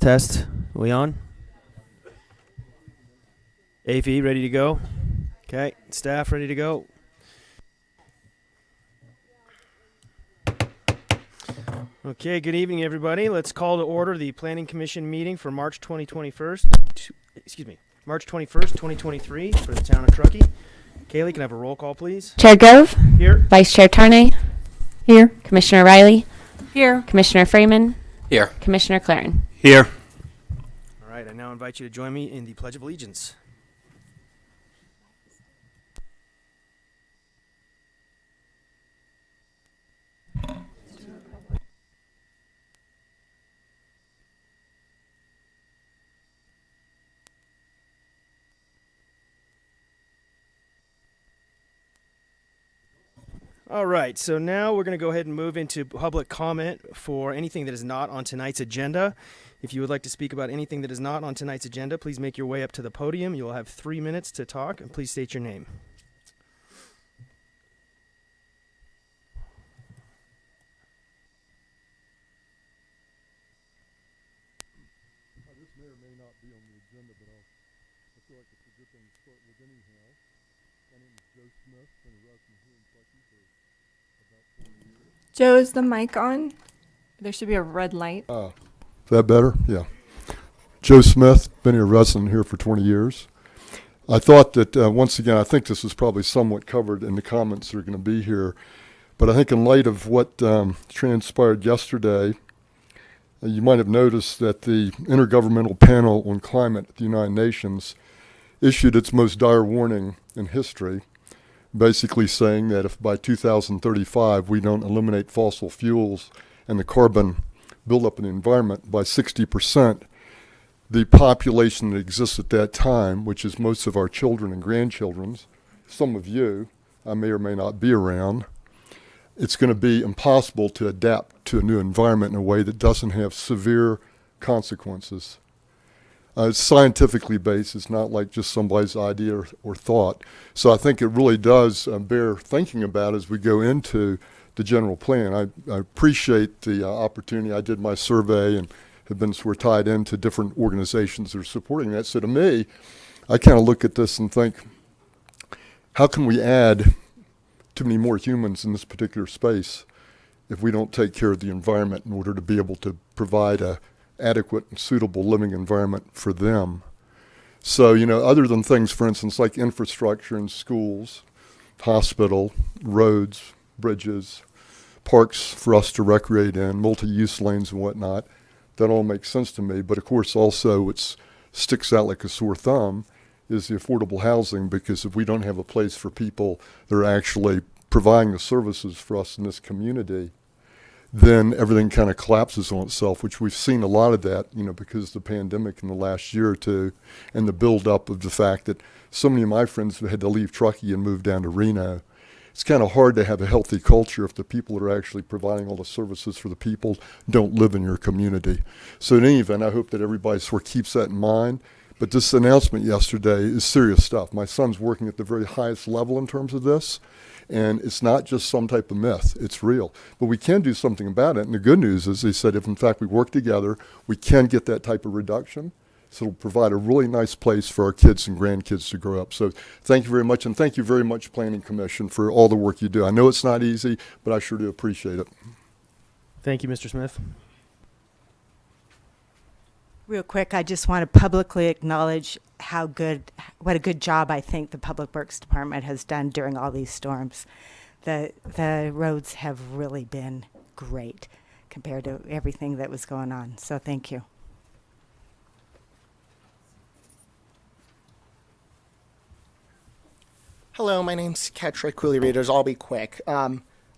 Test. Are we on? AV ready to go? Okay. Staff ready to go? Okay, good evening, everybody. Let's call to order the Planning Commission meeting for March 21st, 2023 for the town of Truckee. Kaylee, can I have a roll call, please? Chair Gove. Here. Vice Chair Tarnay. Here. Commissioner Riley. Here. Commissioner Freeman. Here. Commissioner Claren. Here. All right, I now invite you to join me in the Pledge of Allegiance. All right, so now we're going to go ahead and move into public comment for anything that is not on tonight's agenda. If you would like to speak about anything that is not on tonight's agenda, please make your way up to the podium. You'll have 3 minutes to talk, and please state your name. This may or may not be on the agenda, but I feel like it's a good thing to start with anyhow. My name is Joe Smith, been a resident here in Truckee for about 20 years. Joe, is the mic on? There should be a red light. Is that better? Yeah. Joe Smith, been a resident here for 20 years. I thought that, once again, I think this was probably somewhat covered in the comments that are going to be here, but I think in light of what transpired yesterday, you might have noticed that the Intergovernmental Panel on Climate at the United Nations issued its most dire warning in history, basically saying that if by 2035 we don't eliminate fossil fuels and the carbon buildup in the environment by 60%, the population that exists at that time, which is most of our children and grandchildren's, some of you, I may or may not be around, it's going to be impossible to adapt to a new environment in a way that doesn't have severe consequences. It's scientifically based. It's not like just somebody's idea or thought. So I think it really does bear thinking about as we go into the general plan. I appreciate the opportunity. I did my survey and have been sort of tied into different organizations that are supporting that. So to me, I kind of look at this and think, how can we add too many more humans in this particular space if we don't take care of the environment in order to be able to provide a adequate and suitable living environment for them? So, other than things, for instance, like infrastructure in schools, hospital, roads, bridges, parks for us to recreate in, multi-use lanes and whatnot, that all makes sense to me. But of course, also what sticks out like a sore thumb is the affordable housing, because if we don't have a place for people that are actually providing the services for us in this community, then everything kind of collapses on itself, which we've seen a lot of that, because of the pandemic in the last year or two, and the build-up of the fact that so many of my friends had to leave Truckee and move down to Reno. It's kind of hard to have a healthy culture if the people that are actually providing all the services for the people don't live in your community. So in any event, I hope that everybody sort of keeps that in mind. But this announcement yesterday is serious stuff. My son's working at the very highest level in terms of this, and it's not just some type of myth. It's real. But we can do something about it, and the good news is they said if, in fact, we work together, we can get that type of reduction. So it'll provide a really nice place for our kids and grandkids to grow up. So thank you very much, and thank you very much, Planning Commission, for all the work you do. I know it's not easy, but I sure do appreciate it. Thank you, Mr. Smith. Real quick, I just want to publicly acknowledge what a good job I think the Public Works Department has done during all these storms. The roads have really been great compared to everything that was going on. So thank you. Hello, my name's Ketrick Cooley Readers. I'll be quick.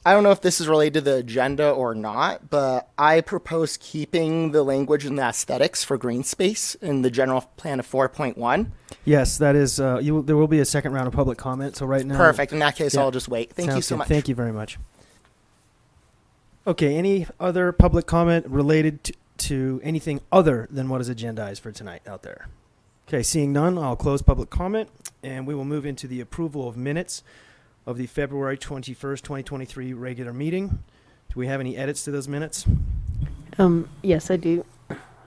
I don't know if this is related to the agenda or not, but I propose keeping the language and the aesthetics for green space in the general plan of 4.1. Yes, that is. There will be a second round of public comment. So right now, perfect. In that case, yeah, I'll just wait. Thank you so much. Thank you very much. Okay. Any other public comment related to anything other than what is agendized for tonight out there? Okay. Seeing none, I'll close public comment, and we will move into the approval of minutes of the February 21st, 2023 regular meeting. Do we have any edits to those minutes? Yes, I do.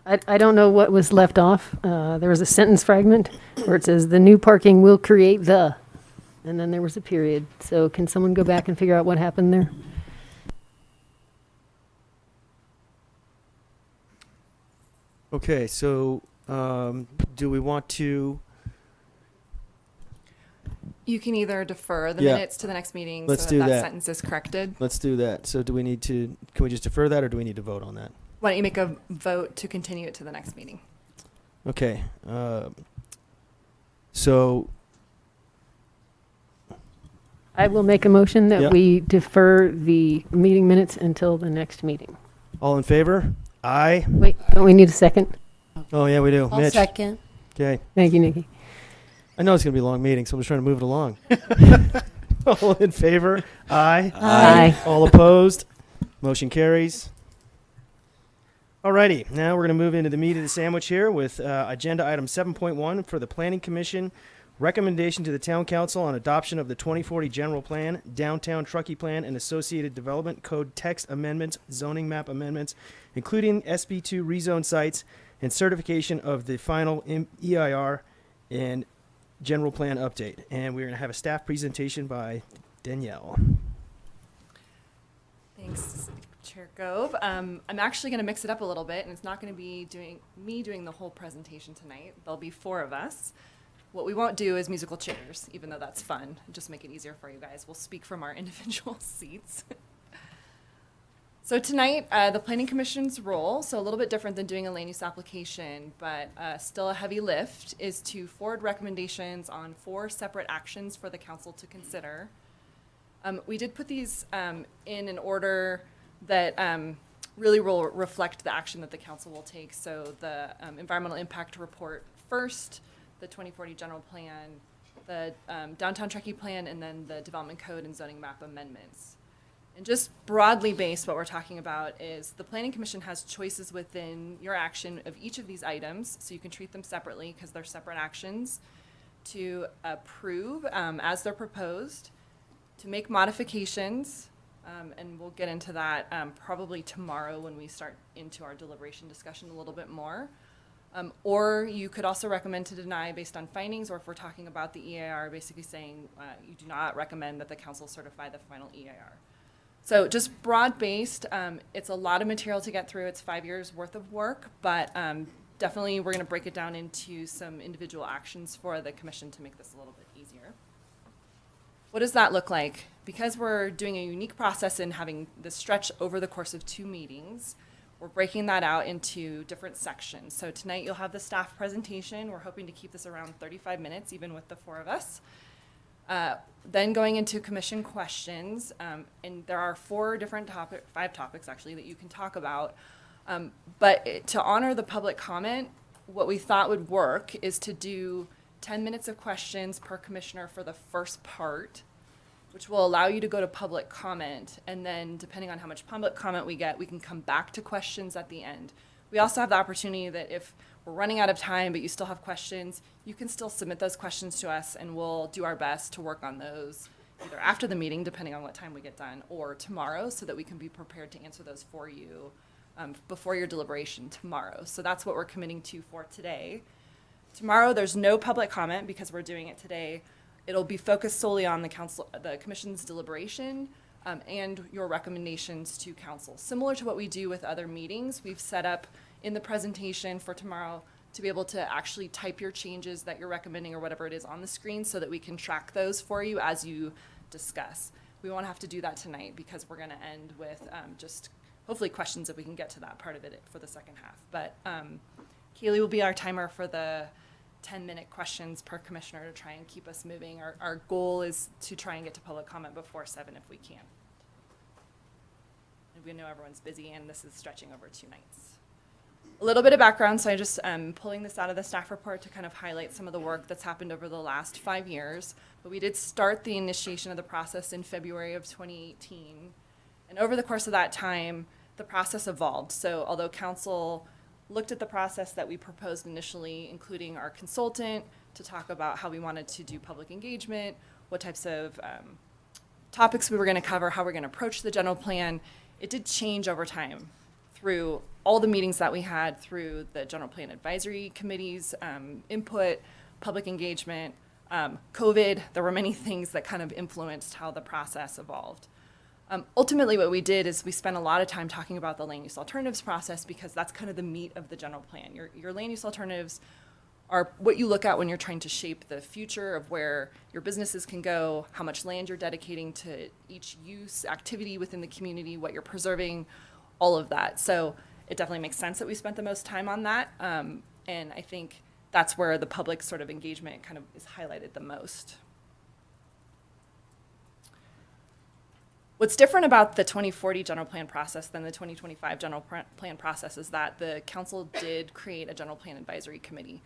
I don't know what was left off. There was a sentence fragment where it says, "The new parking will create the," and then there was a period. So can someone go back and figure out what happened there? Okay, so do we want to? You can either defer the Yeah. minutes to the next meeting Let's so do that that. sentence is corrected. Let's do that. So do we need to? Can we just defer that, or do we need to vote on that? Why don't you make a vote to continue it to the next meeting? Okay. So I will make a motion Yeah. that we defer the meeting minutes until the next meeting. all in favor? Aye. Wait, don't we need a second? Oh yeah, we do. I'll Mitch. second. Okay. Thank you, Nikki. I know it's gonna be a long meeting, so I'm just trying to move it along. All in favor? Aye. Aye. All opposed? Motion carries. Alrighty, now we're going to move into the meat of the sandwich here with agenda item 7.1 for the Planning Commission recommendation to the Town Council on adoption of the 2040 General Plan, Downtown Truckee Plan, and associated development code text amendments, zoning map amendments, including SB2 rezone sites, and certification of the final EIR and general plan update. And we're going to have a staff presentation by Danielle. Thanks, Chair Gove. I'm actually going to mix it up a little bit, and it's not going to be doing the whole presentation tonight. There'll be 4 of us. What we won't do is musical chairs, even though that's fun. Just make it easier for you guys. We'll speak from our individual seats. So tonight, the Planning Commission's role, so a little bit different than doing a land use application, but still a heavy lift, is to forward recommendations on 4 separate actions for the council to consider. We did put these in an order that really will reflect the action that the council will take. So the environmental impact report first, the 2040 general plan, the downtown Truckee plan, and then the development code and zoning map amendments. And just broadly based, what we're talking about is the Planning Commission has choices within your action of each of these items, so you can treat them separately because they're separate actions, to approve as they're proposed, to make modifications, and we'll get into that probably tomorrow when we start into our deliberation discussion a little bit more. Or you could also recommend to deny based on findings, or if we're talking about the EIR, basically saying you do not recommend that the council certify the final EIR. So just broad-based, it's a lot of material to get through. It's 5 years worth of work, but definitely we're going to break it down into some individual actions for the commission to make this a little bit easier. What does that look like? Because we're doing a unique process in having this stretch over the course of 2 meetings, we're breaking that out into different sections. So tonight you'll have the staff presentation. We're hoping to keep this around 35 minutes, even with the 4 of us. Then going into commission questions, and there are 5 topics actually that you can talk about. But to honor the public comment, what we thought would work is to do 10 minutes of questions per commissioner for the first part, which will allow you to go to public comment. And then depending on how much public comment we get, we can come back to questions at the end. We also have the opportunity that if we're running out of time, but you still have questions, you can still submit those questions to us and we'll do our best to work on those either after the meeting, depending on what time we get done, or tomorrow so that we can be prepared to answer those for you before your deliberation tomorrow. So that's what we're committing to for today. Tomorrow, there's no public comment because we're doing it today. It'll be focused solely on the commission's deliberation and your recommendations to council. Similar to what we do with other meetings, we've set up in the presentation for tomorrow to be able to actually type your changes that you're recommending or whatever it is on the screen so that we can track those for you as you discuss. We won't have to do that tonight because we're going to end with just hopefully questions if we can get to that part of it for the second half. But Kaylee will be our timer for the 10-minute questions per commissioner to try and keep us moving. Our goal is to try and get to public comment before 7 if we can. And we know everyone's busy and this is stretching over 2 nights. A little bit of background, so I just pulling this out of the staff report to kind of highlight some of the work that's happened over the last 5 years. But we did start the initiation of the process in February of 2018. And over the course of that time, the process evolved. So although council looked at the process that we proposed initially, including our consultant, to talk about how we wanted to do public engagement, what types of topics we were going to cover, how we're going to approach the general plan, it did change over time through all the meetings that we had, through the general plan advisory committee's input, public engagement, COVID. There were many things that kind of influenced how the process evolved. Ultimately, what we did is we spent a lot of time talking about the land use alternatives process, because that's kind of the meat of the general plan. Your land use alternatives are what you look at when you're trying to shape the future of where your businesses can go, how much land you're dedicating to each use activity within the community, what you're preserving, all of that. So it definitely makes sense that we spent the most time on that. And I think that's where the public sort of engagement kind of is highlighted the most. What's different about the 2040 general plan process than the 2025 general plan process is that the council did create a general plan advisory committee.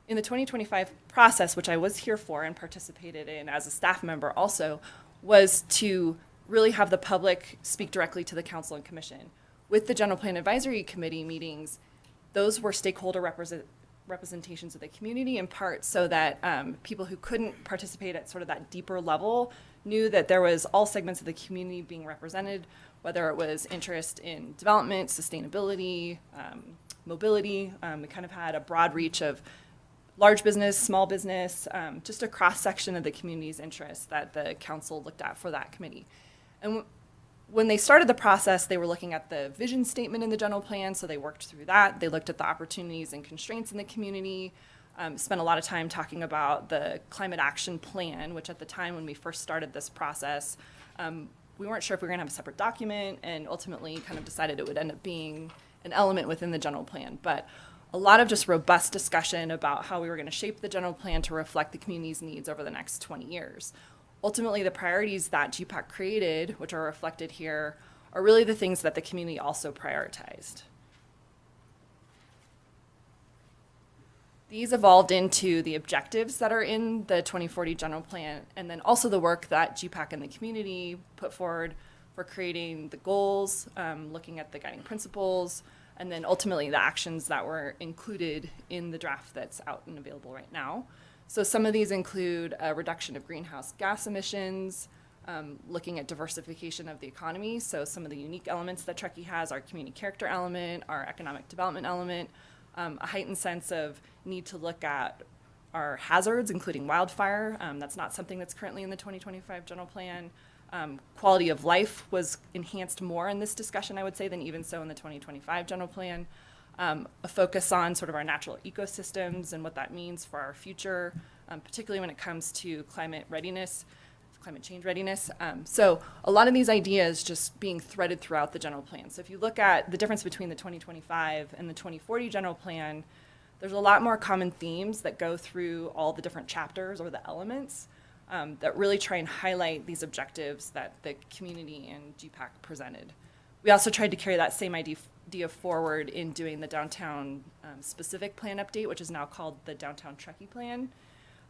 In the 2025 process, which I was here for and participated in as a staff member also, was to really have the public speak directly to the council and commission. With the general plan advisory committee meetings, those were stakeholder representations of the community, in part so that people who couldn't participate at sort of that deeper level knew that there was all segments of the community being represented, whether it was interest in development, sustainability, mobility. We kind of had a broad reach of large business, small business, just a cross-section of the community's interests that the council looked at for that committee. And when they started the process, they were looking at the vision statement in the general plan, so they worked through that. They looked at the opportunities and constraints in the community, spent a lot of time talking about the climate action plan, which at the time when we first started this process, we weren't sure if we were gonna have a separate document, and ultimately kind of decided it would end up being an element within the general plan. But a lot of just robust discussion about how we were gonna shape the general plan to reflect the community's needs over the next 20 years. Ultimately, the priorities that GPAC created, which are reflected here, are really the things that the community also prioritized. These evolved into the objectives that are in the 2040 general plan, and then also the work that GPAC and the community put forward for creating the goals, looking at the guiding principles, and then ultimately the actions that were included in the draft that's out and available right now. So some of these include a reduction of greenhouse gas emissions, looking at diversification of the economy. So some of the unique elements that Truckee has, our community character element, our economic development element, a heightened sense of need to look at our hazards, including wildfire. That's not something that's currently in the 2025 general plan. Quality of life was enhanced more in this discussion, I would say, than even so in the 2025 general plan. A focus on sort of our natural ecosystems and what that means for our future, particularly when it comes to climate readiness, climate change readiness. So a lot of these ideas just being threaded throughout the general plan. So if you look at the difference between the 2025 and the 2040 general plan, there's a lot more common themes that go through all the different chapters or the elements that really try and highlight these objectives that the community and GPAC presented. We also tried to carry that same idea forward in doing the downtown specific plan update, which is now called the Downtown Truckee Plan.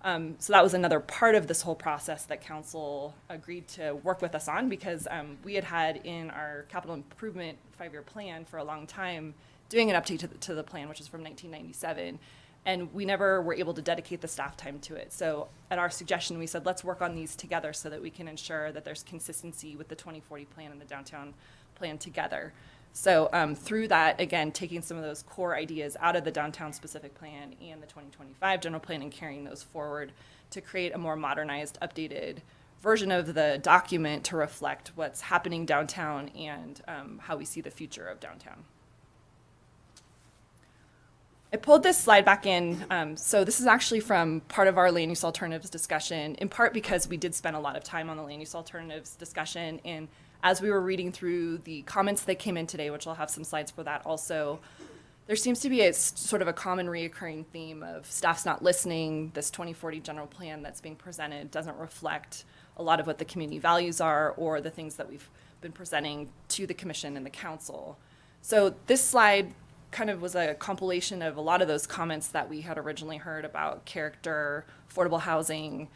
So that was another part of this whole process that council agreed to work with us on, because we had in our capital improvement 5-year plan for a long time doing an update to the plan, which is from 1997. And we never were able to dedicate the staff time to it. So at our suggestion, we said, let's work on these together so that we can ensure that there's consistency with the 2040 plan and the downtown plan together. So through that, again, taking some of those core ideas out of the downtown specific plan and the 2025 general plan and carrying those forward to create a more modernized, updated version of the document to reflect what's happening downtown and how we see the future of downtown. I pulled this slide back in. So this is actually from part of our land use alternatives discussion, in part because we did spend a lot of time on the land use alternatives discussion. And as we were reading through the comments that came in today, which I'll have some slides for that also, there seems to be a sort of a common reoccurring theme of staff's not listening. This 2040 general plan that's being presented doesn't reflect a lot of what the community values are or the things that we've been presenting to the commission and the council. So this slide kind of was a compilation of a lot of those comments that we had originally heard about character, affordable housing,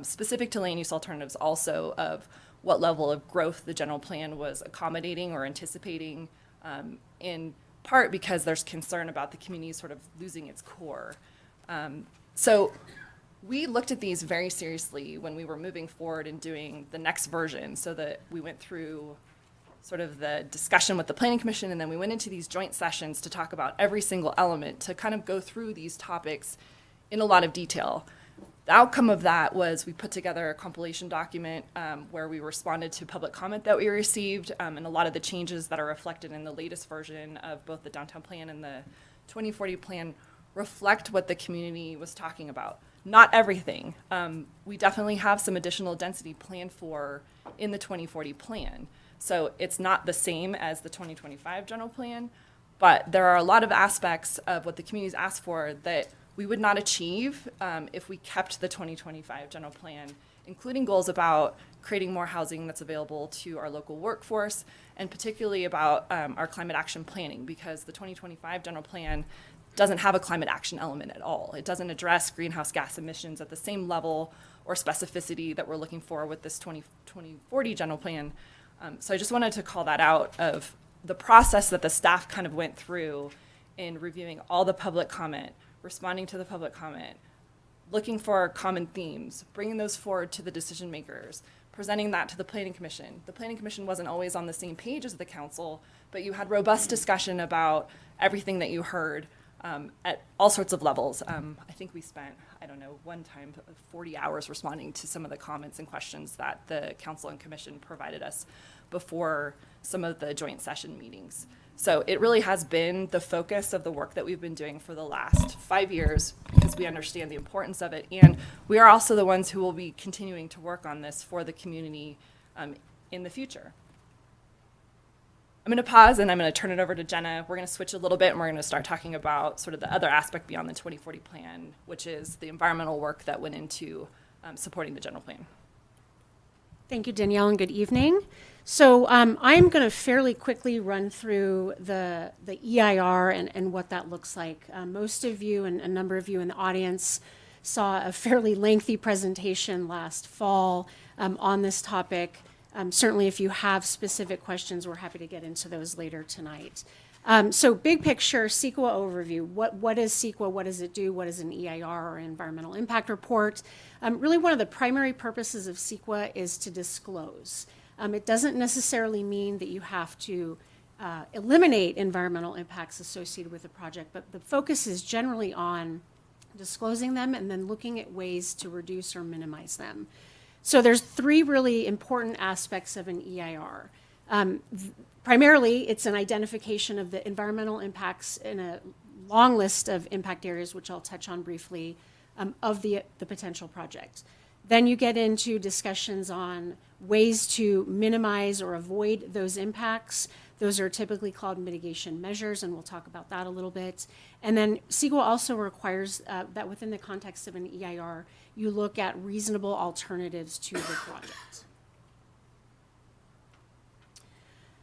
specific to land use alternatives also, of what level of growth the general plan was accommodating or anticipating, in part because there's concern about the community sort of losing its core. So we looked at these very seriously when we were moving forward and doing the next version, so that we went through sort of the discussion with the Planning Commission, and then we went into these joint sessions to talk about every single element, to kind of go through these topics in a lot of detail. The outcome of that was we put together a compilation document where we responded to public comment that we received, and a lot of the changes that are reflected in the latest version of both the downtown plan and the 2040 plan reflect what the community was talking about. Not everything. We definitely have some additional density planned for in the 2040 plan. So it's not the same as the 2025 general plan, but there are a lot of aspects of what the community's asked for that we would not achieve if we kept the 2025 general plan, including goals about creating more housing that's available to our local workforce, and particularly about our climate action planning, because the 2025 general plan doesn't have a climate action element at all. It doesn't address greenhouse gas emissions at the same level or specificity that we're looking for with this 2040 general plan. So I just wanted to call that out of the process that the staff kind of went through in reviewing all the public comment, responding to the public comment, looking for common themes, bringing those forward to the decision makers, presenting that to the Planning Commission. The Planning Commission wasn't always on the same page as the council, but you had robust discussion about everything that you heard at all sorts of levels. I think we spent, I don't know, one time 40 hours responding to some of the comments and questions that the council and commission provided us before some of the joint session meetings. So it really has been the focus of the work that we've been doing for the last 5 years, because we understand the importance of it. And we are also the ones who will be continuing to work on this for the community in the future. I'm going to pause and I'm going to turn it over to Jenna. We're going to switch a little bit and we're going to start talking about sort of the other aspect beyond the 2040 plan, which is the environmental work that went into supporting the general plan. Thank you, Danielle, and good evening. So I'm going to fairly quickly run through the EIR and what that looks like. Most of you and a number of you in the audience saw a fairly lengthy presentation last fall on this topic. Certainly, if you have specific questions, we're happy to get into those later tonight. So big picture, CEQA overview. What is CEQA? What does it do? What is an EIR or environmental impact report? Really one of the primary purposes of CEQA is to disclose. It doesn't necessarily mean that you have to eliminate environmental impacts associated with a project, but the focus is generally on disclosing them and then looking at ways to reduce or minimize them. So there's three really important aspects of an EIR. Primarily, it's an identification of the environmental impacts in a long list of impact areas, which I'll touch on briefly, of the potential project. Then you get into discussions on ways to minimize or avoid those impacts. Those are typically called mitigation measures, and we'll talk about that a little bit. And then CEQA also requires that within the context of an EIR, you look at reasonable alternatives to the project.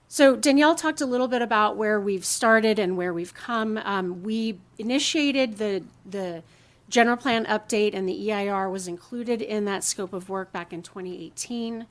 So Danielle talked a little bit about where we've started and where we've come. We initiated the general plan update, and the EIR was included in that scope of work back in 2018.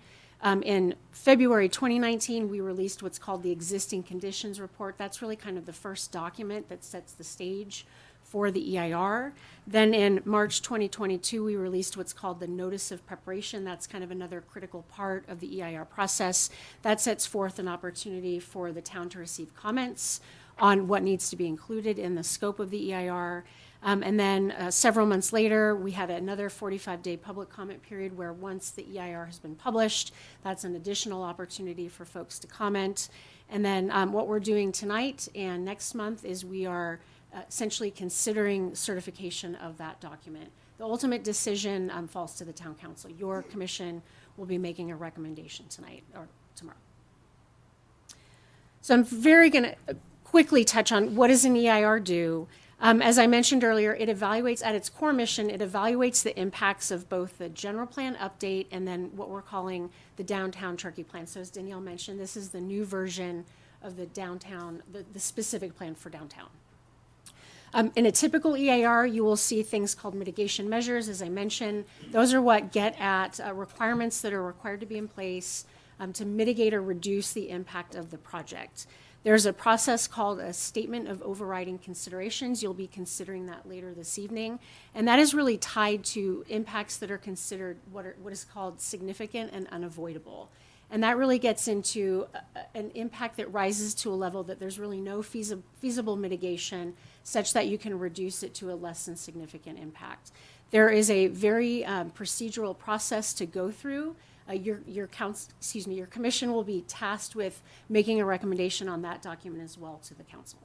In February 2019, we released what's called the Existing Conditions Report. That's really kind of the first document that sets the stage for the EIR. Then in March 2022, we released what's called the Notice of Preparation. That's kind of another critical part of the EIR process. That sets forth an opportunity for the town to receive comments on what needs to be included in the scope of the EIR. And then several months later, we had another 45-day public comment period where once the EIR has been published, that's an additional opportunity for folks to comment. And then what we're doing tonight and next month is we are essentially considering certification of that document. The ultimate decision falls to the town council. Your commission will be making a recommendation tonight or tomorrow. So I'm very going to quickly touch on what does an EIR do. As I mentioned earlier, it evaluates, at its core mission, it evaluates the impacts of both the general plan update and then what we're calling the downtown Truckee plan. So as Danielle mentioned, this is the new version of the downtown, the specific plan for downtown. In a typical EIR, you will see things called mitigation measures. As I mentioned, those are what get at requirements that are required to be in place to mitigate or reduce the impact of the project. There's a process called a statement of overriding considerations. You'll be considering that later this evening. And that is really tied to impacts that are considered what is called significant and unavoidable. And that really gets into an impact that rises to a level that there's really no feasible mitigation such that you can reduce it to a less than significant impact. There is a very procedural process to go through. Your commission will be tasked with making a recommendation on that document as well to the council.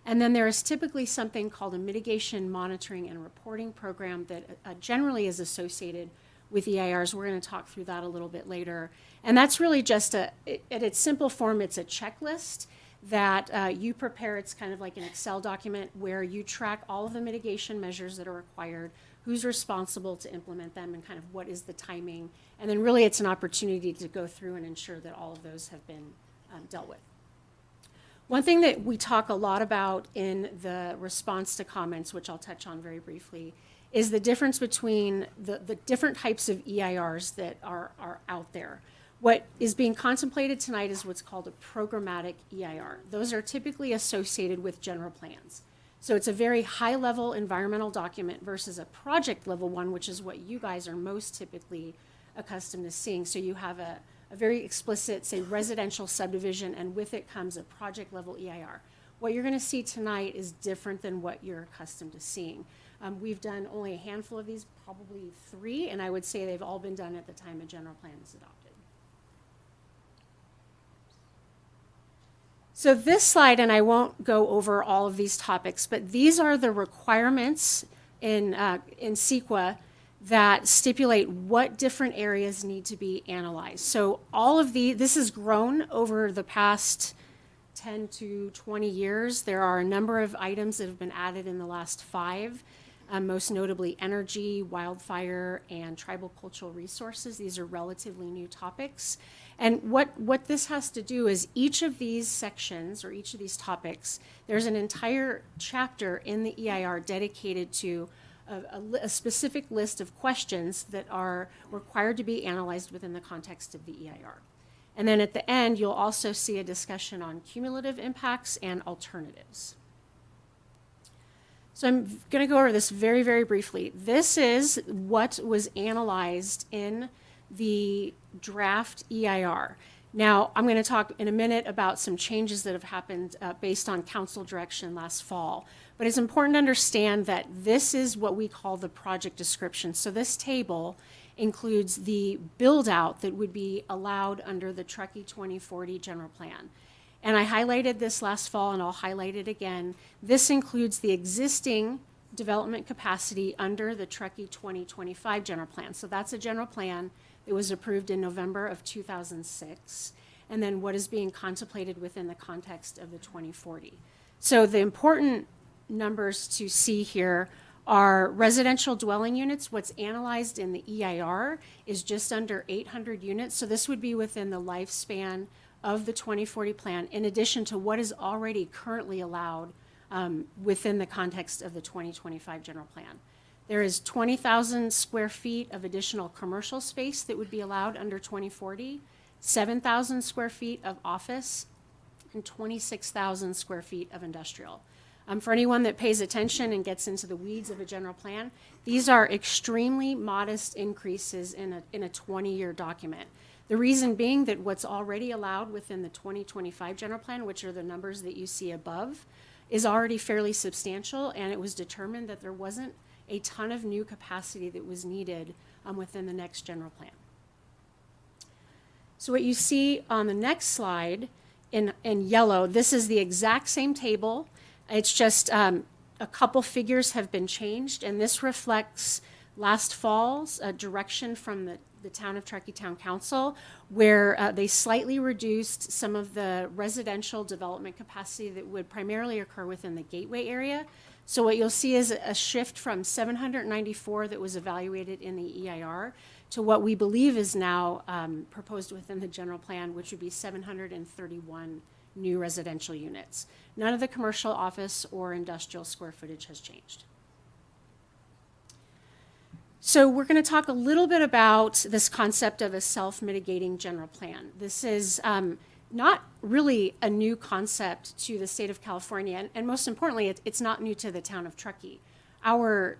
And then there is typically something called a mitigation monitoring and reporting program that generally is associated with EIRs. We're going to talk through that a little bit later. And that's really just at its simple form, it's a checklist that you prepare. It's kind of like an Excel document where you track all of the mitigation measures that are required, who's responsible to implement them, and kind of what is the timing. And then really it's an opportunity to go through and ensure that all of those have been dealt with. One thing that we talk a lot about in the response to comments, which I'll touch on very briefly, is the difference between the different types of EIRs that are out there. What is being contemplated tonight is what's called a programmatic EIR. Those are typically associated with general plans. So it's a very high-level environmental document versus a project-level one, which is what you guys are most typically accustomed to seeing. So you have a very explicit, say, residential subdivision, and with it comes a project-level EIR. What you're going to see tonight is different than what you're accustomed to seeing. We've done only a handful of these, probably 3, and I would say they've all been done at the time a general plan is adopted. So this slide, and I won't go over all of these topics, but these are the requirements in CEQA that stipulate what different areas need to be analyzed. So all of this has grown over the past 10 to 20 years. There are a number of items that have been added in the last 5. Most notably energy, wildfire, and tribal cultural resources. These are relatively new topics. And what this has to do is each of these sections or each of these topics, there's an entire chapter in the EIR dedicated to a specific list of questions that are required to be analyzed within the context of the EIR. And then at the end, you'll also see a discussion on cumulative impacts and alternatives. So I'm going to go over this very, very briefly. This is what was analyzed in the draft EIR. Now, I'm going to talk in a minute about some changes that have happened based on council direction last fall. But it's important to understand that this is what we call the project description. So this table includes the build-out that would be allowed under the Truckee 2040 general plan. And I highlighted this last fall, and I'll highlight it again. This includes the existing development capacity under the Truckee 2025 general plan. So that's a general plan that was approved in November of 2006, and then what is being contemplated within the context of the 2040. So the important numbers to see here are residential dwelling units. What's analyzed in the EIR is just under 800 units. So this would be within the lifespan of the 2040 plan, in addition to what is already currently allowed within the context of the 2025 general plan. There is 20,000 square feet of additional commercial space that would be allowed under 2040, 7,000 square feet of office, and 26,000 square feet of industrial. For anyone that pays attention and gets into the weeds of a general plan, these are extremely modest increases in a 20-year document. The reason being that what's already allowed within the 2025 general plan, which are the numbers that you see above, is already fairly substantial, and it was determined that there wasn't a ton of new capacity that was needed within the next general plan. So what you see on the next slide in yellow, this is the exact same table. It's just a couple figures have been changed, and this reflects last fall's direction from the town of Truckee Town Council, where they slightly reduced some of the residential development capacity that would primarily occur within the gateway area. So what you'll see is a shift from 794 that was evaluated in the EIR to what we believe is now proposed within the general plan, which would be 731 new residential units. None of the commercial, office, or industrial square footage has changed. So we're going to talk a little bit about this concept of a self-mitigating general plan. This is not really a new concept to the state of California, and most importantly, it's not new to the town of Truckee. Our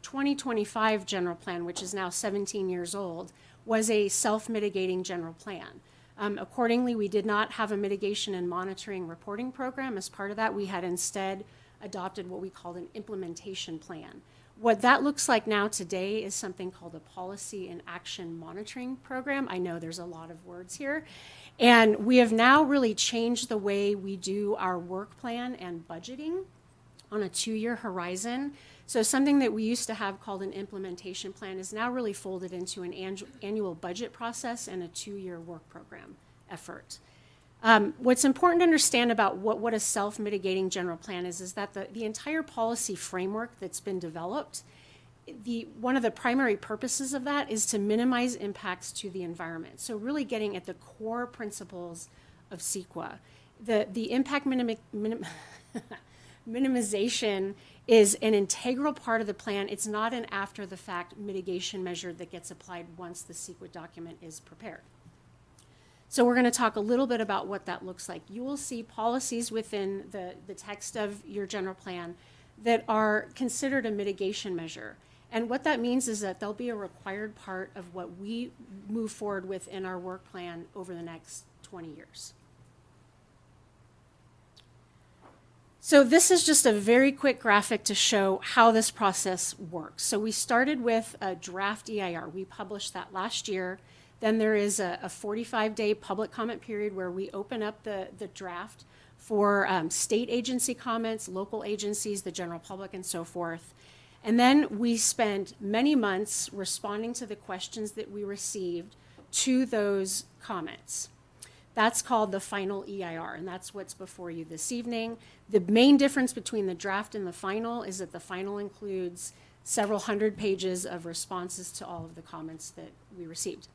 2025 general plan, which is now 17 years old, was a self-mitigating general plan. Accordingly, we did not have a mitigation and monitoring reporting program. As part of that, we had instead adopted what we called an implementation plan. What that looks like now today is something called a policy and action monitoring program. I know there's a lot of words here. And we have now really changed the way we do our work plan and budgeting on a 2-year horizon. So something that we used to have called an implementation plan is now really folded into an annual budget process and a 2-year work program effort. What's important to understand about what a self-mitigating general plan is that the entire policy framework that's been developed, one of the primary purposes of that is to minimize impacts to the environment. So really getting at the core principles of CEQA. The impact minimization is an integral part of the plan. It's not an after-the-fact mitigation measure that gets applied once the CEQA document is prepared. So we're going to talk a little bit about what that looks like. You will see policies within the text of your general plan that are considered a mitigation measure. And what that means is that they'll be a required part of what we move forward with in our work plan over the next 20 years. So this is just a very quick graphic to show how this process works. So we started with a draft EIR. We published that last year. Then there is a 45-day public comment period where we open up the draft for state agency comments, local agencies, the general public, and so forth. And then we spend many months responding to the questions that we received to those comments. That's called the final EIR, and that's what's before you this evening. The main difference between the draft and the final is that the final includes several hundred pages of responses to all of the comments that we received.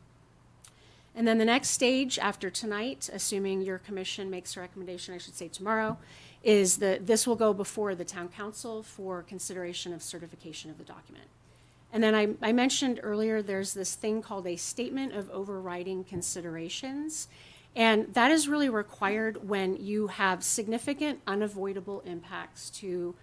And then the next stage after tonight, assuming your commission makes a recommendation, I should say tomorrow, is that this will go before the town council for consideration of certification of the document. And then I mentioned earlier there's this thing called a statement of overriding considerations. And that is really required when you have significant unavoidable impacts to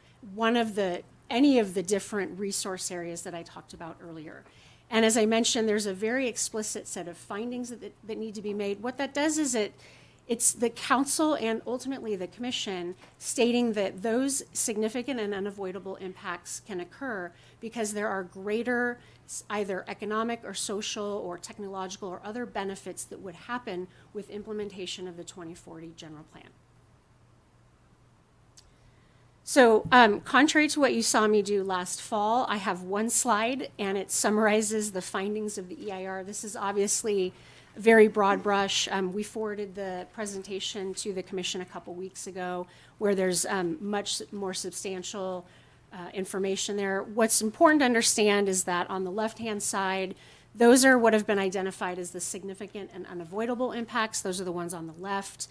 any of the different resource areas that I talked about earlier. And as I mentioned, there's a very explicit set of findings that need to be made. What that does is it's the council and ultimately the commission stating that those significant and unavoidable impacts can occur because there are greater either economic or social or technological or other benefits that would happen with implementation of the 2040 general plan. So contrary to what you saw me do last fall, I have one slide and it summarizes the findings of the EIR. This is obviously a very broad brush. We forwarded the presentation to the commission a couple weeks ago where there's much more substantial information there. What's important to understand is that on the left-hand side, those are what have been identified as the significant and unavoidable impacts. Those are the ones on the left.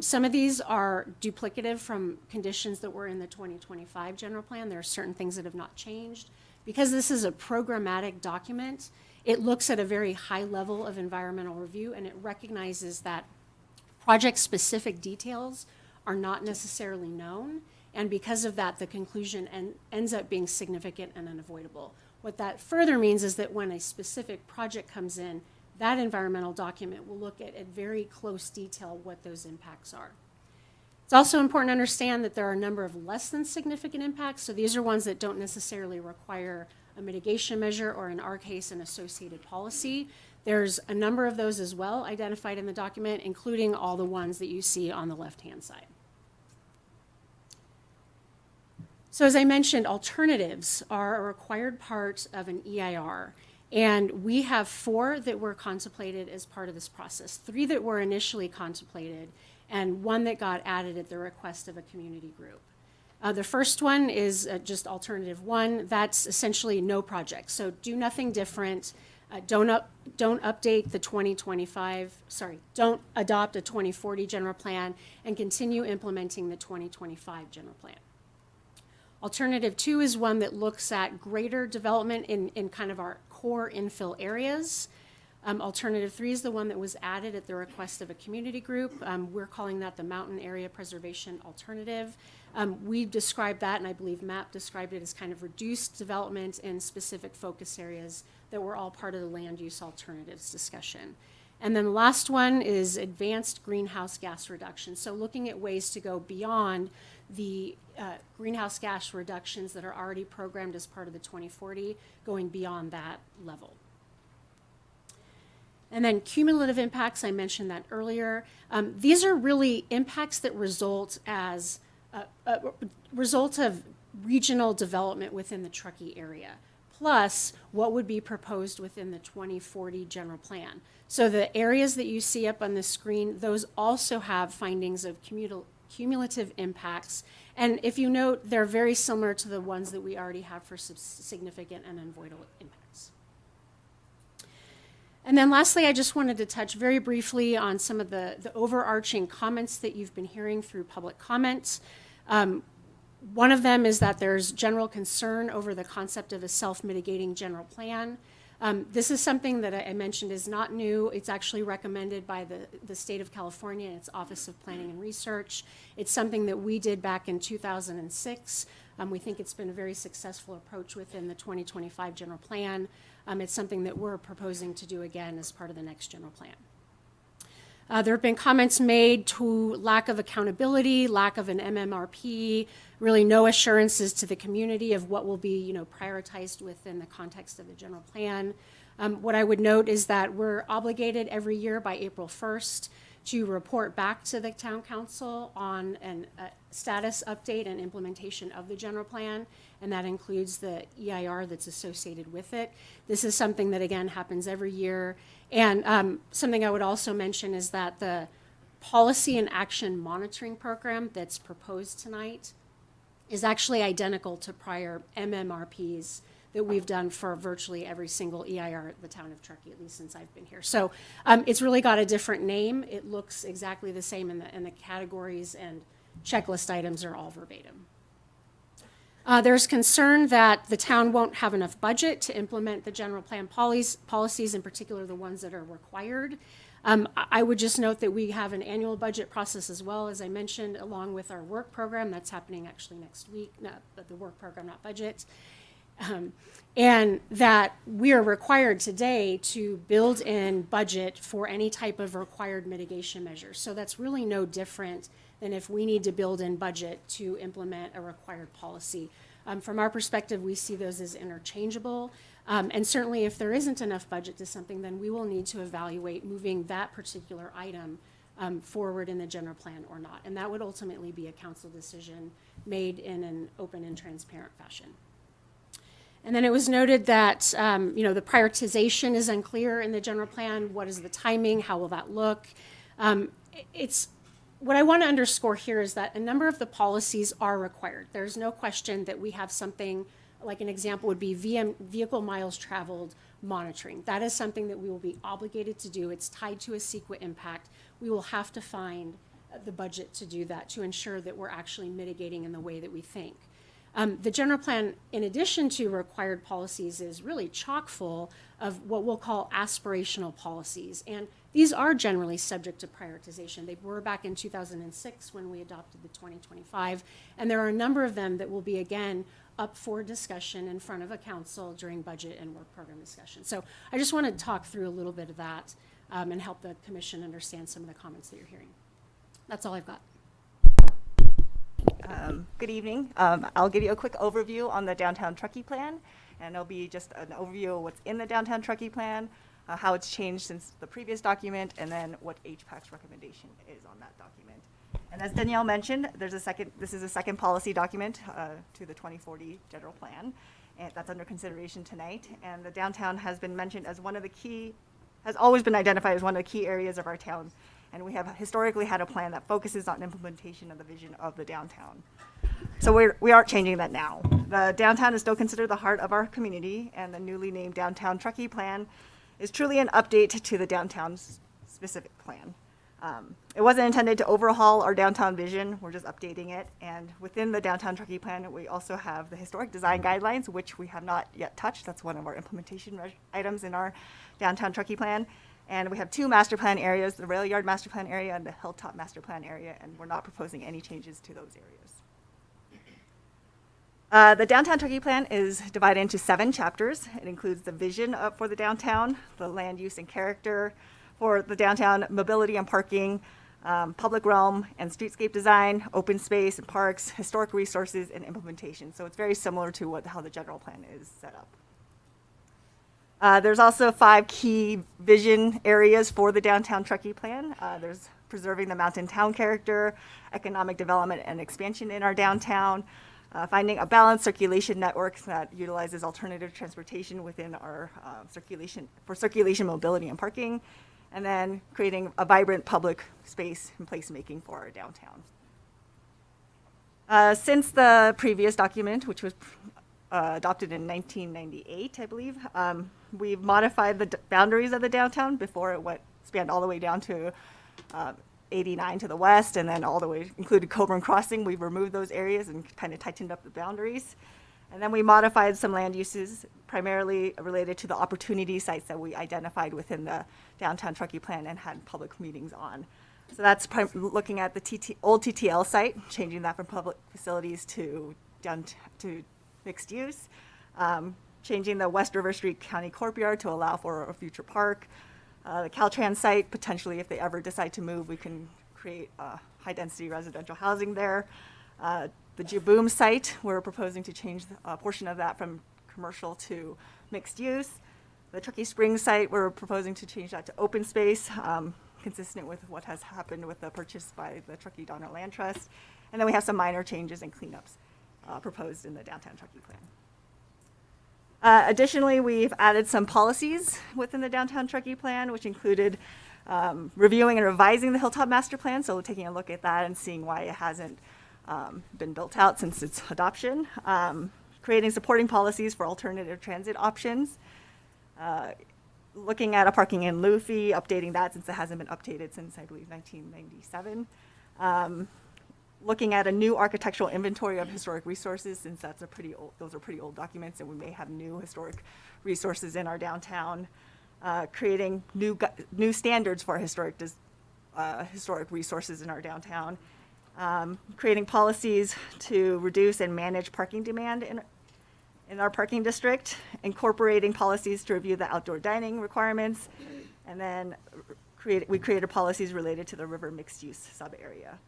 Some of these are duplicative from conditions that were in the 2025 general plan. There are certain things that have not changed. Because this is a programmatic document, it looks at a very high level of environmental review and it recognizes that project-specific details are not necessarily known. And because of that, the conclusion ends up being significant and unavoidable. What that further means is that when a specific project comes in, that environmental document will look at very close detail what those impacts are. It's also important to understand that there are a number of less than significant impacts. So these are ones that don't necessarily require a mitigation measure or in our case, an associated policy. There's a number of those as well identified in the document, including all the ones that you see on the left-hand side. So as I mentioned, alternatives are a required part of an EIR. And we have 4 that were contemplated as part of this process, 3 that were initially contemplated, and 1 that got added at the request of a community group. The first one is just alternative 1. That's essentially no project. So do nothing different. Don't update the 2025, don't adopt a 2040 general plan and continue implementing the 2025 general plan. Alternative 2 is one that looks at greater development in kind of our core infill areas. Alternative 3 is the one that was added at the request of a community group. We're calling that the Mountain Area Preservation Alternative. We described that, and I believe MAP described it as kind of reduced development in specific focus areas that were all part of the land use alternatives discussion. And then the last one is advanced greenhouse gas reduction. So looking at ways to go beyond the greenhouse gas reductions that are already programmed as part of the 2040, going beyond that level. And then cumulative impacts, I mentioned that earlier. These are really impacts that result as a result of regional development within the Truckee area, plus what would be proposed within the 2040 general plan. So the areas that you see up on the screen, those also have findings of cumulative impacts. And if you note, they're very similar to the ones that we already have for significant and unavoidable impacts. And then lastly, I just wanted to touch very briefly on some of the overarching comments that you've been hearing through public comments. One of them is that there's general concern over the concept of a self-mitigating general plan. This is something that I mentioned is not new. It's actually recommended by the state of California and its Office of Planning and Research. It's something that we did back in 2006. We think it's been a very successful approach within the 2025 general plan. It's something that we're proposing to do again as part of the next general plan. There have been comments made to lack of accountability, lack of an MMRP, really no assurances to the community of what will be, prioritized within the context of the general plan. What I would note is that we're obligated every year by April 1st to report back to the town council on a status update and implementation of the general plan, and that includes the EIR that's associated with it. This is something that, again, happens every year. And something I would also mention is that the policy and action monitoring program that's proposed tonight is actually identical to prior MMRPs that we've done for virtually every single EIR at the town of Truckee, at least since I've been here. So it's really got a different name. It looks exactly the same, and the categories and checklist items are all verbatim. There's concern that the town won't have enough budget to implement the general plan policies, in particular the ones that are required. I would just note that we have an annual budget process as well, as I mentioned, along with our work program. That's happening actually next week, but the work program, not budget. And that we are required today to build in budget for any type of required mitigation measures. So that's really no different than if we need to build in budget to implement a required policy. From our perspective, we see those as interchangeable. And certainly if there isn't enough budget to something, then we will need to evaluate moving that particular item forward in the general plan or not. And that would ultimately be a council decision made in an open and transparent fashion. And then it was noted that, the prioritization is unclear in the general plan. What is the timing? How will that look? What I want to underscore here is that a number of the policies are required. There's no question that we have something, like an example would be vehicle miles traveled monitoring. That is something that we will be obligated to do. It's tied to a CEQA impact. We will have to find the budget to do that, to ensure that we're actually mitigating in the way that we think. The general plan, in addition to required policies, is really chock full of what we'll call aspirational policies. And these are generally subject to prioritization. They were back in 2006 when we adopted the 2025. And there are a number of them that will be, again, up for discussion in front of a council during budget and work program discussion. So I just want to talk through a little bit of that and help the commission understand some of the comments that you're hearing. That's all I've got. Good evening. I'll give you a quick overview on the Downtown Truckee Plan, and it'll be just an overview of what's in the Downtown Truckee Plan, how it's changed since the previous document, and then what HPAC's recommendation is on that document. And as Danielle mentioned, this is a second policy document to the 2040 General Plan, and that's under consideration tonight. And the downtown has been mentioned as has always been identified as one of the key areas of our town. And we have historically had a plan that focuses on implementation of the vision of the downtown. So we aren't changing that now. The downtown is still considered the heart of our community, and the newly named Downtown Truckee Plan is truly an update to the downtown's specific plan. It wasn't intended to overhaul our downtown vision, we're just updating it. And within the downtown Truckee plan, we also have the historic design guidelines, which we have not yet touched. That's one of our implementation items in our downtown Truckee plan. And we have two master plan areas, the rail yard master plan area and the hilltop master plan area, and we're not proposing any changes to those areas. The downtown Truckee plan is divided into 7 chapters. It includes the vision for the downtown, the land use and character for the downtown, mobility and parking, public realm and streetscape design, open space and parks, historic resources, and implementation. So it's very similar to how the general plan is set up. There's also 5 key vision areas for the downtown Truckee plan. There's preserving the mountain town character, economic development and expansion in our downtown, finding a balanced circulation network that utilizes alternative transportation within our circulation, mobility, and parking, and then creating a vibrant public space and placemaking for our downtown. Since the previous document, which was adopted in 1998, I believe, we've modified the boundaries of the downtown. Before it spanned all the way down to 89 to the west, and then all the way included Coburn Crossing. We've removed those areas and kind of tightened up the boundaries. And then we modified some land uses, primarily related to the opportunity sites that we identified within the downtown Truckee plan and had public meetings on. So that's looking at the old TTL site, changing that from public facilities to mixed use, changing the West River Street County Courtyard to allow for a future park. The Caltrans site, potentially if they ever decide to move, we can create high-density residential housing there. The Jaboom site, we're proposing to change a portion of that from commercial to mixed use. The Truckee Springs site, we're proposing to change that to open space, consistent with what has happened with the purchase by the Truckee Donner Land Trust. And then we have some minor changes and cleanups proposed in the downtown Truckee plan. Additionally, we've added some policies within the downtown Truckee plan, which included reviewing and revising the Hilltop Master Plan, so taking a look at that and seeing why it hasn't been built out since its adoption. Creating supporting policies for alternative transit options. Looking at a parking in lieu fee, updating that since it hasn't been updated since, I believe, 1997. Looking at a new architectural inventory of historic resources, since those are pretty old documents, and we may have new historic resources in our downtown. Creating new standards for historic resources in our downtown. Creating policies to reduce and manage parking demand in our parking district. Incorporating policies to review the outdoor dining requirements, and then we created policies related to the river mixed use sub-area.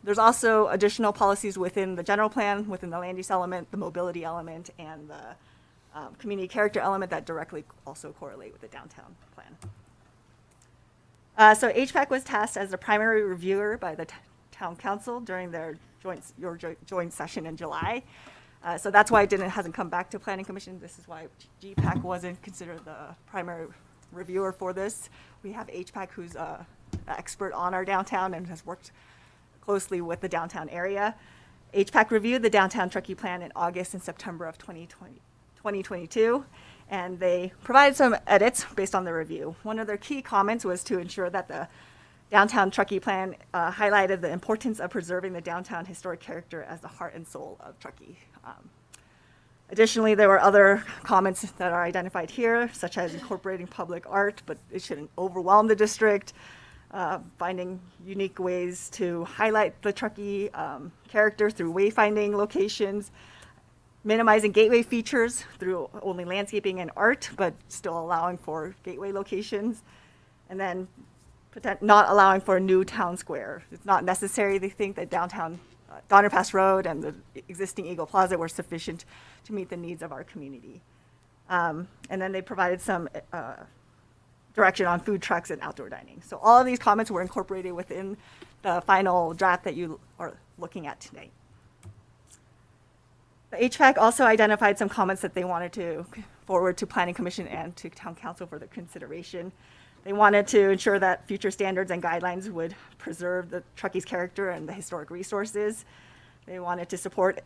There's also additional policies within the general plan, within the land use element, the mobility element, and the community character element that directly also correlate with the downtown plan. So HPAC was tasked as the primary reviewer by the town council during their joint session in July. So that's why it hasn't come back to Planning Commission. This is why GPAC wasn't considered the primary reviewer for this. We have HPAC, who's an expert on our downtown and has worked closely with the downtown area. HPAC reviewed the downtown Truckee plan in August and September of 2022, and they provided some edits based on the review. One of their key comments was to ensure that the downtown Truckee plan highlighted the importance of preserving the downtown historic character as the heart and soul of Truckee. Additionally, there were other comments that are identified here, such as incorporating public art, but it shouldn't overwhelm the district. Finding unique ways to highlight the Truckee character through wayfinding locations, minimizing gateway features through only landscaping and art, but still allowing for gateway locations, and then not allowing for a new town square. It's not necessary. They think that downtown Donner Pass Road and the existing Eagle Plaza were sufficient to meet the needs of our community. And then they provided some direction on food trucks and outdoor dining. So all of these comments were incorporated within the final draft that you are looking at today. The HPAC also identified some comments that they wanted to forward to Planning Commission and to Town Council for their consideration. They wanted to ensure that future standards and guidelines would preserve the Truckee's character and the historic resources. They wanted to support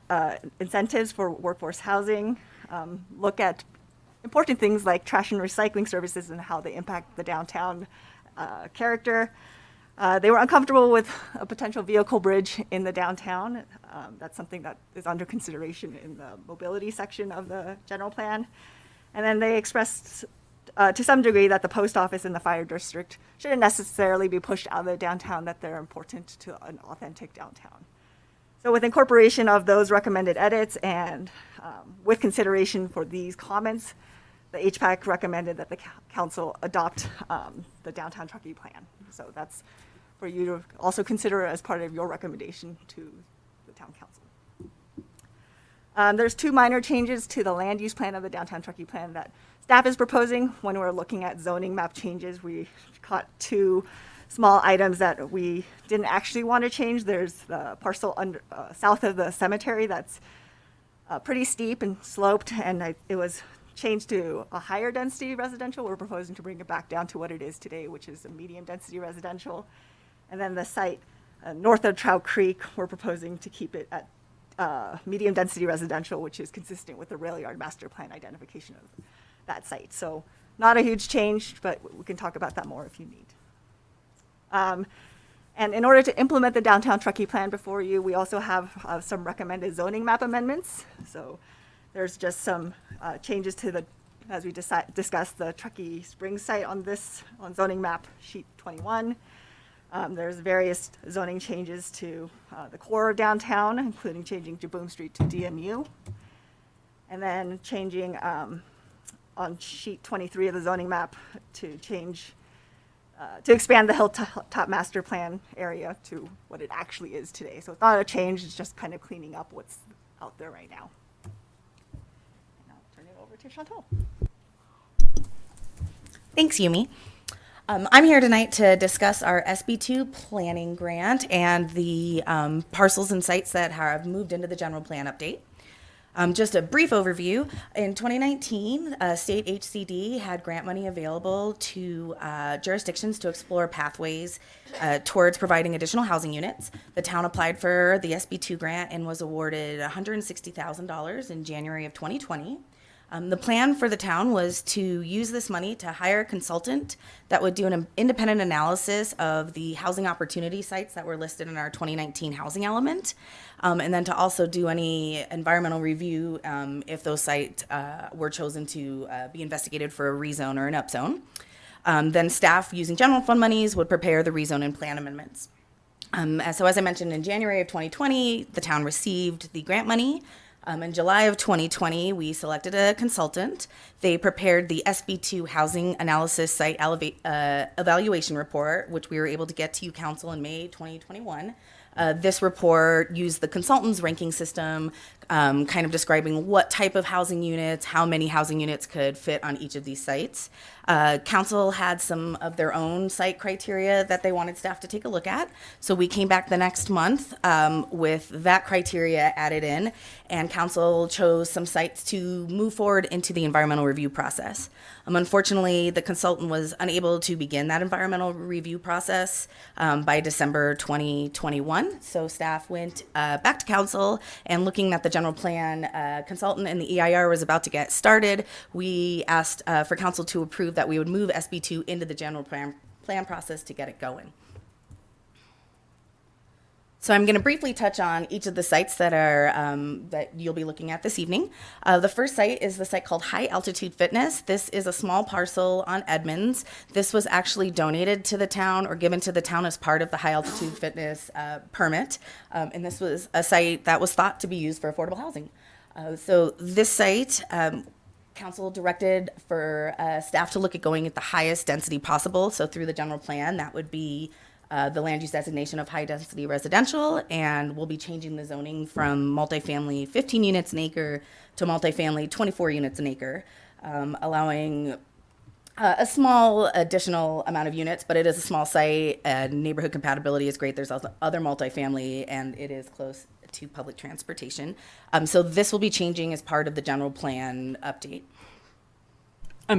incentives for workforce housing, look at important things like trash and recycling services and how they impact the downtown character, They were uncomfortable with a potential vehicle bridge in the downtown. That's something that is under consideration in the mobility section of the general plan. And then they expressed to some degree that the post office and the fire district shouldn't necessarily be pushed out of the downtown, that they're important to an authentic downtown. So with incorporation of those recommended edits and with consideration for these comments, the HPAC recommended that the council adopt the downtown Truckee plan. So that's for you to also consider as part of your recommendation to the town council. There's 2 minor changes to the land use plan of the downtown Truckee plan that staff is proposing. When we're looking at zoning map changes, we caught 2 small items that we didn't actually want to change. There's the parcel south of the cemetery that's pretty steep and sloped, and it was changed to a higher density residential. We're proposing to bring it back down to what it is today, which is a medium density residential. And then the site north of Trout Creek, we're proposing to keep it at medium density residential, which is consistent with the rail yard master plan identification of that site. So not a huge change, but we can talk about that more if you need. And in order to implement the downtown Truckee plan before you, we also have some recommended zoning map amendments. So there's just some changes to the, as we discussed, the Truckee Springs site on zoning map sheet 21. There's various zoning changes to the core of downtown, including changing Jaboom Street to DMU. And then changing on sheet 23 of the zoning map to change, to expand the Hilltop Master Plan area to what it actually is today. So it's not a change, it's just kind of cleaning up what's out there right now. And I'll turn it over to Chantal. Thanks, Yumi. I'm here tonight to discuss our SB2 planning grant and the parcels and sites that have moved into the general plan update. Just a brief overview. In 2019, state HCD had grant money available to jurisdictions to explore pathways towards providing additional housing units. The town applied for the SB2 grant and was awarded $160,000 in January of 2020. The plan for the town was to use this money to hire a consultant that would do an independent analysis of the housing opportunity sites that were listed in our 2019 housing element, and then to also do any environmental review if those sites were chosen to be investigated for a rezone or an upzone. Then staff, using general fund monies, would prepare the rezone and plan amendments. So as I mentioned, in January of 2020, the town received the grant money. In July of 2020, we selected a consultant. They prepared the SB2 Housing Analysis Site Evaluation Report, which we were able to get to you, Council, in May 2021. This report used the consultant's ranking system, kind of describing what type of housing units, how many housing units could fit on each of these sites. Council had some of their own site criteria that they wanted staff to take a look at. So we came back the next month with that criteria added in, and Council chose some sites to move forward into the environmental review process. Unfortunately, the consultant was unable to begin that environmental review process by December 2021. So staff went back to Council, and looking at the general plan, consultant and the EIR was about to get started. We asked for Council to approve that we would move SB2 into the general plan process to get it going. So I'm going to briefly touch on each of the sites that are that you'll be looking at this evening. The first site is the site called High Altitude Fitness. This is a small parcel on Edmonds. This was actually donated to the town or given to the town as part of the High Altitude Fitness permit. And this was a site that was thought to be used for affordable housing. So this site, Council directed for staff to look at going at the highest density possible. So through the general plan, that would be the land use designation of high density residential, and we'll be changing the zoning from multifamily 15 units an acre to multifamily 24 units an acre, allowing a small additional amount of units, but it is a small site and neighborhood compatibility is great. There's also other multifamily and it is close to public transportation. So this will be changing as part of the general plan update.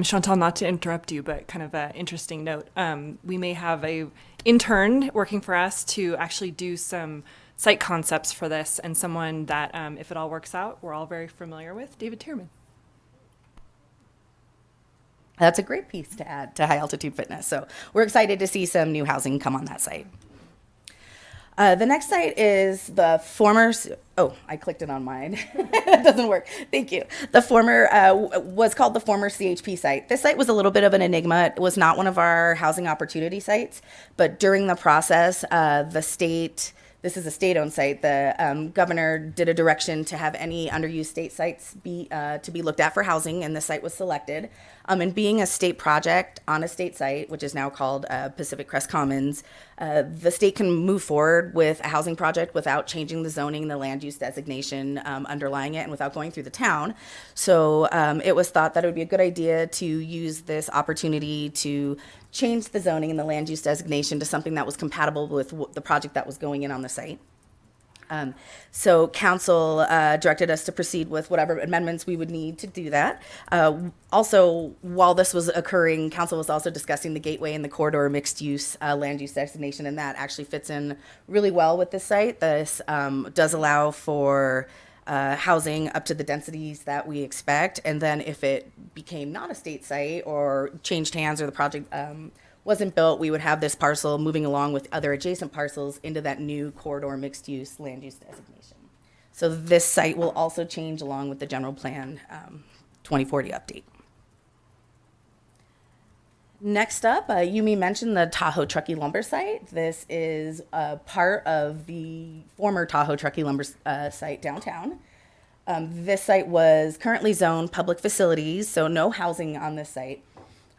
Chantal, not to interrupt you, but kind of an interesting note. We may have a intern working for us to actually do some site concepts for this, and someone that, if it all works out, we're all very familiar with, David Tierman. That's a great piece to add to high altitude fitness. So we're excited to see some new housing come on that site. The next site is the former, oh, I clicked it on mine. It doesn't work. Thank you. The former, was called the former CHP site. This site was a little bit of an enigma. It was not one of our housing opportunity sites, but during the process, the state, this is a state-owned site, the governor did a direction to have any underused state sites to be looked at for housing, and the site was selected. And being a state project on a state site, which is now called Pacific Crest Commons, the state can move forward with a housing project without changing the zoning, the land use designation underlying it, and without going through the town. So it was thought that it would be a good idea to use this opportunity to change the zoning and the land use designation to something that was compatible with the project that was going in on the site. So council directed us to proceed with whatever amendments we would need to do that. Also, while this was occurring, council was also discussing the gateway and the corridor mixed use land use designation, and that actually fits in really well with this site. This does allow for housing up to the densities that we expect, and then if it became not a state site or changed hands or the project wasn't built, we would have this parcel moving along with other adjacent parcels into that new corridor mixed use land use designation. So this site will also change along with the general plan 2040 update. Next up, Yumi mentioned the Tahoe Truckee lumber site. This is part of the former Tahoe Truckee lumber site downtown. This site was currently zoned public facilities, so no housing on this site.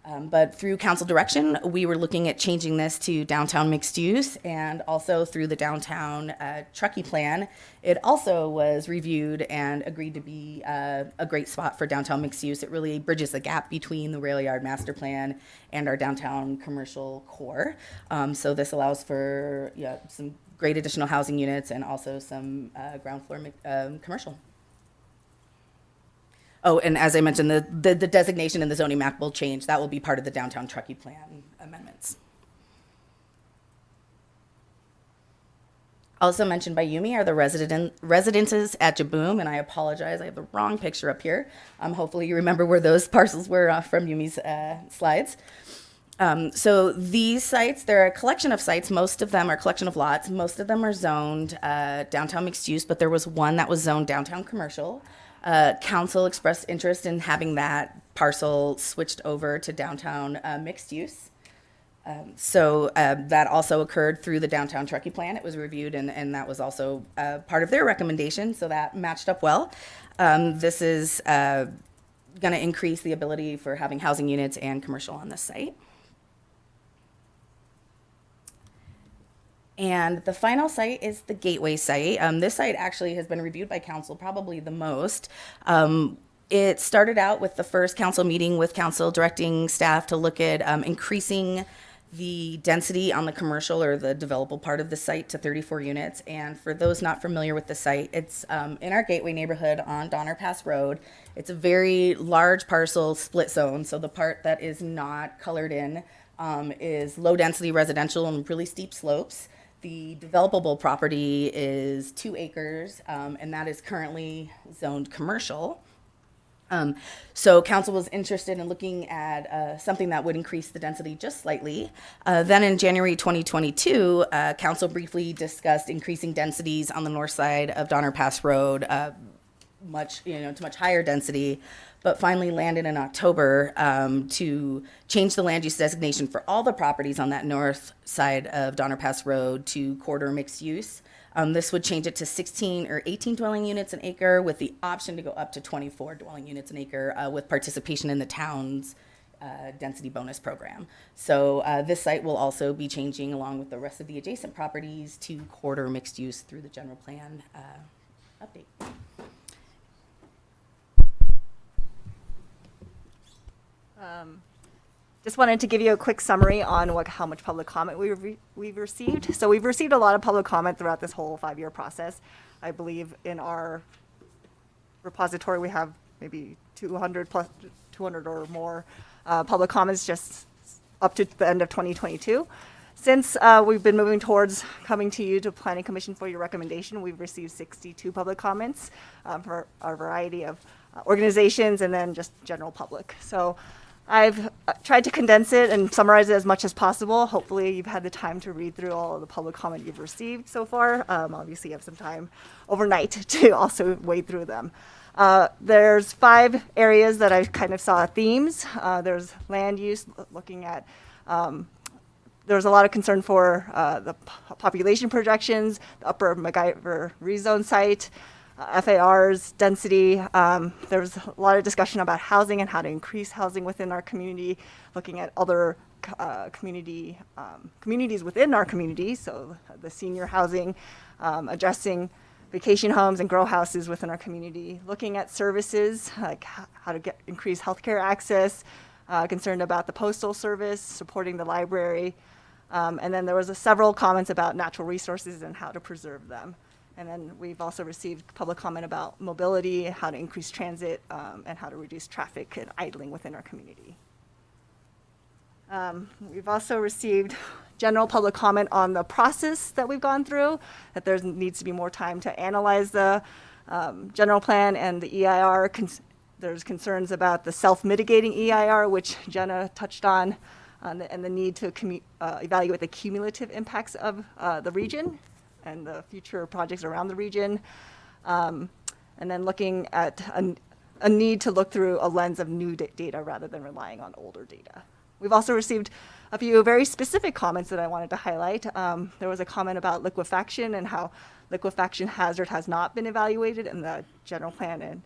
But through council direction, we were looking at changing this to downtown mixed use, and also through the downtown Truckee plan, it also was reviewed and agreed to be a great spot for downtown mixed use. It really bridges the gap between the rail yard master plan and our downtown commercial core. So this allows for some great additional housing units and also some ground floor commercial. Oh, and as I mentioned, the designation in the zoning map will change. That will be part of the downtown Truckee plan amendments. Also mentioned by Yumi are the residences at Jaboom, and I apologize, I have the wrong picture up here. Hopefully you remember where those parcels were from Yumi's slides. So these sites, they're a collection of sites. Most of them are a collection of lots. Most of them are zoned downtown mixed use, but there was one that was zoned downtown commercial. Council expressed interest in having that parcel switched over to downtown mixed use. So that also occurred through the downtown Truckee plan. It was reviewed, and that was also part of their recommendation, so that matched up well. This is going to increase the ability for having housing units and commercial on this site. And the final site is the Gateway site. This site actually has been reviewed by council probably the most. It started out with the first council meeting with council directing staff to look at increasing the density on the commercial or the developable part of the site to 34 units. And for those not familiar with the site, it's in our Gateway neighborhood on Donner Pass Road. It's a very large parcel split zone. So the part that is not colored in is low density residential and really steep slopes. The developable property is 2 acres, and that is currently zoned commercial. So council was interested in looking at something that would increase the density just slightly. Then in January 2022, council briefly discussed increasing densities on the north side of Donner Pass Road, to much higher density, but finally landed in October to change the land use designation for all the properties on that north side of Donner Pass Road to corridor mixed use. This would change it to 16 or 18 dwelling units an acre with the option to go up to 24 dwelling units an acre with participation in the town's density bonus program. So this site will also be changing along with the rest of the adjacent properties to corridor mixed use through the general plan update. Just wanted to give you a quick summary on how much public comment we've received. So we've received a lot of public comment throughout this whole 5-year process. I believe in our repository we have maybe 200 or more public comments just up to the end of 2022. Since we've been moving towards coming to you to Planning Commission for your recommendation, we've received 62 public comments for a variety of organizations and then just general public. So I've tried to condense it and summarize it as much as possible. Hopefully you've had the time to read through all of the public comment you've received so far. Obviously you have some time overnight to also wade through them. There's 5 areas that I kind of saw themes. There's land use, looking at, there's a lot of concern for the population projections, the upper MacGyver rezone site, FARs, density. There's a lot of discussion about housing and how to increase housing within our community, looking at other communities within our community, so the senior housing, addressing vacation homes and grow houses within our community, looking at services, like how to increase healthcare access, concerned about the postal service, supporting the library, and then there was several comments about natural resources and how to preserve them. And then we've also received public comment about mobility, how to increase transit, and how to reduce traffic and idling within our community. We've also received general public comment on the process that we've gone through, that there needs to be more time to analyze the general plan and the EIR. There's concerns about the self-mitigating EIR, which Jenna touched on, and the need to evaluate the cumulative impacts of the region and the future projects around the region. And then looking at a need to look through a lens of new data rather than relying on older data. We've also received a few very specific comments that I wanted to highlight. There was a comment about liquefaction and how liquefaction hazard has not been evaluated, and the general plan and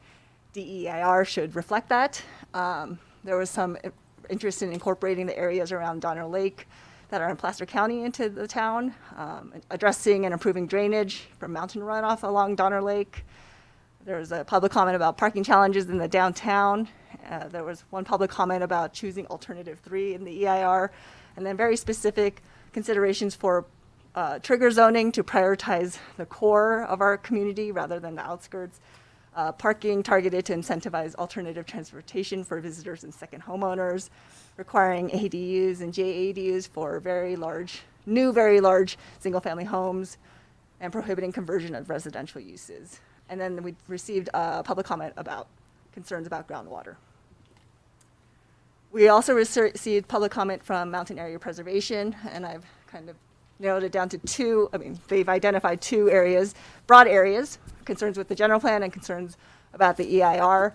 DEIR should reflect that. There was some interest in incorporating the areas around Donner Lake that are in Placer County into the town, addressing and improving drainage from mountain runoff along Donner Lake. There was a public comment about parking challenges in the downtown. There was one public comment about choosing alternative 3 in the EIR, and then very specific considerations for trigger zoning to prioritize the core of our community rather than the outskirts. Parking targeted to incentivize alternative transportation for visitors and second homeowners, requiring ADUs and JADUs for very large single-family homes, and prohibiting conversion of residential uses. And then we received a public comment about concerns about groundwater. We also received public comment from Mountain Area Preservation, and I've kind of narrowed it down to 2. They've identified 2 areas, broad areas, concerns with the general plan and concerns about the EIR.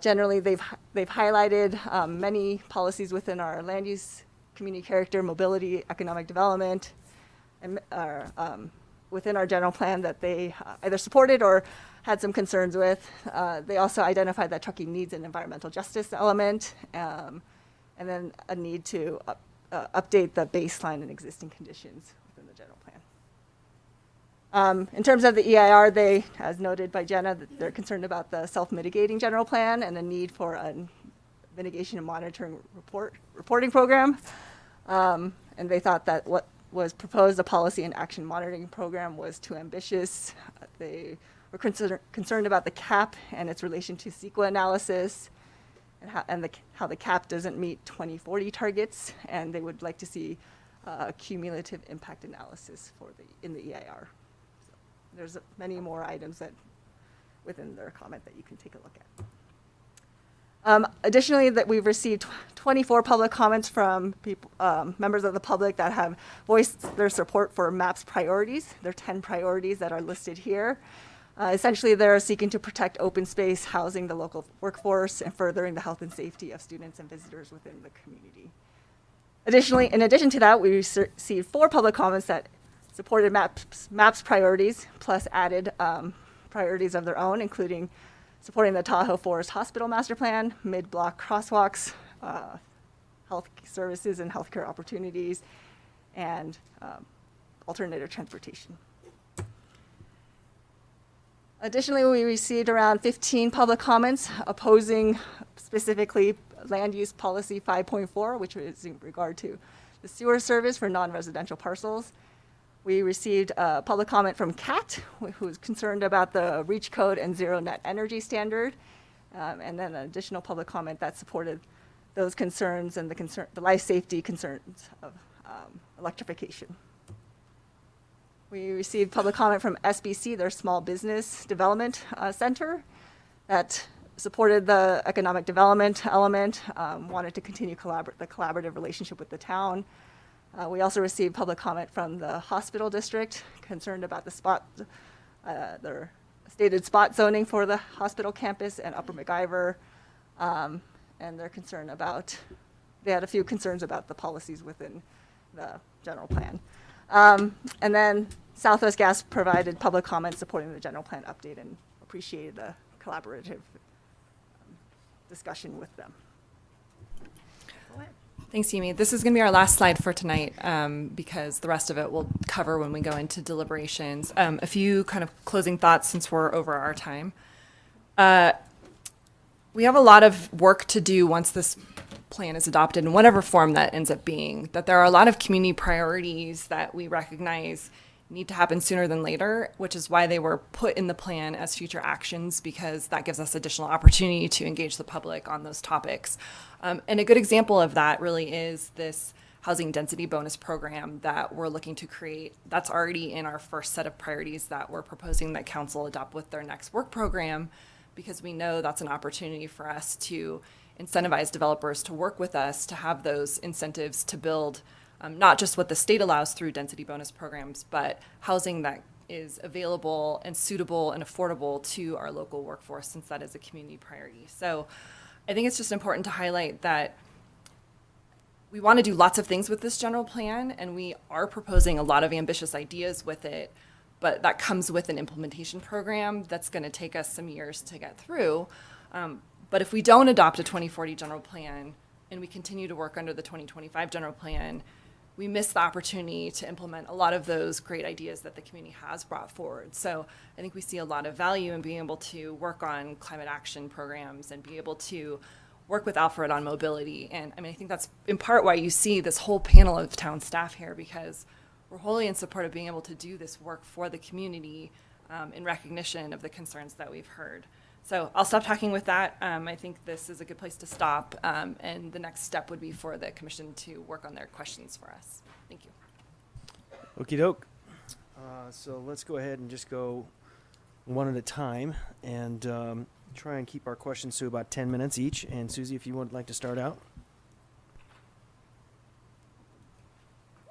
Generally, they've highlighted many policies within our land use, community character, mobility, economic development, and within our general plan that they either supported or had some concerns with. They also identified that Truckee needs an environmental justice element, and then a need to update the baseline and existing conditions within the general plan. In terms of the EIR, they, as noted by Jenna, they're concerned about the self-mitigating general plan and the need for a mitigation and monitoring reporting program. And they thought that what was proposed, a policy and action monitoring program, was too ambitious. They were concerned about the CAP and its relation to CEQA analysis, and how the CAP doesn't meet 2040 targets, and they would like to see a cumulative impact analysis in the EIR. So there's many more items that within their comment that you can take a look at. Additionally, that we've received 24 public comments from people, members of the public that have voiced their support for MAP's priorities. There are 10 priorities that are listed here. Essentially, they're seeking to protect open space, housing the local workforce, and furthering the health and safety of students and visitors within the community. Additionally, in addition to that, we received 4 public comments that supported MAP's priorities, plus added priorities of their own, including supporting the Tahoe Forest Hospital Master Plan, mid-block crosswalks, health services and healthcare opportunities, and alternative transportation. Additionally, we received around 15 public comments opposing specifically Land Use Policy 5.4, which is in regard to the sewer service for non-residential parcels. We received a public comment from CAT, who's concerned about the REACH code and zero net energy standard, and then an additional public comment that supported those concerns and the life safety concerns of electrification. We received public comment from SBC, their Small Business Development Center, that supported the economic development element, wanted to continue the collaborative relationship with the town. We also received public comment from the hospital district concerned about their stated spot zoning for the hospital campus and Upper MacIver, and they had a few concerns about the policies within the general plan. And then Southwest Gas provided public comments supporting the general plan update and appreciated the collaborative discussion with them. Thanks, Yumi. This is going to be our last slide for tonight because the rest of it we'll cover when we go into deliberations. A few kind of closing thoughts since we're over our time. We have a lot of work to do once this plan is adopted in whatever form that ends up being, that there are a lot of community priorities that we recognize need to happen sooner than later, which is why they were put in the plan as future actions, because that gives us additional opportunity to engage the public on those topics. And a good example of that really is this housing density bonus program that we're looking to create. That's already in our first set of priorities that we're proposing that council adopt with their next work program, because we know that's an opportunity for us to incentivize developers to work with us to have those incentives to build not just what the state allows through density bonus programs, but housing that is available and suitable and affordable to our local workforce, since that is a community priority. So I think it's just important to highlight that we want to do lots of things with this general plan, and we are proposing a lot of ambitious ideas with it, but that comes with an implementation program that's going to take us some years to get through. But if we don't adopt a 2040 general plan and we continue to work under the 2025 general plan, we miss the opportunity to implement a lot of those great ideas that the community has brought forward. So I think we see a lot of value in being able to work on climate action programs and be able to work with Alfred on mobility. And I mean, I think that's in part why you see this whole panel of town staff here, because we're wholly in support of being able to do this work for the community in recognition of the concerns that we've heard. So I'll stop talking with that. I think this is a good place to stop. And the next step would be for the commission to work on their questions for us. Thank you. Okie doke. So let's go ahead and just go one at a time and try and keep our questions to about 10 minutes each. And Susie, if you would like to start out.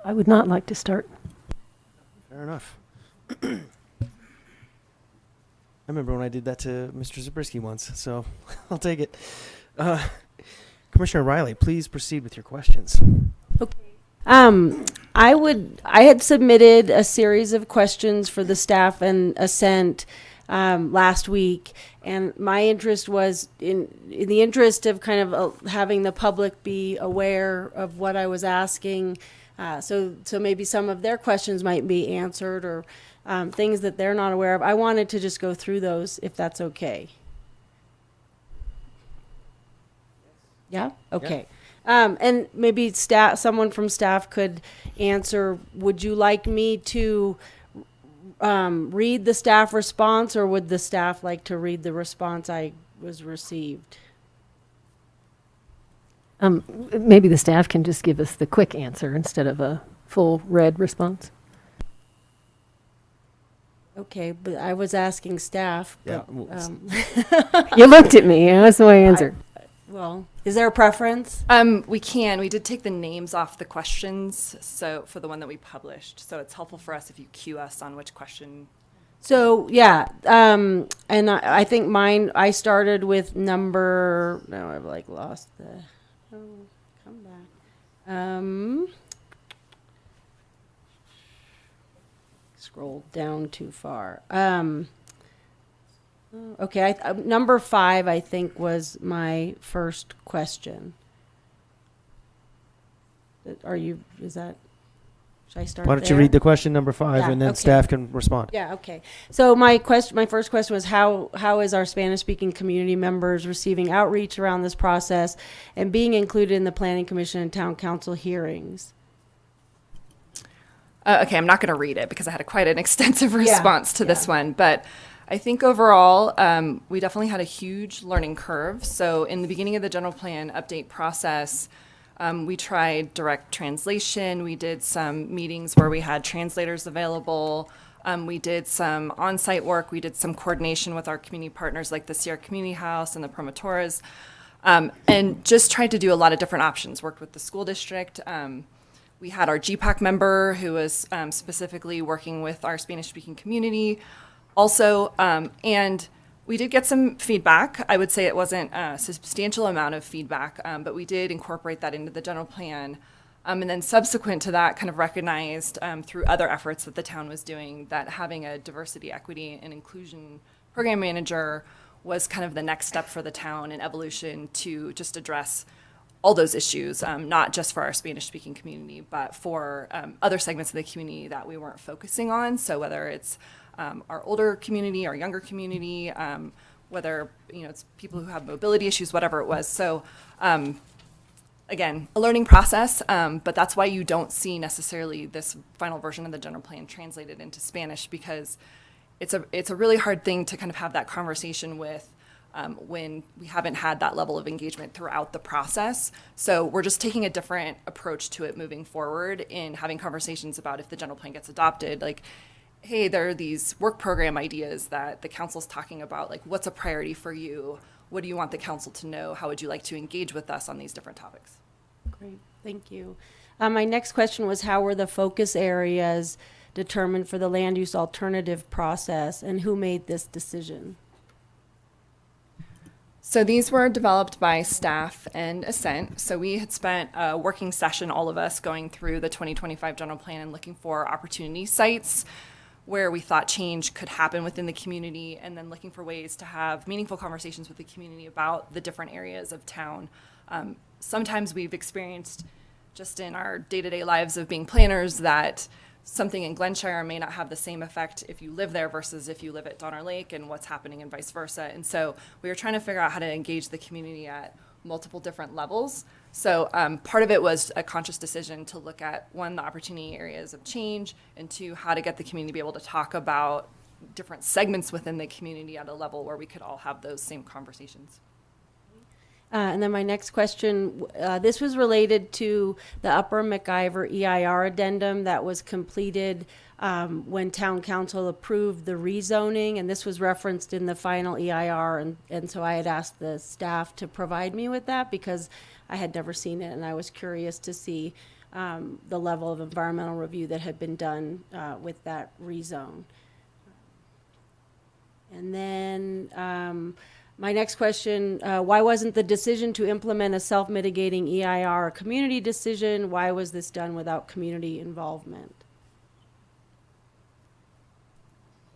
I would not like to start. Fair enough. I remember when I did that to Mr. Zabriskie once, so I'll take it. Commissioner Riley, please proceed with your questions. I had submitted a series of questions for the staff and Ascent last week, and my interest was in the interest of kind of having the public be aware of what I was asking, so maybe some of their questions might be answered, or things that they're not aware of. I wanted to just go through those, if that's okay. Yeah? Okay. And maybe someone from staff could answer, would you like me to read the staff response, or would the staff like to read the response I was received? Maybe the staff can just give us the quick answer instead of a full read response. Okay, but I was asking staff. Yeah. But, You looked at me. That's the way I answered. well, is there a preference? We did take the names off the questions, so for the one that we published. So it's helpful for us if you cue us on which question. So, yeah, and I think mine, I started with number, no, I've like lost the, come back. Scrolled down too far. Okay, number 5, I think, was my first question. Should I start Why don't you there? read the question number 5, Yeah, and then okay. staff can respond. Yeah, okay. So my first question was how is our Spanish-speaking community members receiving outreach around this process and being included in the Planning Commission and Town Council hearings? Okay, I'm not going to read it because I had quite an extensive response to this one, but I think overall, we definitely had a huge learning curve. So in the beginning of the general plan update process, we tried direct translation. We did some meetings where we had translators available. We did some on-site work. We did some coordination with our community partners like the Sierra Community House and the Promotoras, and just tried to do a lot of different options. Worked with the school district. We had our GPAC member who was specifically working with our Spanish-speaking community also, and we did get some feedback. I would say it wasn't a substantial amount of feedback, but we did incorporate that into the general plan. And then subsequent to that, kind of recognized through other efforts that the town was doing that having a diversity, equity, and inclusion program manager was kind of the next step for the town in evolution to just address all those issues, not just for our Spanish-speaking community, but for other segments of the community that we weren't focusing on. So whether it's our older community, our younger community, whether it's people who have mobility issues, whatever it was. So again, a learning process, but that's why you don't see necessarily this final version of the general plan translated into Spanish, because it's a really hard thing to kind of have that conversation with when we haven't had that level of engagement throughout the process. So we're just taking a different approach to it moving forward in having conversations about if the general plan gets adopted, like, hey, there are these work program ideas that the council's talking about, like what's a priority for you? What do you want the council to know? How would you like to engage with us on these different topics? Great, thank you. My next question was, how were the focus areas determined for the land use alternative process, and who made this decision? So these were developed by staff and Ascent. So we had spent a working session, all of us, going through the 2025 general plan and looking for opportunity sites where we thought change could happen within the community, and then looking for ways to have meaningful conversations with the community about the different areas of town. Sometimes we've experienced just in our day-to-day lives of being planners that something in Glenshire may not have the same effect if you live there versus if you live at Donner Lake, and what's happening and vice versa. And so we were trying to figure out how to engage the community at multiple different levels. So part of it was a conscious decision to look at, one, the opportunity areas of change, and two, how to get the community to be able to talk about different segments within the community at a level where we could all have those same conversations. And then my next question, this was related to the Upper McIver EIR addendum that was completed when Town Council approved the rezoning, and this was referenced in the final EIR, and so I had asked the staff to provide me with that because I had never seen it, and I was curious to see the level of environmental review that had been done with that rezone. And then my next question, why wasn't the decision to implement a self-mitigating EIR a community decision? Why was this done without community involvement?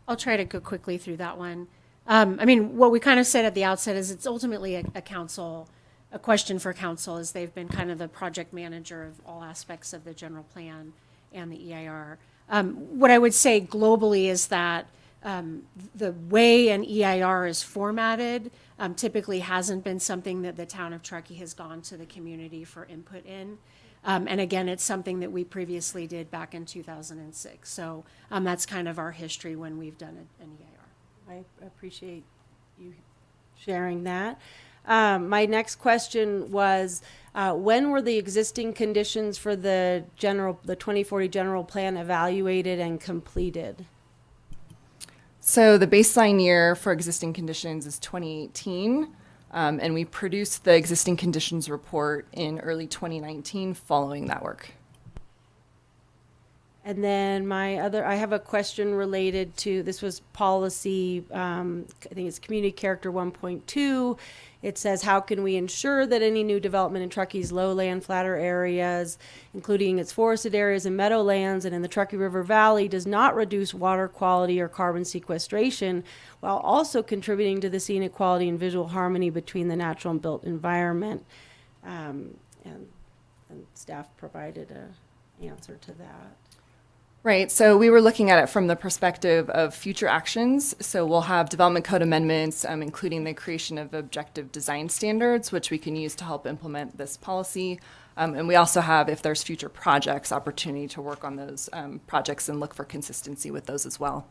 I'll try to go quickly through that one. I mean, what we kind of said at the outset is it's ultimately a question for council, as they've been kind of the project manager of all aspects of the general plan and the EIR. What I would say globally is that the way an EIR is formatted typically hasn't been something that the town of Truckee has gone to the community for input in. And again, it's something that we previously did back in 2006. So that's kind of our history when we've done an EIR. I appreciate you sharing that. My next question was, when were the existing conditions for the 2040 general plan evaluated and completed? So the baseline year for existing conditions is 2018, and we produced the existing conditions report in early 2019 following that work. And then I have a question related to, this was policy, I think it's community character 1.2. It says, how can we ensure that any new development in Truckee's lowland, flatter areas, including its forested areas and meadowlands and in the Truckee River Valley, does not reduce water quality or carbon sequestration, while also contributing to the scenic quality and visual harmony between the natural and built environment? And staff provided an answer to that. Right, so we were looking at it from the perspective of future actions. So we'll have development code amendments, including the creation of objective design standards, which we can use to help implement this policy. And we also have, if there's future projects, opportunity to work on those projects and look for consistency with those as well.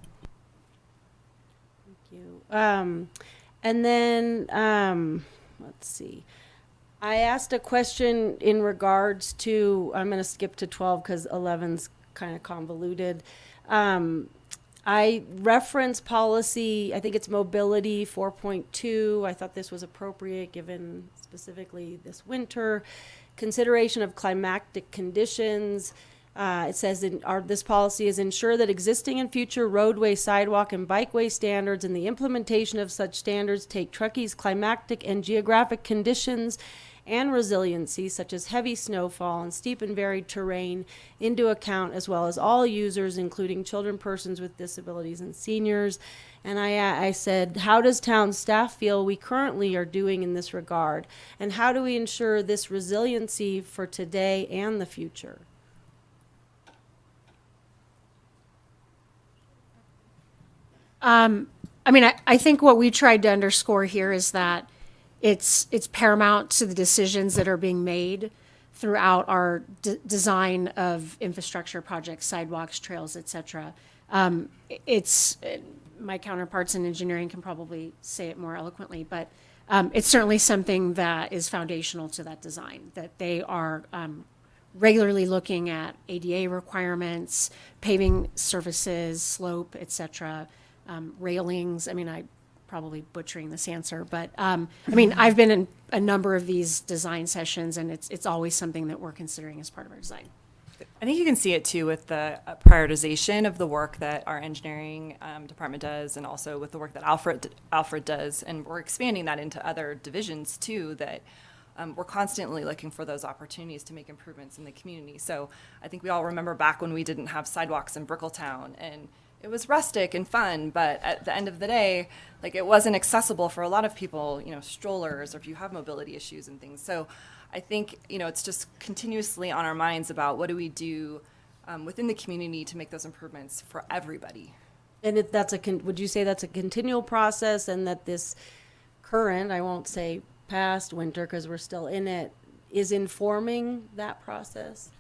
Thank you. And then, let's see. I asked a question in regards to, I'm going to skip to 12 because 11's kind of convoluted. I I reference policy, I think it's mobility 4.2. I thought this was appropriate given specifically this winter. Consideration of climactic conditions. It says this policy is ensure that existing and future roadway, sidewalk, and bikeway standards and the implementation of such standards take Truckee's climactic and geographic conditions and resiliency, such as heavy snowfall and steep and varied terrain, into account, as well as all users, including children, persons with disabilities, and seniors. And I said, how does town staff feel we currently are doing in this regard? And how do we ensure this resiliency for today and the future? I think what we tried to underscore here is that it's paramount to the decisions that are being made throughout our design of infrastructure projects, sidewalks, trails, etc. It's my counterparts in engineering can probably say it more eloquently, but it's certainly something that is foundational to that design, that they are regularly looking at ADA requirements, paving surfaces, slope, etc., railings. I'm probably butchering this answer, but I've been in a number of these design sessions, and it's always something that we're considering as part of our design. I think you can see it too with the prioritization of the work that our engineering department does, and also with the work that Alfred does, and we're expanding that into other divisions too. That we're constantly looking for those opportunities to make improvements in the community. So I think we all remember back when we didn't have sidewalks in Brickletown, and it was rustic and fun, but at the end of the day, like, it wasn't accessible for a lot of people, strollers, or if you have mobility issues and things. So I think, it's just continuously on our minds about what do we do within the community to make those improvements for everybody. And would you say that's a continual process, and that this current, I won't say past winter because we're still in it, is informing that process?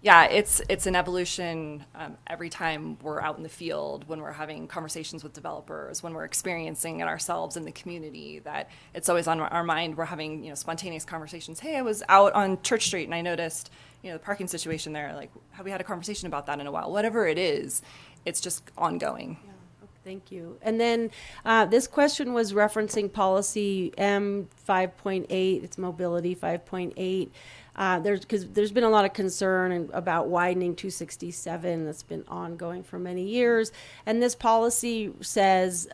Yeah, it's an evolution every time we're out in the field, when we're having conversations with developers, when we're experiencing it ourselves in the community, that it's always on our mind. We're having, spontaneous conversations. Hey, I was out on Church Street and I noticed, the parking situation there. Like, have we had a conversation about that in a while? Whatever it is, it's just ongoing. Yeah. Thank you. And then this question was referencing policy M5.8, it's mobility 5.8. There's been a lot of concern about widening 267 that's been ongoing for many years. And this policy says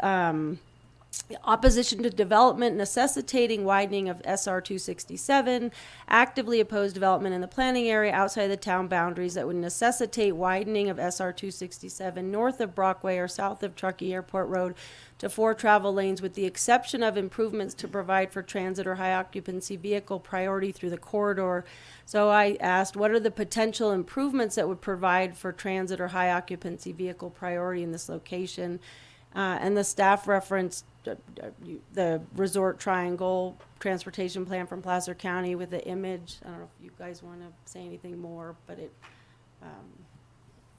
opposition to development necessitating widening of SR 267, actively oppose development in the planning area outside the town boundaries that would necessitate widening of SR 267 north of Brockway or south of Truckee Airport Road to 4 travel lanes, with the exception of improvements to provide for transit or high occupancy vehicle priority through the corridor. So I asked, what are the potential improvements that would provide for transit or high occupancy vehicle priority in this location? And the staff referenced the resort triangle transportation plan from Placer County with the image. I don't know if you guys want to say anything more, but it.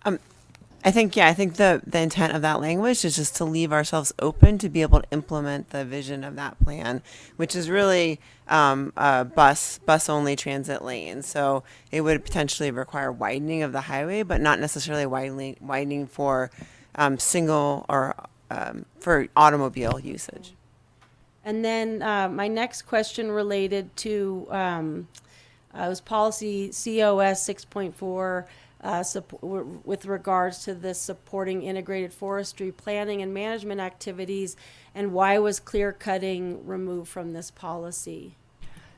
I think the intent of that language is just to leave ourselves open to be able to implement the vision of that plan, which is really a bus only transit lane. So it would potentially require widening of the highway, but not necessarily widening for single or for automobile usage. And then my next question related to was policy COS 6.4 with regards to the supporting integrated forestry planning and management activities, and why was clear cutting removed from this policy?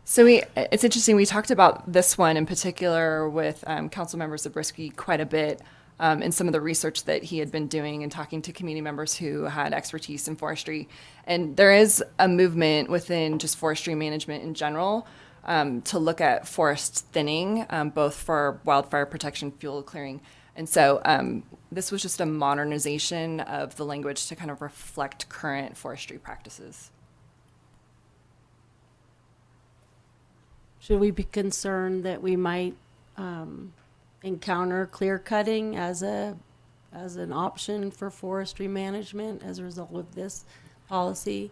So it's interesting. We talked about this one in particular with Councilmember Zabriskie quite a bit. In some of the research that he had been doing and talking to community members who had expertise in forestry. And there is a movement within just forestry management in general to look at forest thinning, both for wildfire protection, fuel clearing. And so this was just a modernization of the language to kind of reflect current forestry practices. Should we be concerned that we might encounter clear cutting as an option for forestry management as a result of this policy?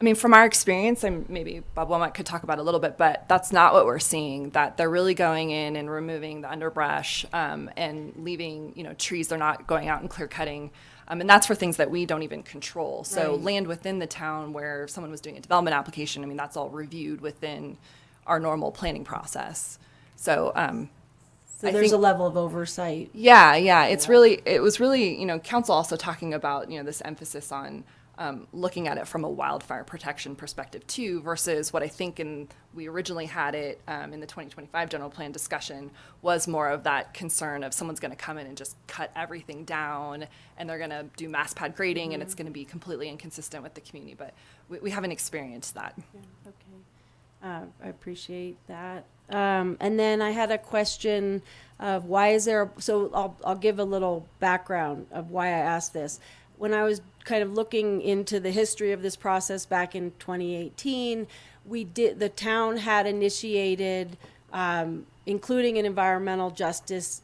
I mean, from our experience, and maybe Bob Womack could talk about it a little bit, but that's not what we're seeing, that they're really going in and removing the underbrush and leaving, trees. They're not going out and clear cutting And that's for things that we don't even control. So Right. land within the town where someone was doing a development application, I mean, that's all reviewed within our normal planning process. So, So I there's a think- level of oversight. yeah, it was really, council also talking about, this emphasis on looking at it from a wildfire protection perspective too, versus what I think we originally had it in the 2025 general plan discussion was more of that concern of someone's going to come in and just cut everything down and they're going to do mass pad grading and it's going to be completely inconsistent with the community. But we haven't experienced that. Okay. I appreciate that. And then I had a question of why is there, so I'll give a little background of why I asked this. When I was kind of looking into the history of this process back in 2018, the town had initiated, including an environmental justice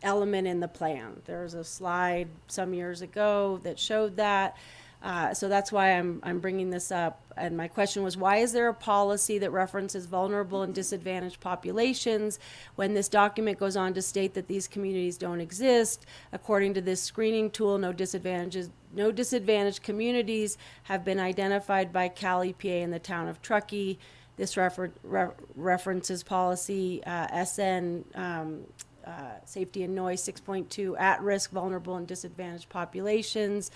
element in the plan. There was a slide some years ago that showed that. So that's why I'm bringing this up. And my question was, why is there a policy that references vulnerable and disadvantaged populations when this document goes on to state that these communities don't exist? According to this screening tool, no disadvantaged communities have been identified by Cal EPA in the town of Truckee. This references policy SN Safety and Noise 6.2, at-risk, vulnerable, and disadvantaged populations.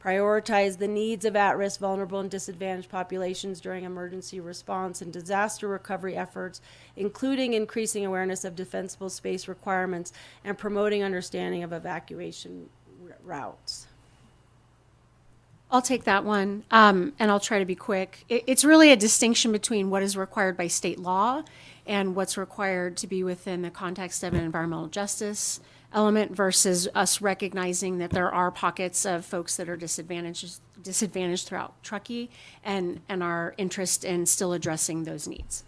Prioritize the needs of at-risk, vulnerable, and disadvantaged populations during emergency response and disaster recovery efforts, including increasing awareness of defensible space requirements and promoting understanding of evacuation routes. I'll take that one, and I'll try to be quick. It's really a distinction between what is required by state law and what's required to be within the context of an environmental justice element versus us recognizing that there are pockets of folks that are disadvantaged throughout Truckee and our interest in still addressing those needs.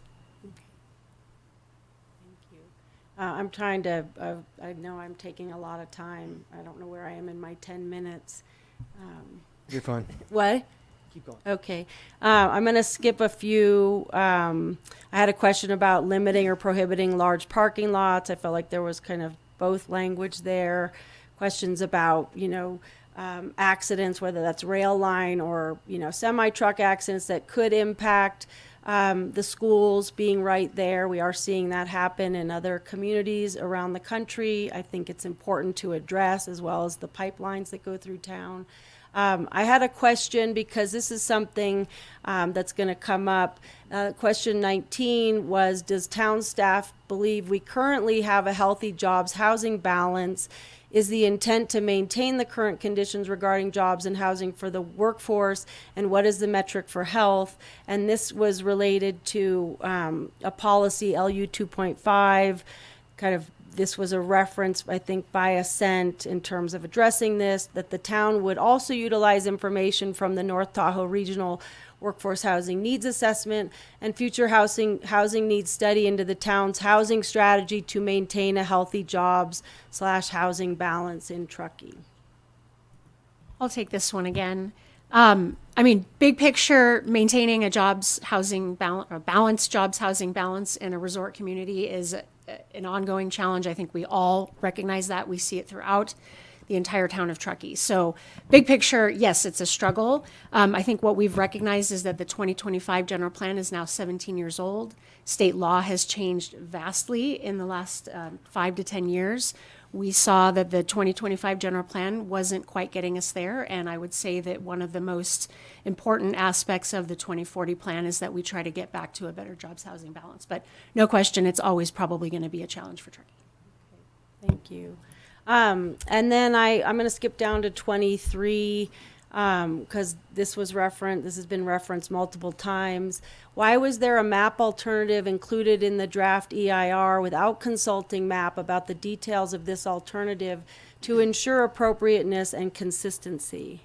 I'm trying to, I know I'm taking a lot of time. I don't know where I am in my 10 minutes. You're fine. What? Keep going. Okay. I'm going to skip a few. I had a question about limiting or prohibiting large parking lots. I felt like there was kind of both language there. Questions about, accidents, whether that's rail line or, semi-truck accidents that could impact the schools being right there. We are seeing that happen in other communities around the country. I think it's important to address, as well as the pipelines that go through town. I had a question because this is something that's going to come up. Question 19 was, does town staff believe we currently have a healthy jobs housing balance? Is the intent to maintain the current conditions regarding jobs and housing for the workforce? And what is the metric for health? And this was related to a policy, LU 2.5, kind of. This was a reference, I think, by Ascent in terms of addressing this, that the town would also utilize information from the North Tahoe Regional Workforce Housing Needs Assessment and future housing needs study into the town's housing strategy to maintain a healthy jobs/housing balance in Truckee. I'll take this one again. Big picture, maintaining a balanced jobs housing balance in a resort community is an ongoing challenge. I think we all recognize that. We see it throughout the entire town of Truckee. So big picture, yes, it's a struggle. I think what we've recognized is that the 2025 general plan is now 17 years old. State law has changed vastly in the last 5 to 10 years. We saw that the 2025 general plan wasn't quite getting us there, and I would say that one of the most important aspects of the 2040 plan is that we try to get back to a better jobs housing balance. But no question, it's always probably going to be a challenge for Truckee. Thank you. And then I'm going to skip down to 23 because this has been referenced multiple times. Why was there a map alternative included in the draft EIR without consulting MAP about the details of this alternative to ensure appropriateness and consistency?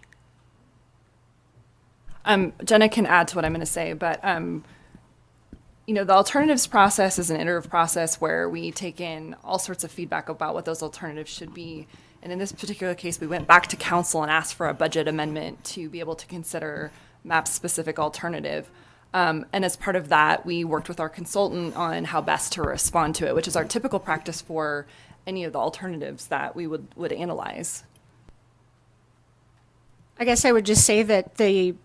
Jenna can add to what I'm going to say, but the alternatives process is an iterative process where we take in all sorts of feedback about what those alternatives should be. And in this particular case, we went back to council and asked for a budget amendment to be able to consider MAP-specific alternative. And as part of that, we worked with our consultant on how best to respond to it, which is our typical practice for any of the alternatives that we would analyze. I guess I would just say that the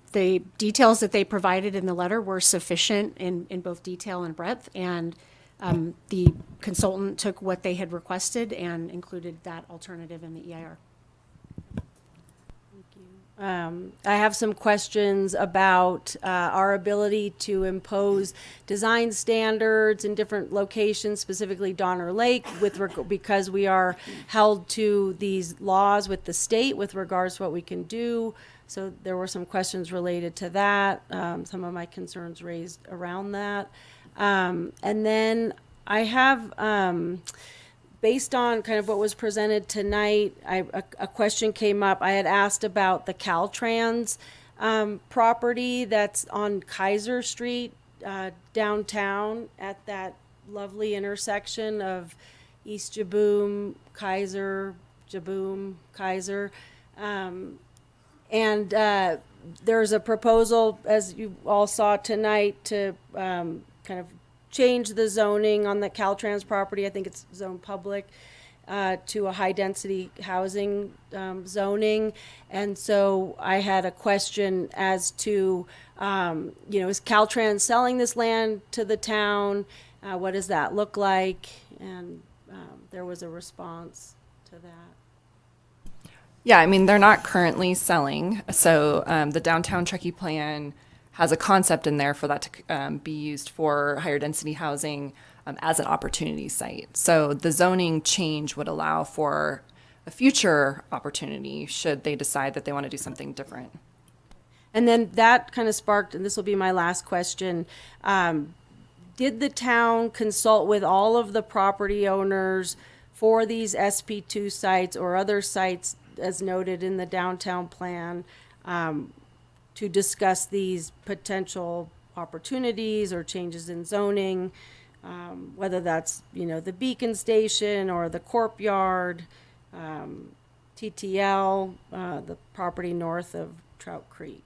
details that they provided in the letter were sufficient in both detail and breadth, and the consultant took what they had requested and included that alternative in the EIR. I have some questions about our ability to impose design standards in different locations, specifically Donner Lake, because we are held to these laws with the state with regards to what we can do. So there were some questions related to that, some of my concerns raised around that. And then I have, based on kind of what was presented tonight, a question came up. I had asked about the Caltrans property that's on Kaiser Street downtown at that lovely intersection of East Jaboom, Kaiser, Jaboom, Kaiser. And there's a proposal, as you all saw tonight, to kind of change the zoning on the Caltrans property. I think it's zone public to a high density housing zoning. And so I had a question as to, is Caltrans selling this land to the town? What does that look like? And there was a response to that. Yeah, I mean, they're not currently selling. So the downtown Truckee plan has a concept in there for that to be used for higher density housing as an opportunity site. So the zoning change would allow for a future opportunity should they decide that they want to do something different. And then that kind of sparked, and this will be my last question, did the town consult with all of the property owners for these SP2 sites or other sites as noted in the downtown plan to discuss these potential opportunities or changes in zoning, whether that's, the Beacon Station or the Corp Yard, TTL, the property north of Trout Creek?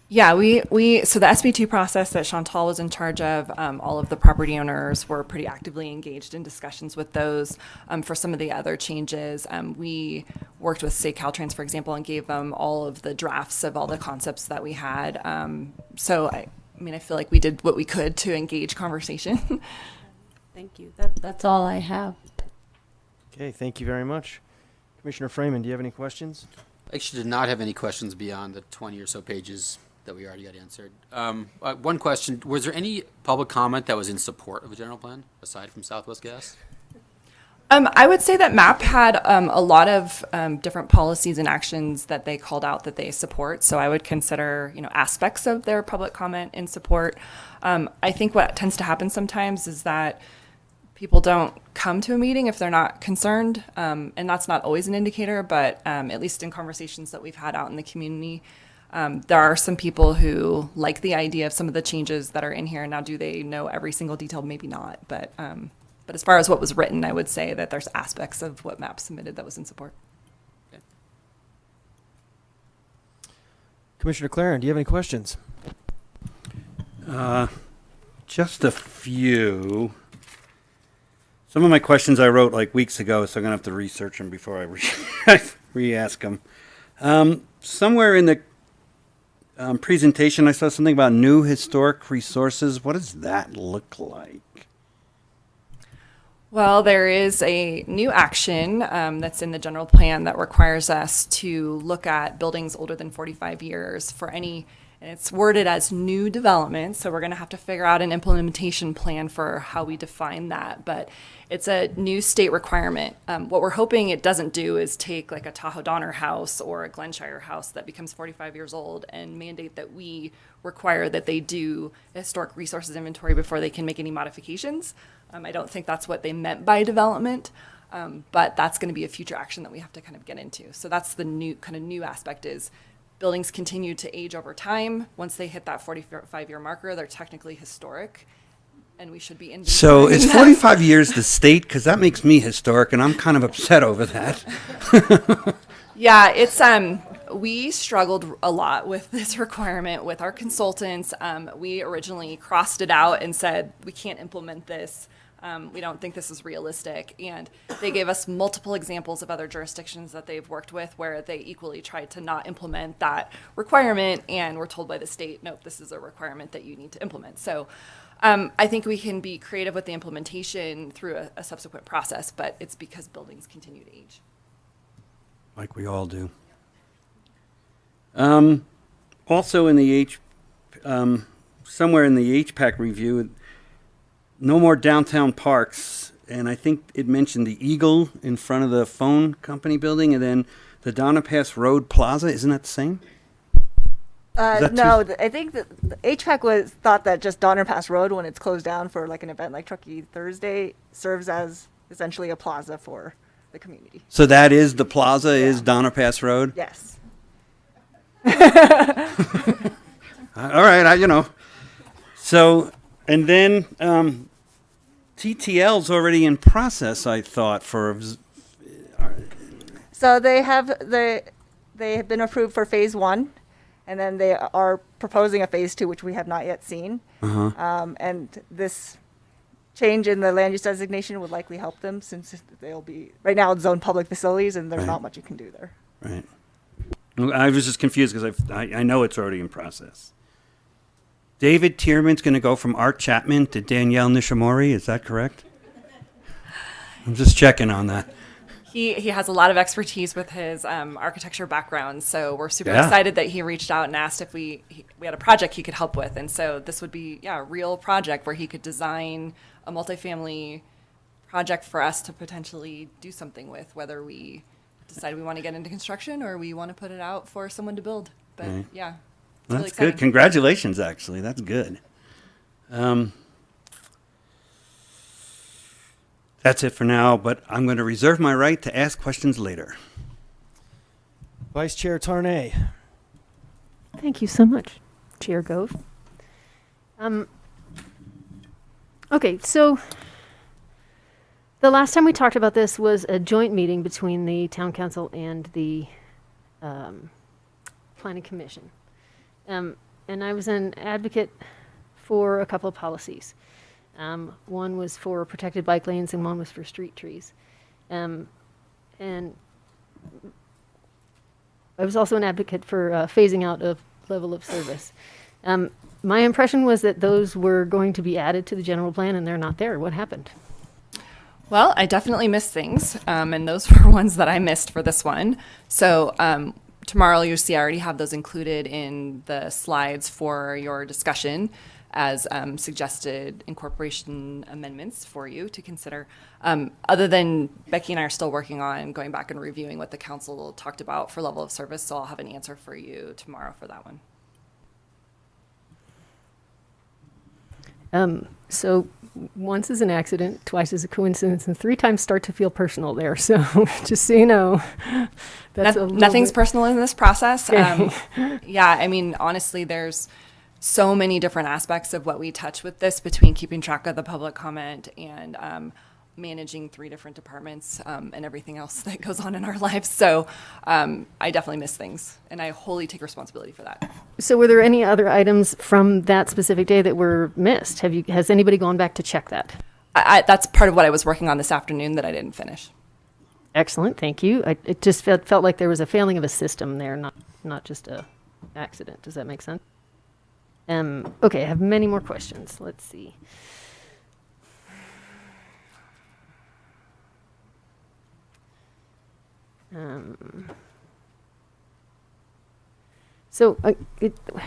Yeah, so the SB2 process that Chantal was in charge of, all of the property owners were pretty actively engaged in discussions with those. For some of the other changes, we worked with, say, Caltrans, for example, and gave them all of the drafts of all the concepts that we had. So, I feel like we did what we could to engage conversation. Thank you. That's all I have. Okay, thank you very much. Commissioner Freeman, do you have any questions? I actually did not have any questions beyond the 20 or so pages that we already got answered. One question, was there any public comment that was in support of the general plan, aside from Southwest Gas? I would say that MAP had a lot of different policies and actions that they called out that they support. So I would consider, aspects of their public comment in support. I think what tends to happen sometimes is that people don't come to a meeting if they're not concerned, and that's not always an indicator, but at least in conversations that we've had out in the community, there are some people who like the idea of some of the changes that are in here. Now, do they know every single detail? Maybe not, but as far as what was written, I would say that there's aspects of what MAP submitted that was in support. Okay. Commissioner Claren, do you have any questions? Just a few. Some of my questions I wrote like weeks ago, so I'm going to have to research them before I re-ask them. Somewhere in the presentation, I saw something about new historic resources. What does that look like? Well, there is a new action that's in the general plan that requires us to look at buildings older than 45 years for any, and it's worded as new development, so we're going to have to figure out an implementation plan for how we define that, but it's a new state requirement. What we're hoping it doesn't do is take like a Tahoe Donner house or a Glenshire house that becomes 45 years old and mandate that we require that they do a historic resources inventory before they can make any modifications. I don't think that's what they meant by development, but that's going to be a future action that we have to kind of get into. So that's the new aspect is buildings continue to age over time. Once they hit that 45-year marker, they're technically historic, and we should be in. So is 45 years the state? Because that makes me historic, and I'm kind of upset over that. Yeah, it's we struggled a lot with this requirement with our consultants. We originally crossed it out and said we can't implement this We don't think this is realistic. And they gave us multiple examples of other jurisdictions that they've worked with where they equally tried to not implement that requirement and were told by the state, nope, this is a requirement that you need to implement. So I think we can be creative with the implementation through a subsequent process, but it's because buildings continue to age. Like we all do. Also in the somewhere in the HPAC review, no more downtown parks, and I think it mentioned the Eagle in front of the phone company building, and then the Donna Pass Road Plaza. Isn't that the same? that No, I think that the HPAC thought that just Donner Pass Road, when it's closed down for like an event like Truckee Thursday, serves as essentially a plaza for the community. So that is the plaza, is Donna Pass Road? Yes. All right, So, and then TTL's already in process, I thought, for. So they have been approved for phase 1, and then they are proposing a phase 2, which we have not yet seen. And this change in the land use designation would likely help them, since they'll be right now it's zoned public facilities, and there's not much you can do there. Right. I was just confused because I know it's already in process. David Tierman's going to go from Art Chapman to Danielle Nishimori. Is that correct? I'm just checking on that. He has a lot of expertise with his architecture background, so we're super excited that he reached out and asked if we had a project he could help with. And so this would be a real project where he could design a multifamily project for us to potentially do something with, whether we decide we want to get into construction or we want to put it out for someone to build. But Right. yeah, it's That's really exciting. good. Congratulations, actually. That's good. That's it for now, but I'm going to reserve my right to ask questions later. Vice Chair Tarnay. Thank you so much, Chair Gove. Okay, so the last time we talked about this was a joint meeting between the Town Council and the Planning Commission. And I was an advocate for a couple of policies. One was for protected bike lanes and one was for street trees. And I was also an advocate for phasing out of level of service. My impression was that those were going to be added to the general plan and they're not there. What happened? Well, I definitely missed things, and those were ones that I missed for this one. So tomorrow you'll see I already have those included in the slides for your discussion as suggested incorporation amendments for you to consider. Other than Becky and I are still working on going back and reviewing what the council talked about for level of service, so I'll have an answer for you tomorrow for that one. So once is an accident, twice is a coincidence, and 3 times start to feel personal there. So just so you know, that's Nothing's personal in this process. Okay. Yeah, I mean, honestly, there's so many different aspects of what we touch with this, between keeping track of the public comment and managing 3 different departments and everything else that goes on in our lives. So I definitely miss things, and I wholly take responsibility for that. So were there any other items from that specific day that were missed? Has anybody gone back to check that? That's part of what I was working on this afternoon that I didn't finish. Excellent, thank you. It just felt like there was a failing of a system there, not just a accident. Does that make sense? Okay, I have many more questions. Let's see. So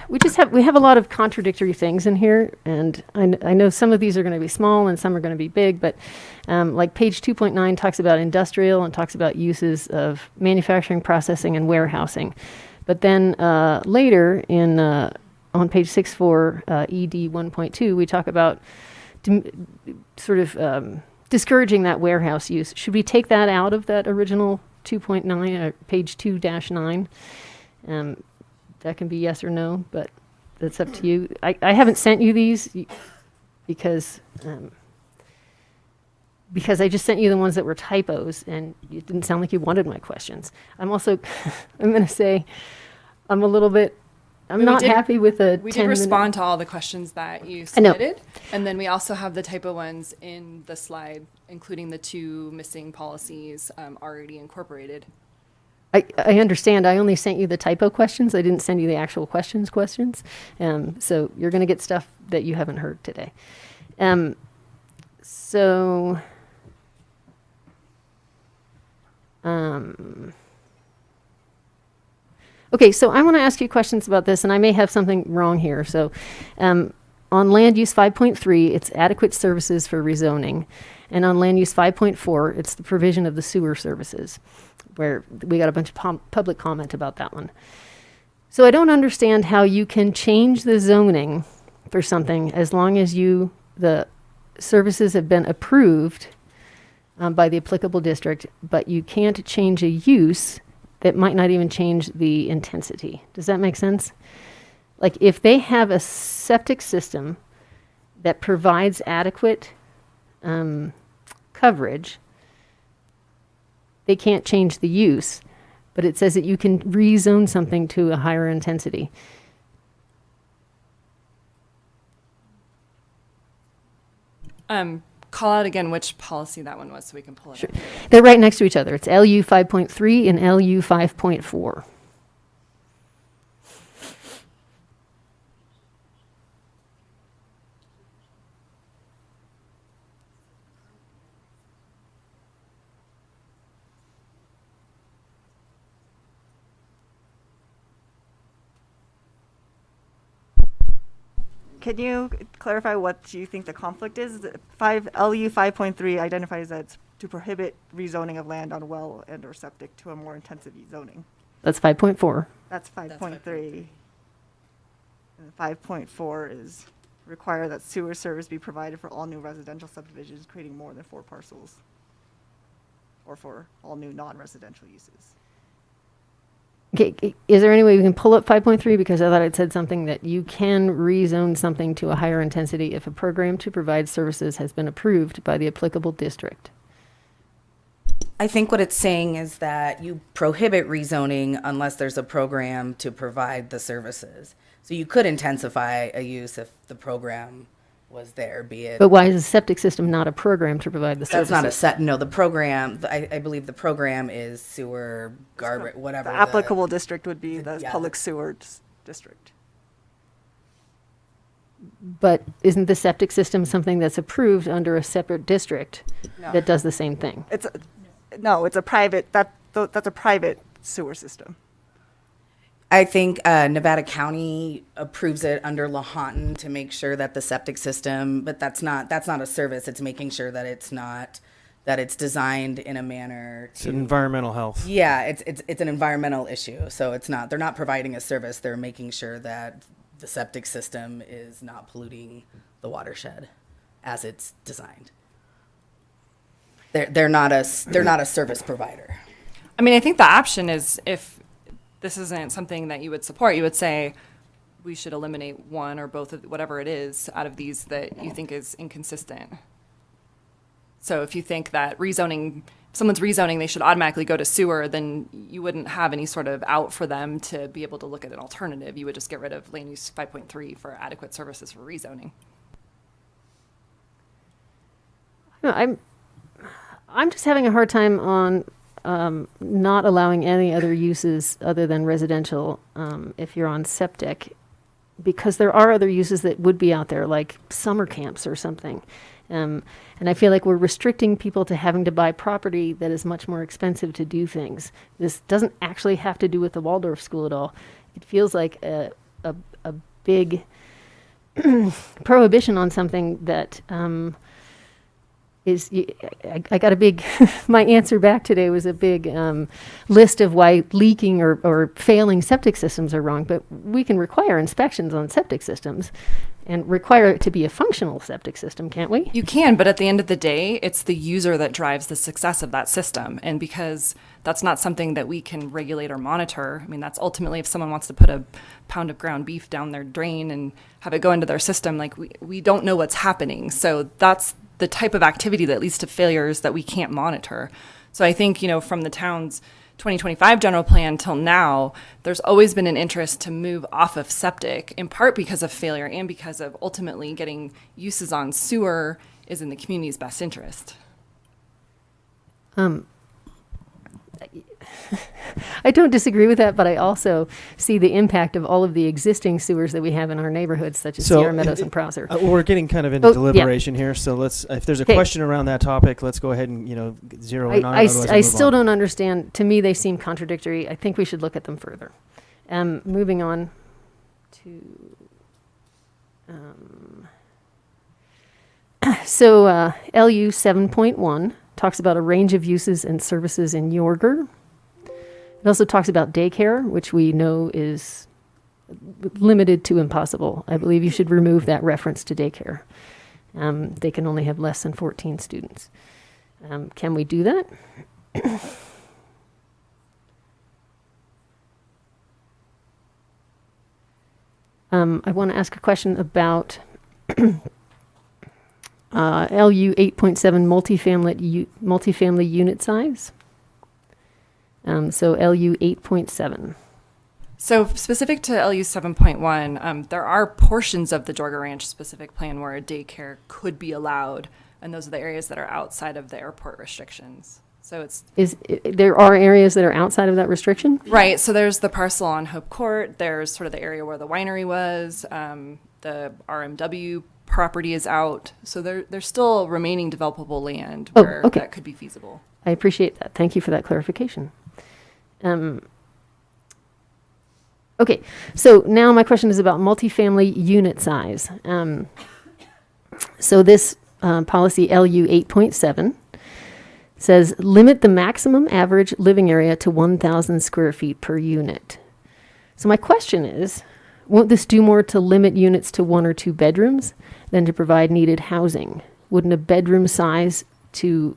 we have a lot of contradictory things in here, and I know some of these are going to be small and some are going to be big, but like page 2.9 talks about industrial and talks about uses of manufacturing, processing, and warehousing. But then later on page 6.4 ED 1.2, we talk about discouraging that warehouse use. Should we take that out of that original 2.9, page 2-9? That can be yes or no, but that's up to you. I haven't sent you these because I just sent you the ones that were typos, and it didn't sound like you wanted my questions. I'm also, I'm going to say, I'm a little bit I'm We not did- happy with the 10 We did respond to all the questions that you I know. submitted. And then we also have the typo ones in the slide, including the 2 missing policies already incorporated. I understand. I only sent you the typo questions. I didn't send you the actual questions. So you're going to get stuff that you haven't heard today. So, okay, so I want to ask you questions about this, and I may have something wrong here. So, on land use 5.3, it's adequate services for rezoning. And on land use 5.4, it's the provision of the sewer services, where we got a bunch of public comment about that one. So I don't understand how you can change the zoning for something as long as the services have been approved by the applicable district, but you can't change a use that might not even change the intensity. Does that make sense? Like if they have a septic system that provides adequate coverage, they can't change the use, but it says that you can rezone something to a higher intensity. Call out again which policy that one was so we can pull it up. They're right next to each other. It's LU 5.3 and LU 5.4. Can you clarify what you think the conflict is? LU 5.3 identifies that it's to prohibit rezoning of land on well and or septic to a more intensive zoning. That's 5.4. That's 5.3. And 5.4 is require that sewer service be provided for all new residential subdivisions creating more than 4 parcels, or for all new non-residential uses. Okay, is there any way we can pull up 5.3? Because I thought it said something that you can rezone something to a higher intensity if a program to provide services has been approved by the applicable district. I think what it's saying is that you prohibit rezoning unless there's a program to provide the services. So you could intensify a use if the program was there, be it. But why is a septic system not a program to provide the services? That's not a set, no, the program, I believe the program is sewer, garbage, whatever. The applicable district would be the public sewer district. But isn't the septic system something that's approved under a separate district No. that does the same thing? It's a private, that's a private sewer system. I think Nevada County approves it under Lahontan to make sure that the septic system, but that's not a service. It's making sure that it's designed in a manner It's environmental health. Yeah, it's an environmental issue. So they're not providing a service. They're making sure that the septic system is not polluting the watershed as it's designed. They're not a service provider. I mean, I think the option is if this isn't something that you would support, you would say we should eliminate one or both of whatever it is out of these that you think is inconsistent. So if you think that rezoning, if someone's rezoning, they should automatically go to sewer, then you wouldn't have any sort of out for them to be able to look at an alternative. You would just get rid of land use 5.3 for adequate services for rezoning. No, I'm just having a hard time on not allowing any other uses other than residential if you're on septic, because there are other uses that would be out there, like summer camps or something. And I feel like we're restricting people to having to buy property that is much more expensive to do things. This doesn't actually have to do with the Waldorf school at all. It feels like a big prohibition on something that I got a big, my answer back today was a big list of why leaking or failing septic systems are wrong, but we can require inspections on septic systems and require it to be a functional septic system, can't we? You can, but at the end of the day, it's the user that drives the success of that system. And because that's not something that we can regulate or monitor, I mean, that's ultimately if someone wants to put a pound of ground beef down their drain and have it go into their system, like we don't know what's happening. So that's the type of activity that leads to failures that we can't monitor. So I think, from the town's 2025 general plan till now, there's always been an interest to move off of septic, in part because of failure and because of ultimately getting uses on sewer is in the community's best interest. I don't disagree with that, but I also see the impact of all of the existing sewers that we have in our neighborhoods, such as Sierra Meadows and Prosser. We're getting kind of into Oh, yeah. deliberation here, so let's. If there's a Okay. question around that topic, let's go ahead and zero in on it. Otherwise I we'll move still on. don't understand. To me, they seem contradictory. I think we should look at them further. Moving on to. LU 7.1 talks about a range of uses and services in Yorger. It also talks about daycare, which we know is limited to impossible. I believe you should remove that reference to daycare. They can only have less than 14 students. Can we do that? I want to ask a question about LU 8.7 multifamily unit size. So LU 8.7. So specific to LU 7.1, there are portions of the Georgia Ranch specific plan where a daycare could be allowed, and those are the areas that are outside of the airport restrictions. So There are areas that are outside of that restriction? right. So there's the parcel on Hope Court. There's sort of the area where the winery was. The RMW property is out. So there's still remaining developable land where okay. that could be feasible. I appreciate that. Thank you for that clarification. Okay, so now my question is about multifamily unit size. So this policy LU 8.7 says limit the maximum average living area to 1,000 square feet per unit. So my question is, won't this do more to limit units to 1 or 2 bedrooms than to provide needed housing? Wouldn't a bedroom to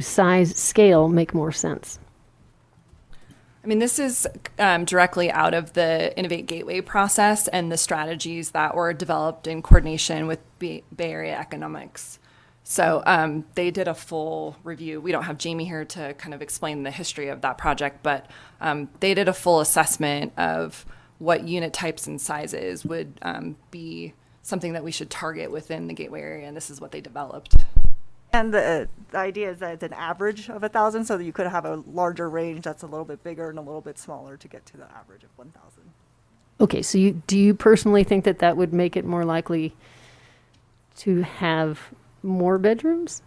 size scale make more sense? I mean, this is directly out of the Innovate Gateway process and the strategies that were developed in coordination with Bay Area Economics. So they did a full review. We don't have Jamie here to kind of explain the history of that project, but they did a full assessment of what unit types and sizes would be something that we should target within the Gateway area, and this is what they developed. And the idea is that it's an average of 1,000, so that you could have a larger range that's a little bit bigger and a little bit smaller to get to the average of 1,000. Okay, so do you personally think that that would make it more likely to have more bedrooms?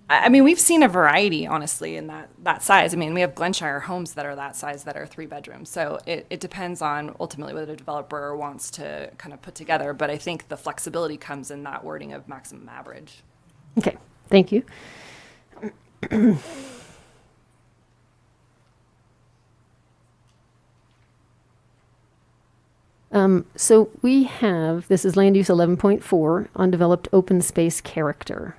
I mean, we've seen a variety, honestly, in that size. I mean, we have Glenshire homes that are that size that are 3 bedrooms. So it depends on ultimately what a developer wants to kind of put together. But I think the flexibility comes in that wording of maximum average. Okay, thank you. So we have, this is land use 11.4, undeveloped open space character.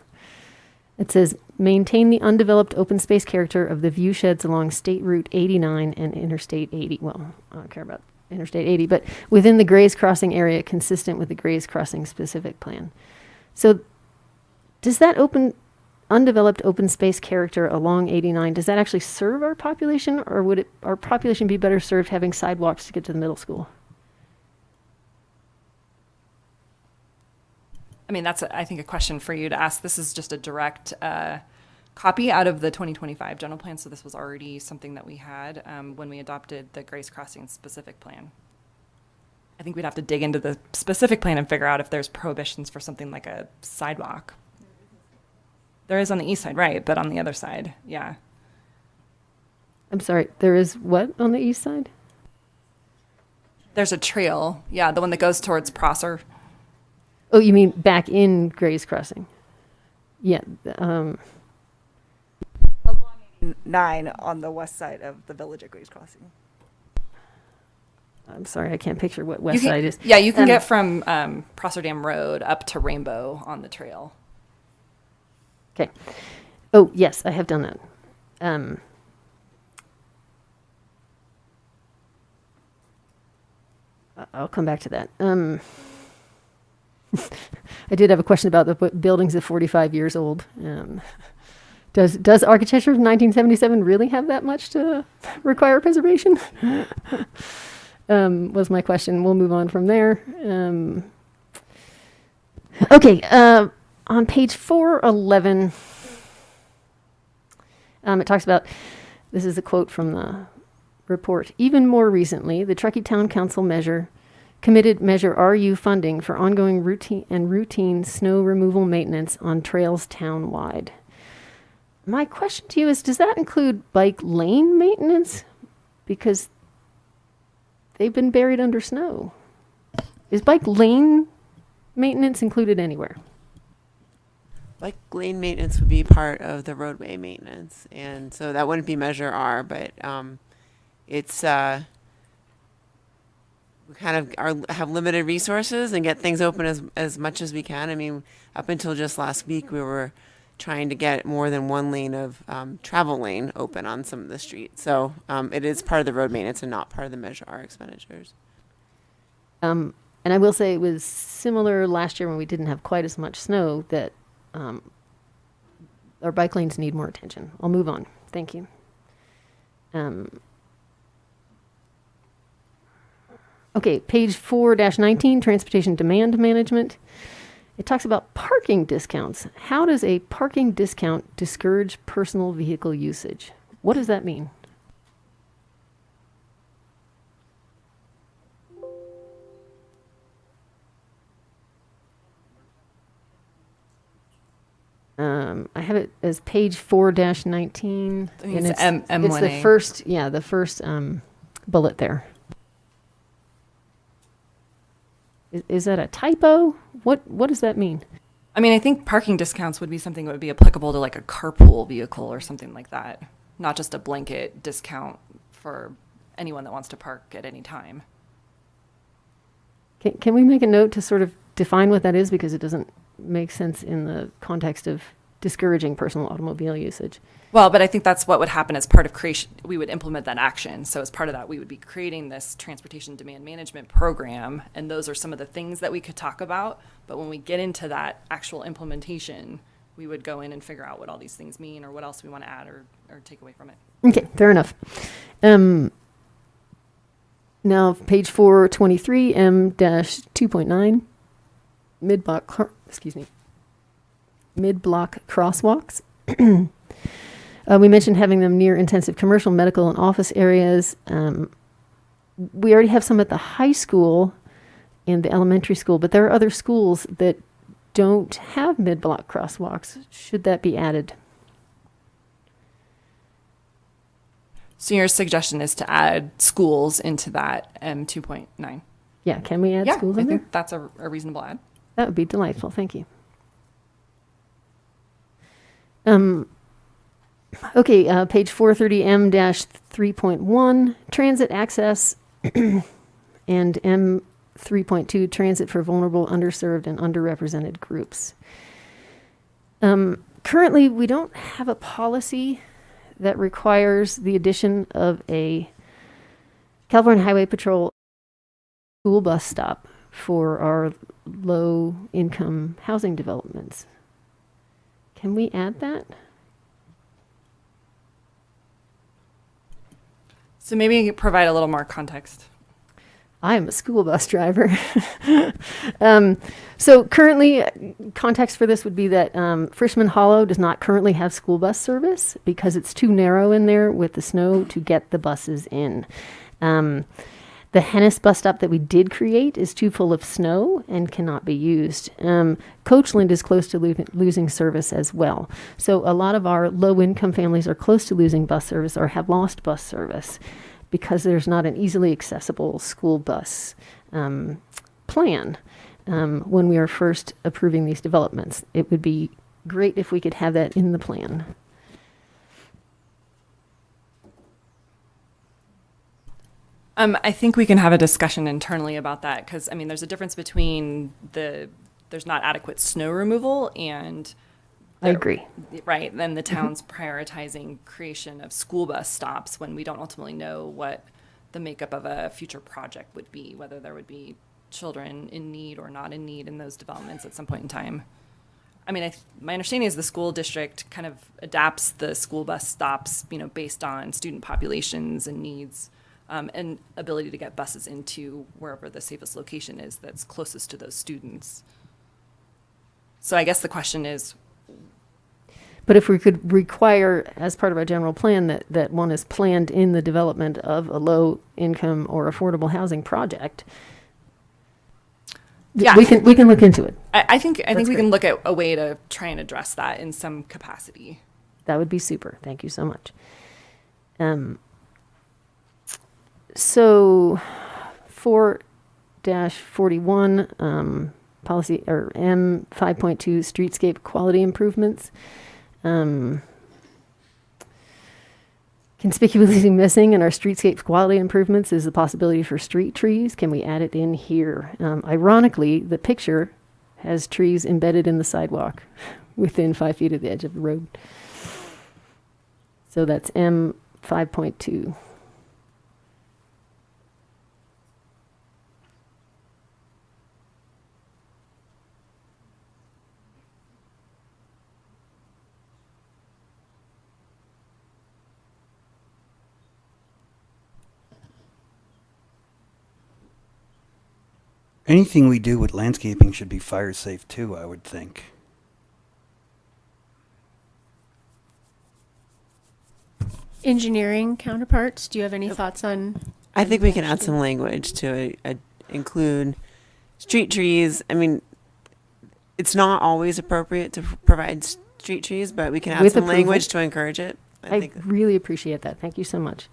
It says, maintain the undeveloped open space character of the view sheds along State Route 89 and Interstate 80. Well, I don't care about Interstate 80, but within the Grays Crossing area consistent with the Grays Crossing specific plan. So does that undeveloped open space character along 89, does that actually serve our population, or would our population be better served having sidewalks to get to the middle school? I mean, that's, I think, a question for you to ask. This is just a direct copy out of the 2025 general plan. So this was already something that we had when we adopted the Grace Crossing specific plan. I think we'd have to dig into the specific plan and figure out if there's prohibitions for something like a sidewalk. There is on the east side, right? But on the other side, yeah. I'm sorry, there is what on the east side? There's a trail, yeah, the one that goes towards Prosser. Oh, you mean back in Grays Crossing? Yeah. Along 9 on the west side of the village at Grace Crossing. I'm sorry, I can't picture what west side is. Yeah, you can get from Prosser Dam Road up to Rainbow on the trail. Okay. Oh, yes, I have done that. I'll come back to that. I did have a question about the buildings at 45 years old. Does architecture from 1977 really have that much to require preservation? Was my question. We'll move on from there. Okay, on page 411, it talks about, this is a quote from the report. Even more recently, the Truckee Town Council committed Measure RU funding for ongoing routine snow removal maintenance on trails town-wide. My question to you is, does that include bike lane maintenance? Because they've been buried under snow. Is bike lane maintenance included anywhere? Like lane maintenance would be part of the roadway maintenance, and so that wouldn't be Measure R, but it's we kind of have limited resources and get things open as much as we can. I mean, up until just last week, we were trying to get more than one lane of travel lane open on some of the streets. So it is part of the road maintenance and not part of the Measure R expenditures. And I will say it was similar last year when we didn't have quite as much snow that our bike lanes need more attention. I'll move on. Thank you. Okay, page 4-19, transportation demand management. It talks about parking discounts. How does a parking discount discourage personal vehicle usage? What does that mean? I have it as page 4-19. I think and it's it's M1A. the first bullet there. Is that a typo? What does that mean? I mean, I think parking discounts would be something that would be applicable to like a carpool vehicle or something like that, not just a blanket discount for anyone that wants to park at any time. Can we make a note to sort of define what that is, because it doesn't make sense in the context of discouraging personal automobile usage? Well, but I think that's what would happen as part of creation. We would implement that action. So as part of that, we would be creating this transportation demand management program. And those are some of the things that we could talk about. But when we get into that actual implementation, we would go in and figure out what all these things mean or what else we want to add or take away from it. Okay, fair enough. Now, page 423, M-2.9, mid-block crosswalks. We mentioned having them near intensive commercial, medical, and office areas. We already have some at the high school and the elementary school, but there are other schools that don't have mid-block crosswalks. Should that be added? So your suggestion is to add schools into that M2.9? Yeah, can we add schools in I there? think that's a reasonable add. That would be delightful. Thank you. Okay, page 430M-3.1, transit access, and M3.2, transit for vulnerable, underserved, and underrepresented groups. Currently, we don't have a policy that requires the addition of a California Highway Patrol school bus stop for our low-income housing developments. Can we add that? So maybe you could provide a little more context. I am a school bus driver. So currently, context for this would be that Frischman Hollow does not currently have school bus service because it's too narrow in there with the snow to get the buses in. The Hennis bus stop that we did create is too full of snow and cannot be used. Coachland is close to losing service as well. So a lot of our low-income families are close to losing bus service or have lost bus service because there's not an easily accessible school bus plan when we are first approving these developments. It would be great if we could have that in the plan. I think we can have a discussion internally about that because, I mean, there's a difference between there's not adequate snow removal and I agree. Right. Then the town's prioritizing creation of school bus stops when we don't ultimately know what the makeup of a future project would be, whether there would be children in need or not in need in those developments at some point in time. I mean, my understanding is the school district kind of adapts the school bus stops, based on student populations and needs, and ability to get buses into wherever the safest location is that's closest to those students. So I guess the question is, But if we could require, as part of our general plan, that one is planned in the development of a low-income or affordable housing project, yeah, we can look into it. I think we great. can look at a way to try and address that in some capacity. That would be super. Thank you so much. So 4-41, policy or M 5.2 streetscape quality improvements. Conspicuously missing in our streetscape quality improvements is the possibility for street trees. Can we add it in here? Ironically, the picture has trees embedded in the sidewalk within 5 feet of the edge of the road. So that's M 5.2. Anything we do with landscaping should be fire safe too, I would think. Engineering counterparts, do you have any thoughts on? I think we can add some language to include street trees. I mean, it's not always appropriate to provide street trees, but we can add With some approval. language to encourage it. I think really appreciate that. Thank you so much.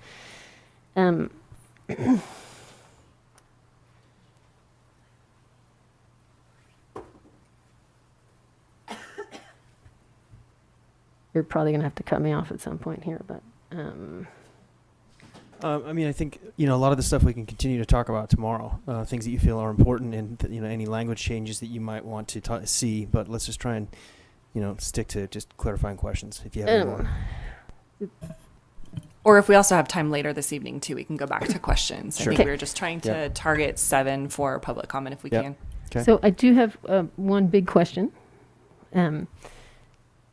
You're probably going to have to cut me off at some point here, but I mean, I think, a lot of the stuff we can continue to talk about tomorrow, things that you feel are important and, any language changes that you might want to see, but let's just try and, stick to just clarifying questions if you have any more. Or if we also have time later this evening too, we can go back to questions. Sure. I think Okay. we were just trying to Yeah. target 7 for public comment if we Yep. can. Okay. So I do have one big question.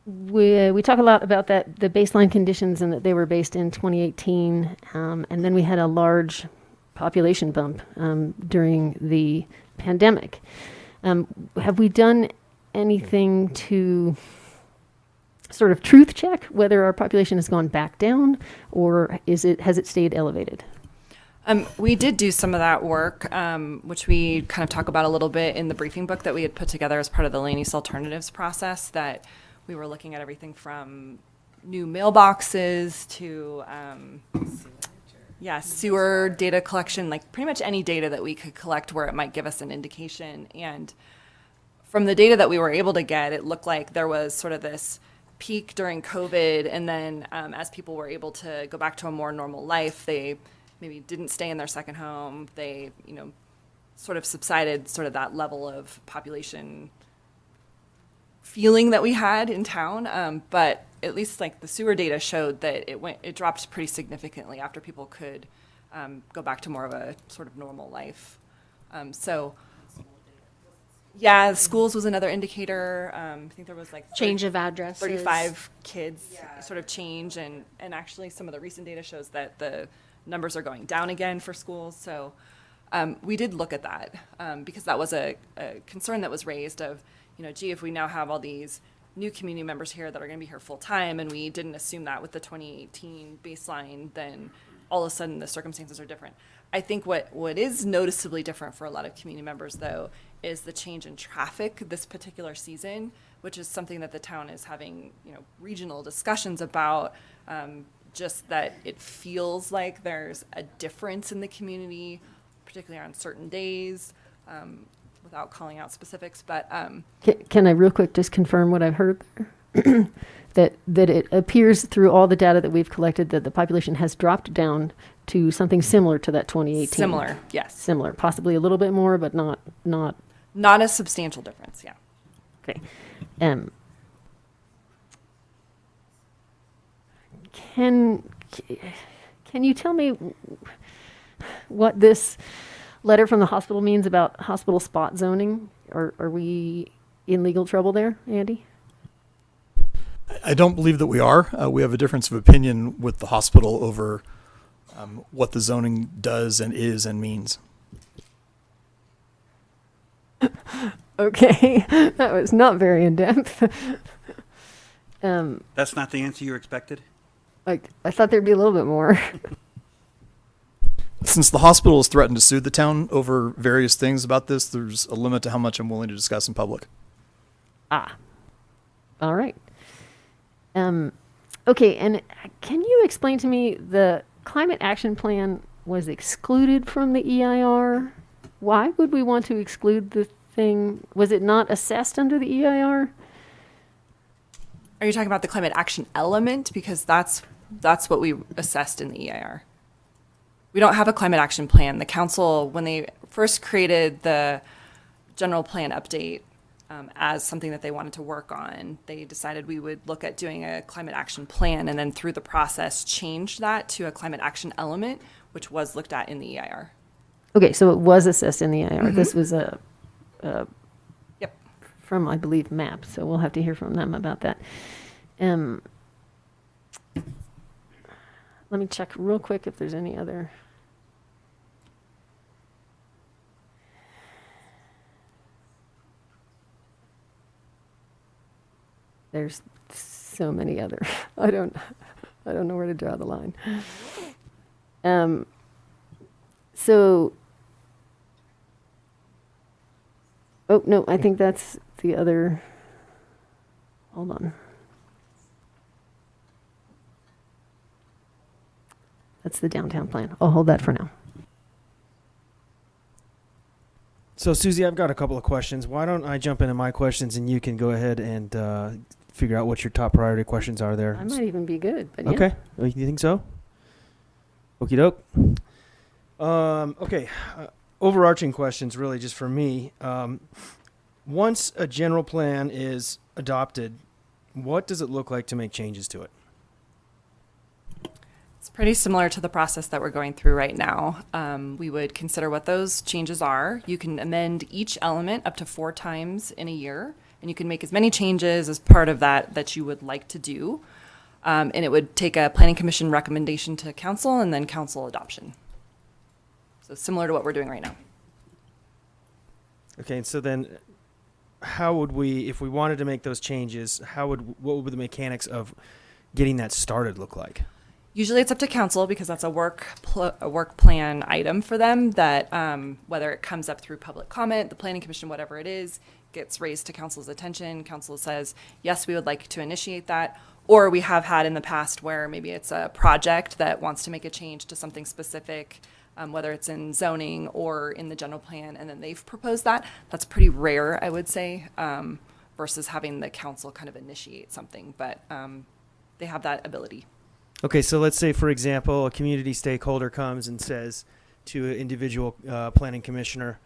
We talk a lot about the baseline conditions and that they were based in 2018, and then we had a large population bump during the pandemic. Have we done anything to sort of truth check whether our population has gone back down, or has it stayed elevated? We did do some of that work, which we kind of talk about a little bit in the briefing book that we had put together as part of the land use alternatives process, that we were looking at everything from new mailboxes to sewer data collection, like pretty much any data that we could collect where it might give us an indication. And from the data that we were able to get, it looked like there was sort of this peak during COVID, and then as people were able to go back to a more normal life, they maybe didn't stay in their second home. They, sort of subsided sort of that level of population feeling that we had in town. But at least like the sewer data showed that it dropped pretty significantly after people could go back to more of a sort of normal life. Yeah, schools was another indicator. I think there was like Change of addresses. 35 kids sort of change, and actually some of the recent data shows that the numbers are going down again for schools. So we did look at that because that was a concern that was raised of, gee, if we now have all these new community members here that are going to be here full time, and we didn't assume that with the 2018 baseline, then all of a sudden the circumstances are different. I think what is noticeably different for a lot of community members, though, is the change in traffic this particular season, which is something that the town is having, regional discussions about. Just that it feels like there's a difference in the community, particularly on certain days, without calling out specifics. But Can I real quick just confirm what I've heard there? that it appears through all the data that we've collected that the population has dropped down to something similar to that 2018. similar, yes. Similar, possibly a little bit more, but not. Not a substantial difference, yeah. Okay. Can you tell me what this letter from the hospital means about hospital spot zoning? Are we in legal trouble there, Andy? I don't believe that we are. We have a difference of opinion with the hospital over what the zoning does and is and means. Okay, that was not very in-depth. That's not the answer you expected? I thought there'd be a little bit more. Since the hospital has threatened to sue the town over various things about this, there's a limit to how much I'm willing to discuss in public. Ah, all right. Okay, and can you explain to me, the climate action plan was excluded from the EIR? Why would we want to exclude the thing? Was it not assessed under the EIR? Are you talking about the climate action element? Because that's what we assessed in the EIR. We don't have a climate action plan. The council, when they first created the general plan update as something that they wanted to work on, they decided we would look at doing a climate action plan, and then through the process changed that to a climate action element, which was looked at in the EIR. Okay, so it was assessed in the EIR. This was Yep. from, I believe, MAP, so we'll have to hear from them about that. Let me check real quick if there's any other. There's so many other. I don't know where to draw the line. So, oh no, I think that's the other. Hold on. That's the downtown plan. I'll hold that for now. So, Susie, I've got a couple of questions. Why don't I jump into my questions and you can go ahead and figure out what your top priority questions are there? I might even be good, but yeah. Okay. Oh, you think so? Okie doke. Okay. Overarching questions, really, just for me. Once a general plan is adopted, what does it look like to make changes to it? It's pretty similar to the process that we're going through right now. We would consider what those changes are. You can amend each element up to 4 times in a year, and you can make as many changes as part of that you would like to do. And it would take a planning commission recommendation to council and then council adoption. So similar to what we're doing right now. Okay, so then how would we, if we wanted to make those changes, what would the mechanics of getting that started look like? Usually it's up to council because that's a work plan item for them that whether it comes up through public comment, the planning commission, whatever it is, gets raised to council's attention. Council says, yes, we would like to initiate that. Or we have had in the past where maybe it's a project that wants to make a change to something specific, whether it's in zoning or in the general plan, and then they've proposed that. That's pretty rare, I would say, versus having the council kind of initiate something, but they have that ability. Okay, so let's say, for example, a community stakeholder comes and says to an individual planning commissioner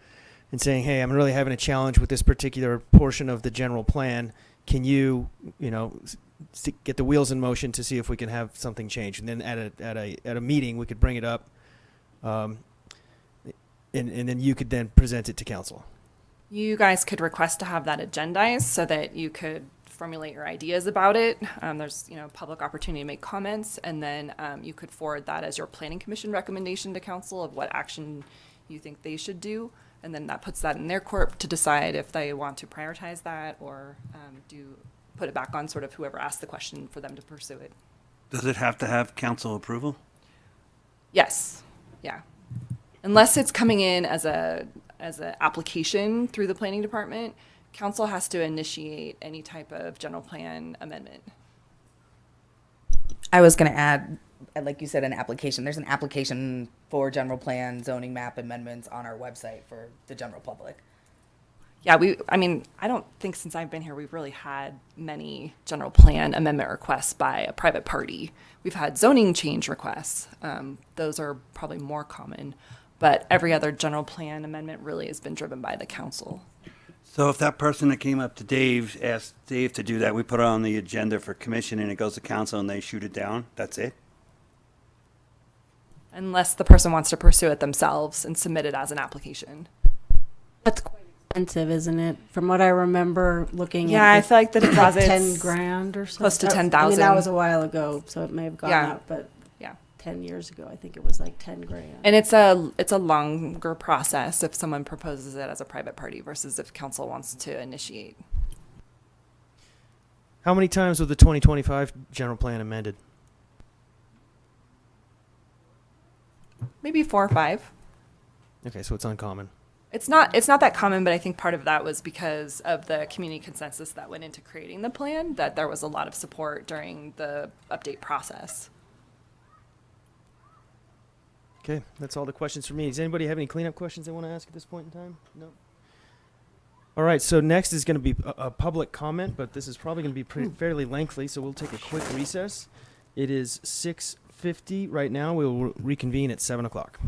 and saying, hey, I'm really having a challenge with this particular portion of the general plan. Can you, get the wheels in motion to see if we can have something change? And then at a meeting, we could bring it up, and then you could then present it to council. You guys could request to have that agendized so that you could formulate your ideas about it. There's public opportunity to make comments, and then you could forward that as your planning commission recommendation to council of what action you think they should do, and then that puts that in their court to decide if they want to prioritize that or put it back on sort of whoever asked the question for them to pursue it. Does it have to have council approval? Yes. Yeah. Unless it's coming in as an application through the planning department, council has to initiate any type of general plan amendment. I was going to add, like you said, an application. There's an application for general plan zoning map amendments on our website for the general public. Yeah, I don't think since I've been here we've really had many general plan amendment requests by a private party. We've had zoning change requests. Those are probably more common, but every other general plan amendment really has been driven by the council. So if that person that came up to Dave asked Dave to do that, we put it on the agenda for commission and it goes to council and they shoot it down, that's it? Unless the person wants to pursue it themselves and submit it as an application. That's quite expensive, isn't it? From what I remember looking Yeah, at I feel like the like deposits 10 grand or something. close to I mean, 10,000. that was a while ago, so it may have gone Yeah. up, but Yeah. 10 years ago, I think it was like 10 grand. And it's a longer process if someone proposes it as a private party versus if council wants to initiate. How many times was the 2025 general plan amended? Maybe 4 or 5. Okay, so it's uncommon. It's not that common, but I think part of that was because of the community consensus that went into creating the plan, that there was a lot of support during the update process. Okay, that's all the questions for me. Does anybody have any cleanup questions they want to ask at this point in time? No. All right, so next is going to be a public comment, but this is probably going to be fairly lengthy, so we'll take a quick recess. It is 6:50 right now. We will reconvene at 7 o'clock.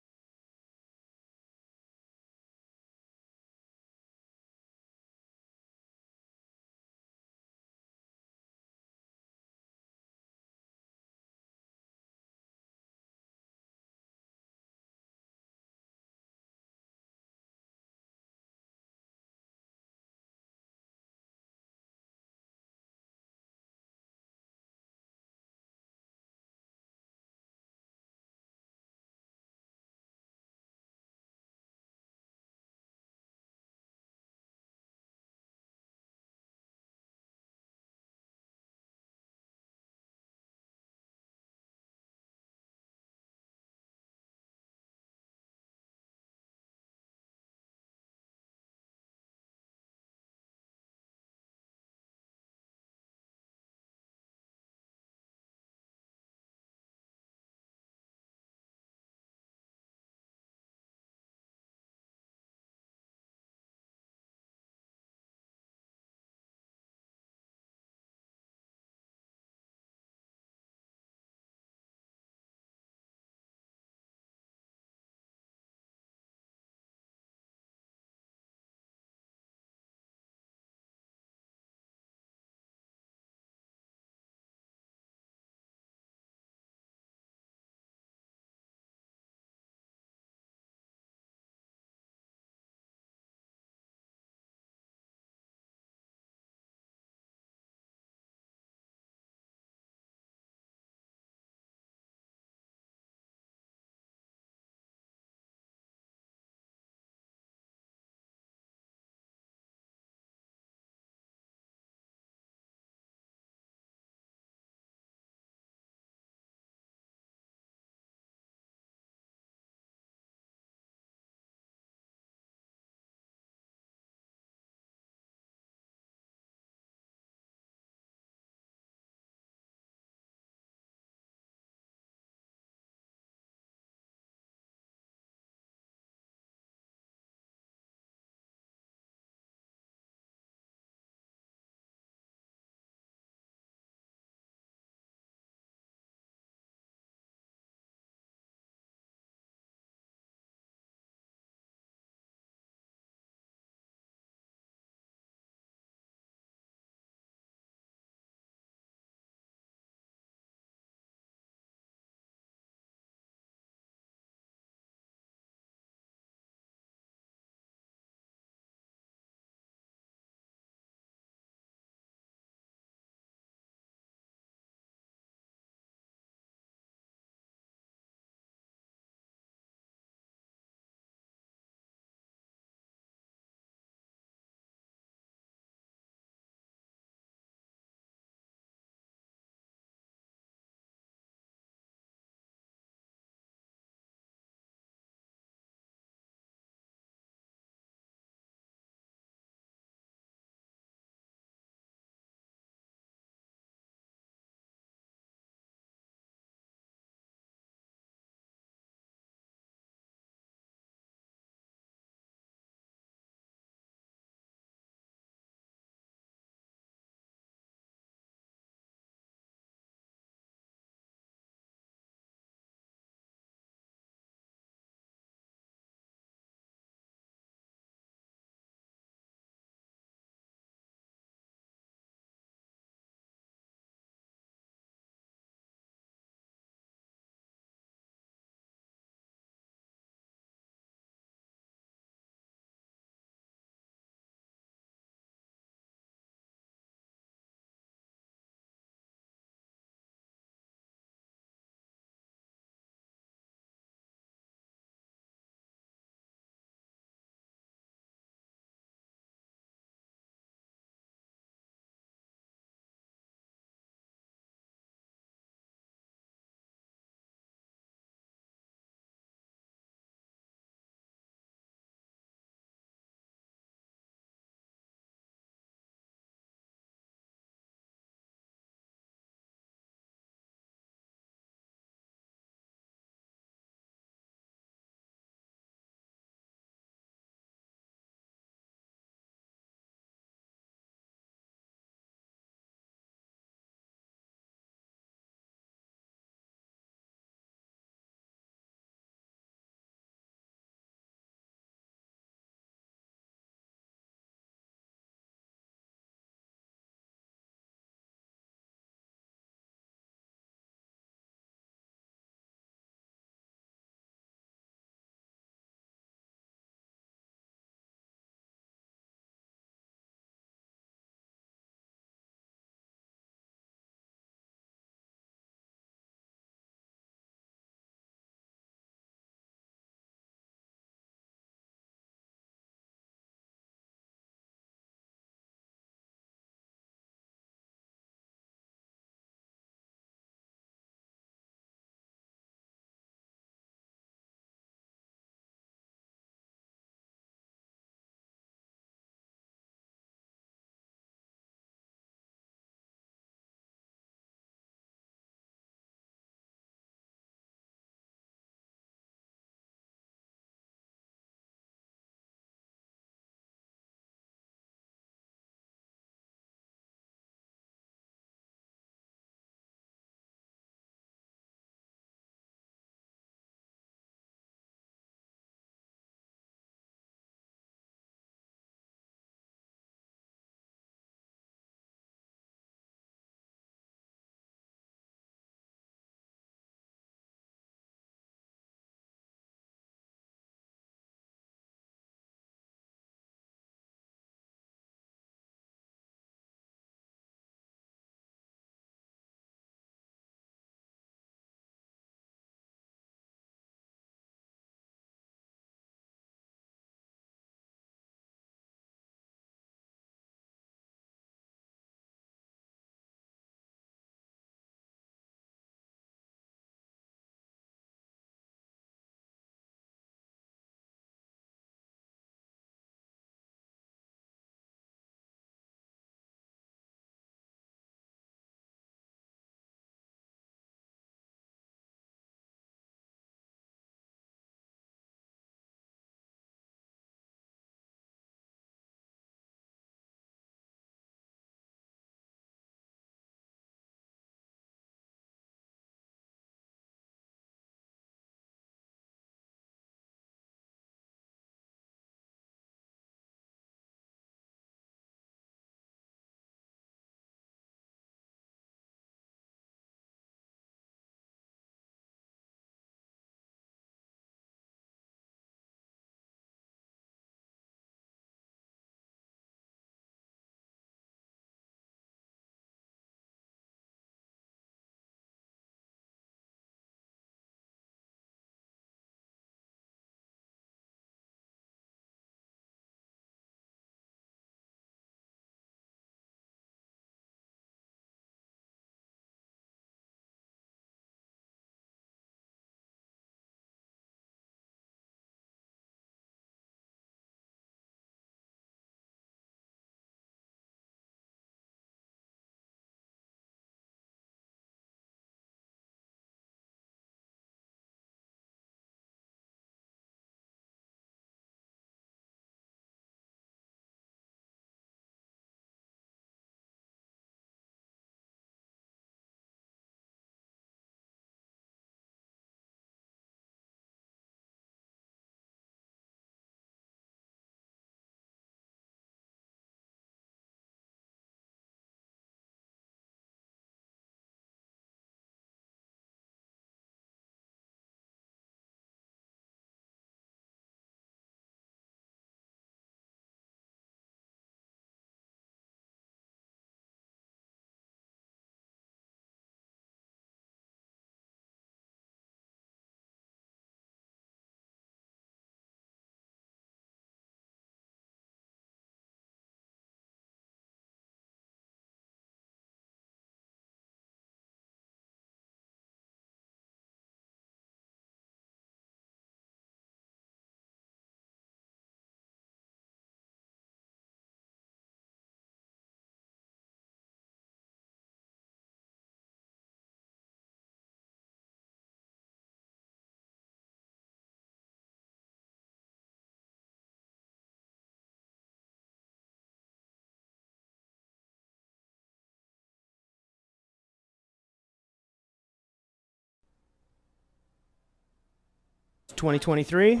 2023.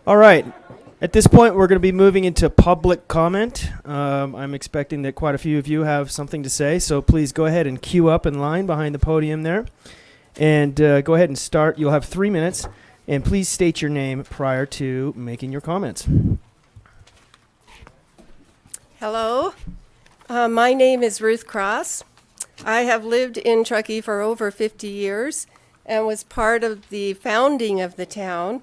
All right. At this point, we're going to be moving into public comment. I'm expecting that quite a few of you have something to say, so please go ahead and queue up in line behind the podium there. And go ahead and start. You'll have 3 minutes, and please state your name prior to making your comments. Hello, my name is Ruth Cross. I have lived in Truckee for over 50 years and was part of the founding of the town.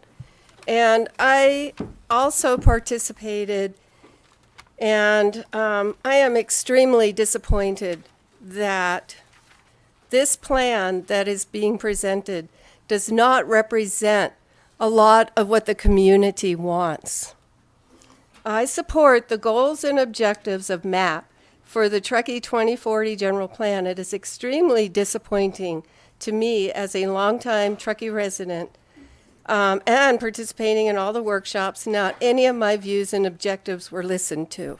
And I also participated, and I am extremely disappointed that this plan that is being presented does not represent a lot of what the community wants. I support the goals and objectives of MAP for the Truckee 2040 General Plan. It is extremely disappointing to me as a longtime Truckee resident and participating in all the workshops, not any of my views and objectives were listened to.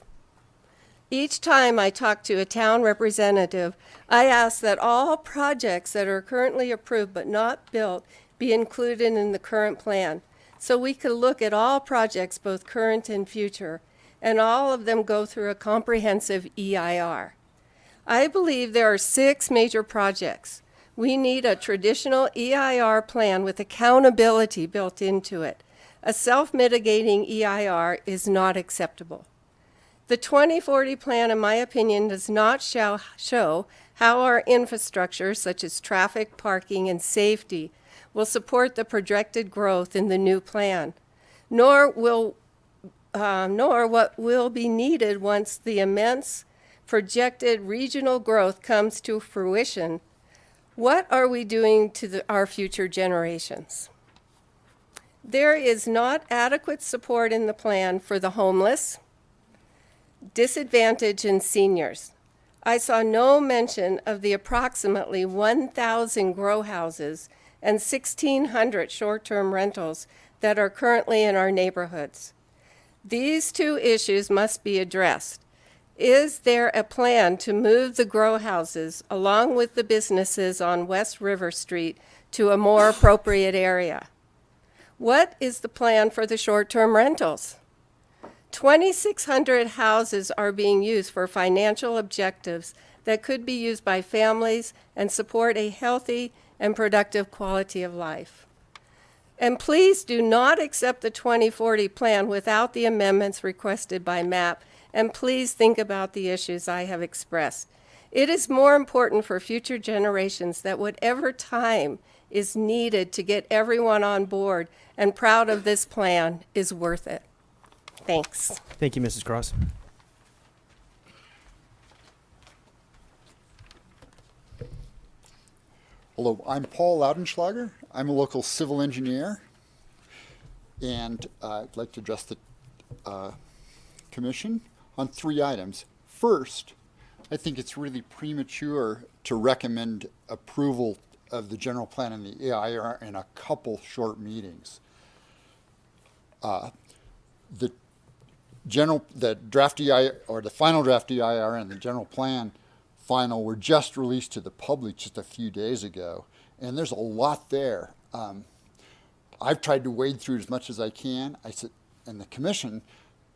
Each time I talk to a town representative, I ask that all projects that are currently approved but not built be included in the current plan, so we could look at all projects, both current and future, and all of them go through a comprehensive EIR. I believe there are 6 major projects. We need a traditional EIR plan with accountability built into it. A self-mitigating EIR is not acceptable. The 2040 plan, in my opinion, does not show how our infrastructure, such as traffic, parking, and safety, will support the projected growth in the new plan, nor what will be needed once the immense projected regional growth comes to fruition. What are we doing to our future generations? There is not adequate support in the plan for the homeless, disadvantaged, and seniors. I saw no mention of the approximately 1,000 grow houses and 1,600 short-term rentals that are currently in our neighborhoods. These 2 issues must be addressed. Is there a plan to move the grow houses along with the businesses on West River Street to a more appropriate area? What is the plan for the short-term rentals? 2,600 houses are being used for financial objectives that could be used by families and support a healthy and productive quality of life. And please do not accept the 2040 plan without the amendments requested by MAP, and please think about the issues I have expressed. It is more important for future generations that whatever time is needed to get everyone on board and proud of this plan is worth it. Thanks. Thank you, Mrs. Cross. Hello, I'm Paul Laudenschlager. I'm a local civil engineer, and I'd like to address the Commission on 3 items. First, I think it's really premature to recommend approval of the general plan and the EIR in a couple short meetings. The draft EIR, or the final draft EIR, and the general plan final were just released to the public just a few days ago, and there's a lot there. I've tried to wade through as much as I can. I said, and the Commission,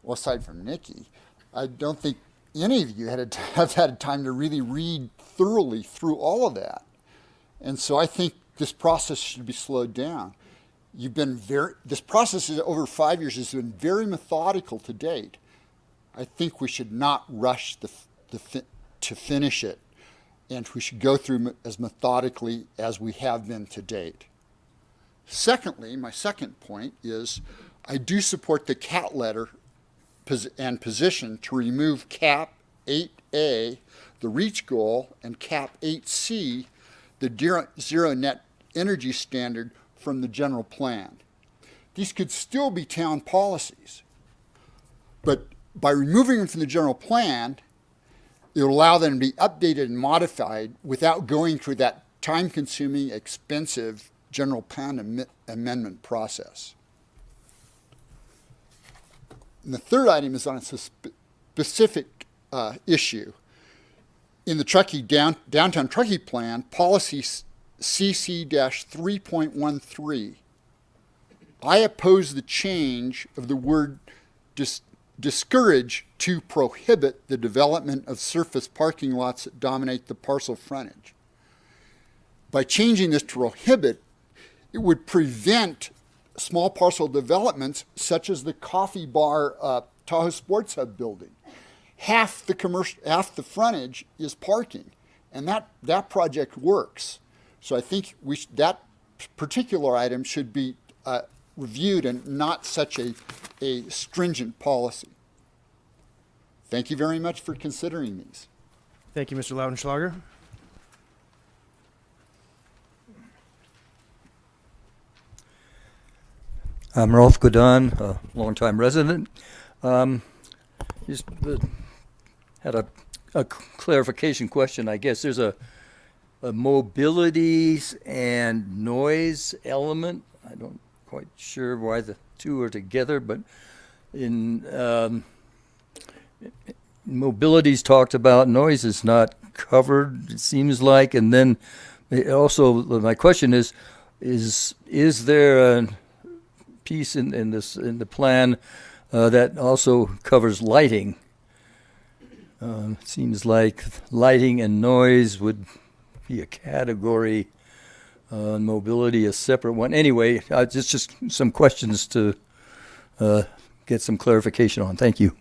well, aside from Nikki, I don't think any of you have had time to really read thoroughly through all of that. And so I think this process should be slowed down. This process is over 5 years has been very methodical to date. I think we should not rush to finish it, and we should go through as methodically as we have been to date. Secondly, my second point is I do support the CAT letter and position to remove CAP 8A, the REACH goal, and CAP 8C, the zero net energy standard, from the general plan. These could still be town policies, but by removing them from the general plan, it will allow them to be updated and modified without going through that time-consuming, expensive general plan amendment process. And the third item is on a specific issue. In the Truckee downtown Truckee plan, policy CC-3.13. I oppose the change of the word discourage to prohibit the development of surface parking lots that dominate the parcel frontage. By changing this to prohibit, it would prevent small parcel developments such as the coffee bar Tahoe Sports Hub building. Half the frontage is parking, and that project works. So I think that particular item should be reviewed and not such a stringent policy. Thank you very much for considering these. Thank you, Mr. Lautenschlager. I'm Ralph Godon, a longtime resident. Just had a clarification question, I guess. There's a mobility and noise element. I don't quite sure why the two are together, but in mobility's talked about, noise is not covered, it seems like. And then also my question is there a piece in the plan that also covers lighting? It seems like lighting and noise would be a category, mobility a separate one. Anyway, just some questions to get some clarification on. Thank you.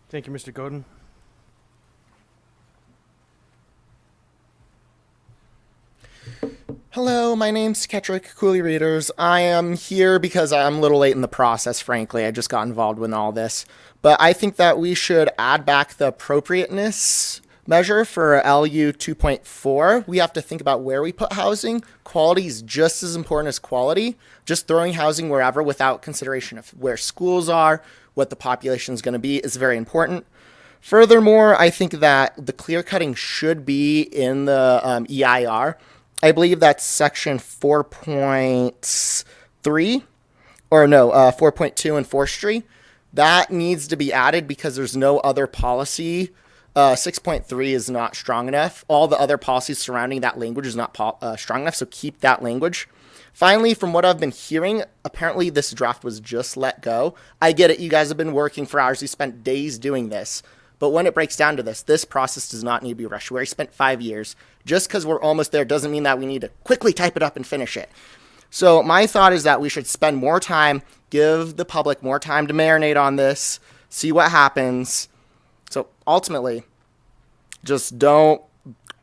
Thank you, Mr. Godin. Hello, my name's Kettrick, Cooley Readers. I am here because I'm a little late in the process, frankly. I just got involved with all this. But I think that we should add back the appropriateness measure for LU 2.4. We have to think about where we put housing. Quality is just as important as quality. Just throwing housing wherever without consideration of where schools are, what the population is going to be, is very important. Furthermore, I think that the clear cutting should be in the EIR. I believe that's section 4.3, or no, 4.2 in forestry. That needs to be added because there's no other policy. 6.3 is not strong enough. All the other policies surrounding that language is not strong enough, so keep that language. Finally, from what I've been hearing, apparently this draft was just let go. I get it, you guys have been working for hours, you spent days doing this. But when it breaks down to this process does not need to be rushed. We already spent 5 years. Just because we're almost there doesn't mean that we need to quickly type it up and finish it. So my thought is that we should spend more time, give the public more time to marinate on this, see what happens. So ultimately, just don't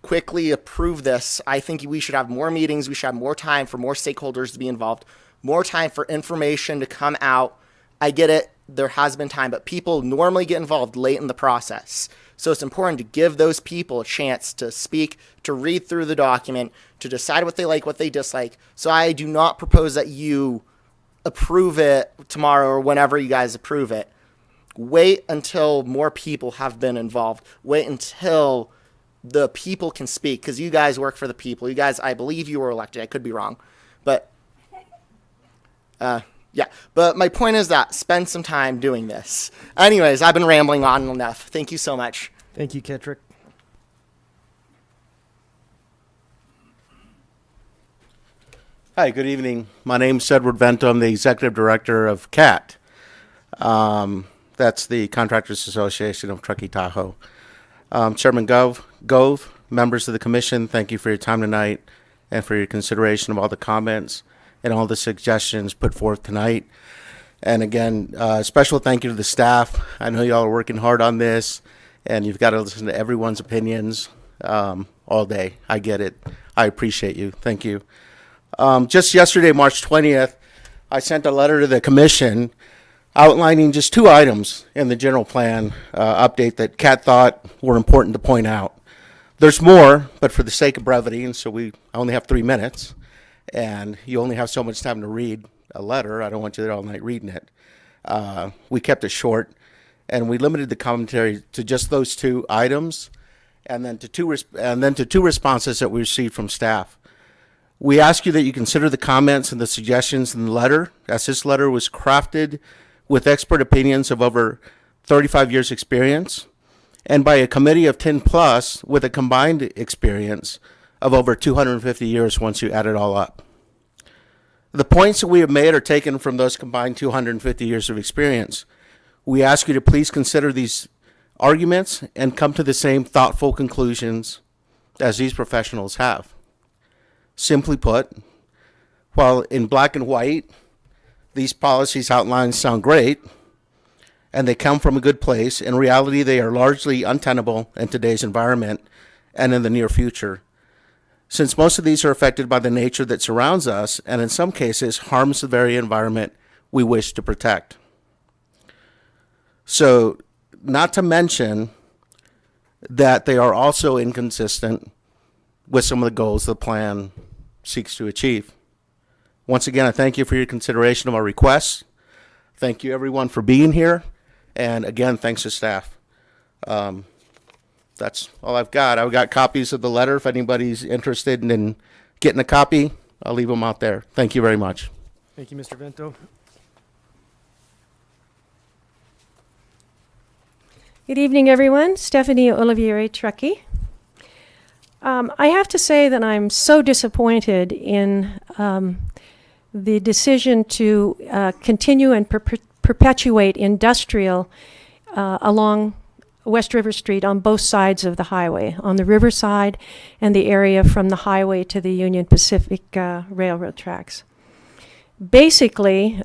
quickly approve this. I think we should have more meetings. We should have more time for more stakeholders to be involved, more time for information to come out. I get it. There has been time, but people normally get involved late in the process. So it's important to give those people a chance to speak, to read through the document, to decide what they like, what they dislike. So I do not propose that you approve it tomorrow or whenever you guys approve it. Wait until more people have been involved. Wait until the people can speak, because you guys work for the people. You guys, I believe you were elected. I could be wrong. But yeah, but my point is that spend some time doing this. Anyways, I've been rambling on enough. Thank you so much. Thank you, Kettrick. Hi, good evening. My name's Edward Vento. I'm the executive director of CAT. That's the Contractors Association of Truckee, Tahoe. Chairman Gove, members of the commission, thank you for your time tonight and for your consideration of all the comments and all the suggestions put forth tonight. And again, special thank you to the staff. I know y'all are working hard on this, and you've got to listen to everyone's opinions all day. I get it. I appreciate you. Thank you. Just yesterday, March 20th, I sent a letter to the commission outlining just 2 items in the general plan update that Kat thought were important to point out. There's more, but for the sake of brevity, and so I only have 3 minutes, and you only have so much time to read a letter. I don't want you there all night reading it. We kept it short, and we limited the commentary to just those 2 items, and then to two responses that we received from staff. We ask you that you consider the comments and the suggestions in the letter, as this letter was crafted with expert opinions of over 35 years experience, and by a committee of 10 plus with a combined experience of over 250 years once you add it all up. The points that we have made are taken from those combined 250 years of experience. We ask you to please consider these arguments and come to the same thoughtful conclusions as these professionals have. Simply put, while in black and white, these policies outlines sound great, and they come from a good place, in reality they are largely untenable in today's environment and in the near future, since most of these are affected by the nature that surrounds us and in some cases harms the very environment we wish to protect. So, not to mention that they are also inconsistent with some of the goals the plan seeks to achieve. Once again, I thank you for your consideration of our requests. Thank you everyone for being here. And again, thanks to staff. That's all I've got. I've got copies of the letter. If anybody's interested in getting a copy, I'll leave them out there. Thank you very much. Thank you, Mr. Vento. Good evening, everyone. Stephanie Olivieri, Truckee. I have to say that I'm so disappointed in the decision to continue and perpetuate industrial along West River Street on both sides of the highway, on the river side and the area from the highway to the Union Pacific Railroad tracks. Basically,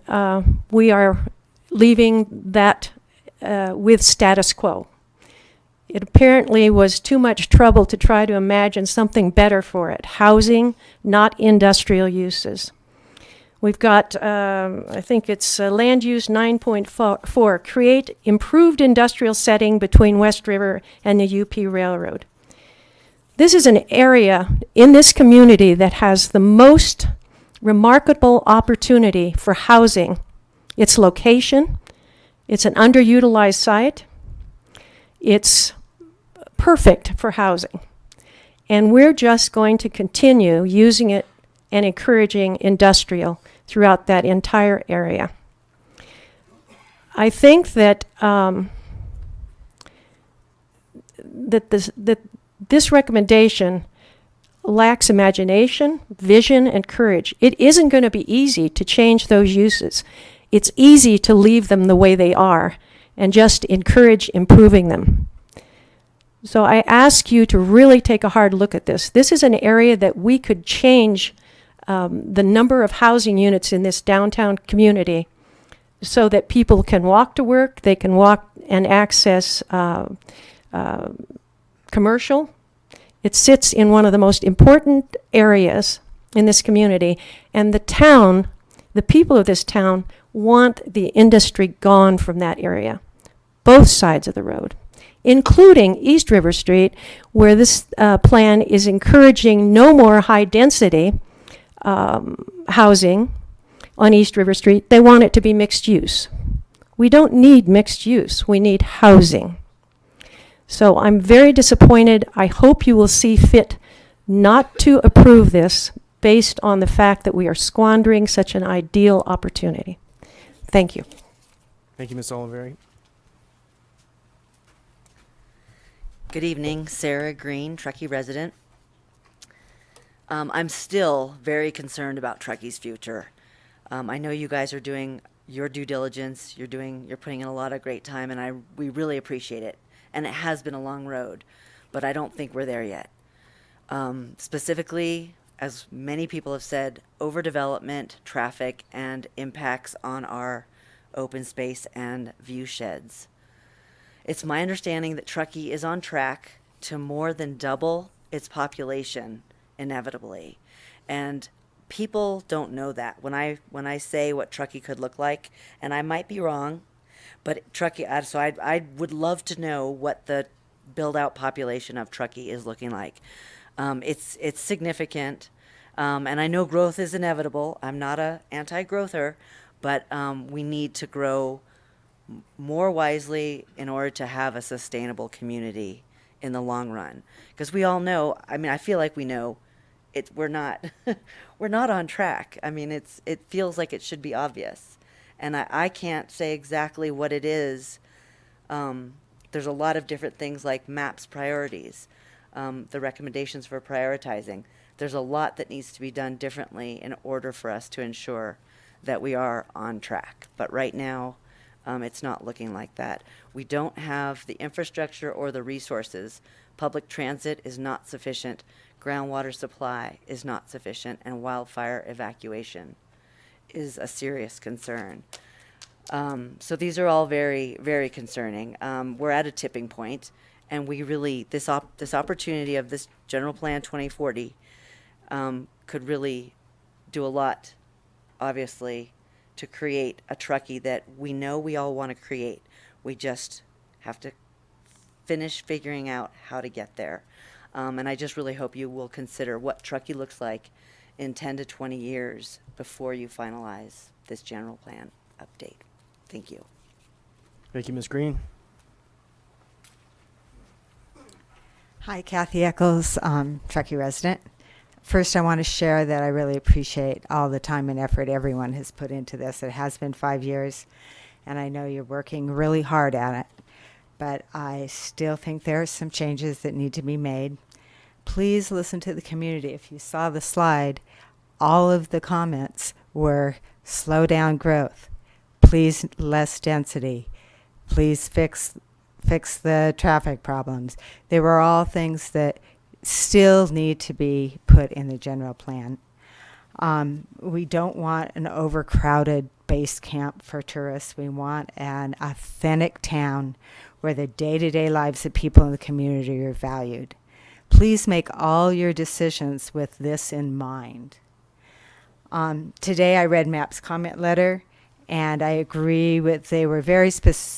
we are leaving that with status quo. It apparently was too much trouble to try to imagine something better for it. Housing, not industrial uses. We've got, I think it's land use 9.4, create improved industrial setting between West River and the UP Railroad. This is an area in this community that has the most remarkable opportunity for housing. Its location, it's an underutilized site, it's perfect for housing. And we're just going to continue using it and encouraging industrial throughout that entire area. I think that this recommendation lacks imagination, vision, and courage. It isn't going to be easy to change those uses. It's easy to leave them the way they are and just encourage improving them. So I ask you to really take a hard look at this. This is an area that we could change the number of housing units in this downtown community so that people can walk to work, they can walk and access commercial. It sits in one of the most important areas in this community, and the town, the people of this town, want the industry gone from that area, both sides of the road, including East River Street, where this plan is encouraging no more high-density housing on East River Street. They want it to be mixed use. We don't need mixed use. We need housing. So I'm very disappointed. I hope you will see fit not to approve this based on the fact that we are squandering such an ideal opportunity. Thank you. Thank you, Ms. Oliveri. Good evening, Sarah Green, Truckee resident. I'm still very concerned about Truckee's future. I know you guys are doing your due diligence. You're putting in a lot of great time, and we really appreciate it. And it has been a long road, but I don't think we're there yet. Specifically, as many people have said, overdevelopment, traffic, and impacts on our open space and view sheds. It's my understanding that Truckee is on track to more than double its population inevitably. And people don't know that. When I say what Truckee could look like, and I might be wrong, but Truckee, so I would love to know what the build-out population of Truckee is looking like. It's significant, and I know growth is inevitable. I'm not a anti-growther, but we need to grow more wisely in order to have a sustainable community in the long run. Because we all know, I mean, I feel like we know we're not we're not on track. I mean, it feels like it should be obvious. And I can't say exactly what it is. There's a lot of different things like MAPS priorities. the recommendations for prioritizing. There's a lot that needs to be done differently in order for us to ensure that we are on track. But right now, it's not looking like that. We don't have the infrastructure or the resources. Public transit is not sufficient. Groundwater supply is not sufficient, and wildfire evacuation is a serious concern. So these are all very, very concerning. We're at a tipping point, and we really, this opportunity of this General Plan 2040 could really do a lot, obviously, to create a Truckee that we know we all want to create. We just have to finish figuring out how to get there. And I just really hope you will consider what Truckee looks like in 10 to 20 years before you finalize this general plan update. Thank you. Thank you, Ms. Green. Hi, Kathy Eccles, Truckee resident. First, I want to share that I really appreciate all the time and effort everyone has put into this. It has been 5 years, and I know you're working really hard at it. But I still think there are some changes that need to be made. Please listen to the community. If you saw the slide, all of the comments were slow down growth. Please, less density. Please fix the traffic problems. They were all things that still need to be put in the general plan. We don't want an overcrowded base camp for tourists. We want an authentic town where the day-to-day lives of people in the community are valued. Please make all your decisions with this in mind. Today I read MAP's comment letter, and I agree with, they were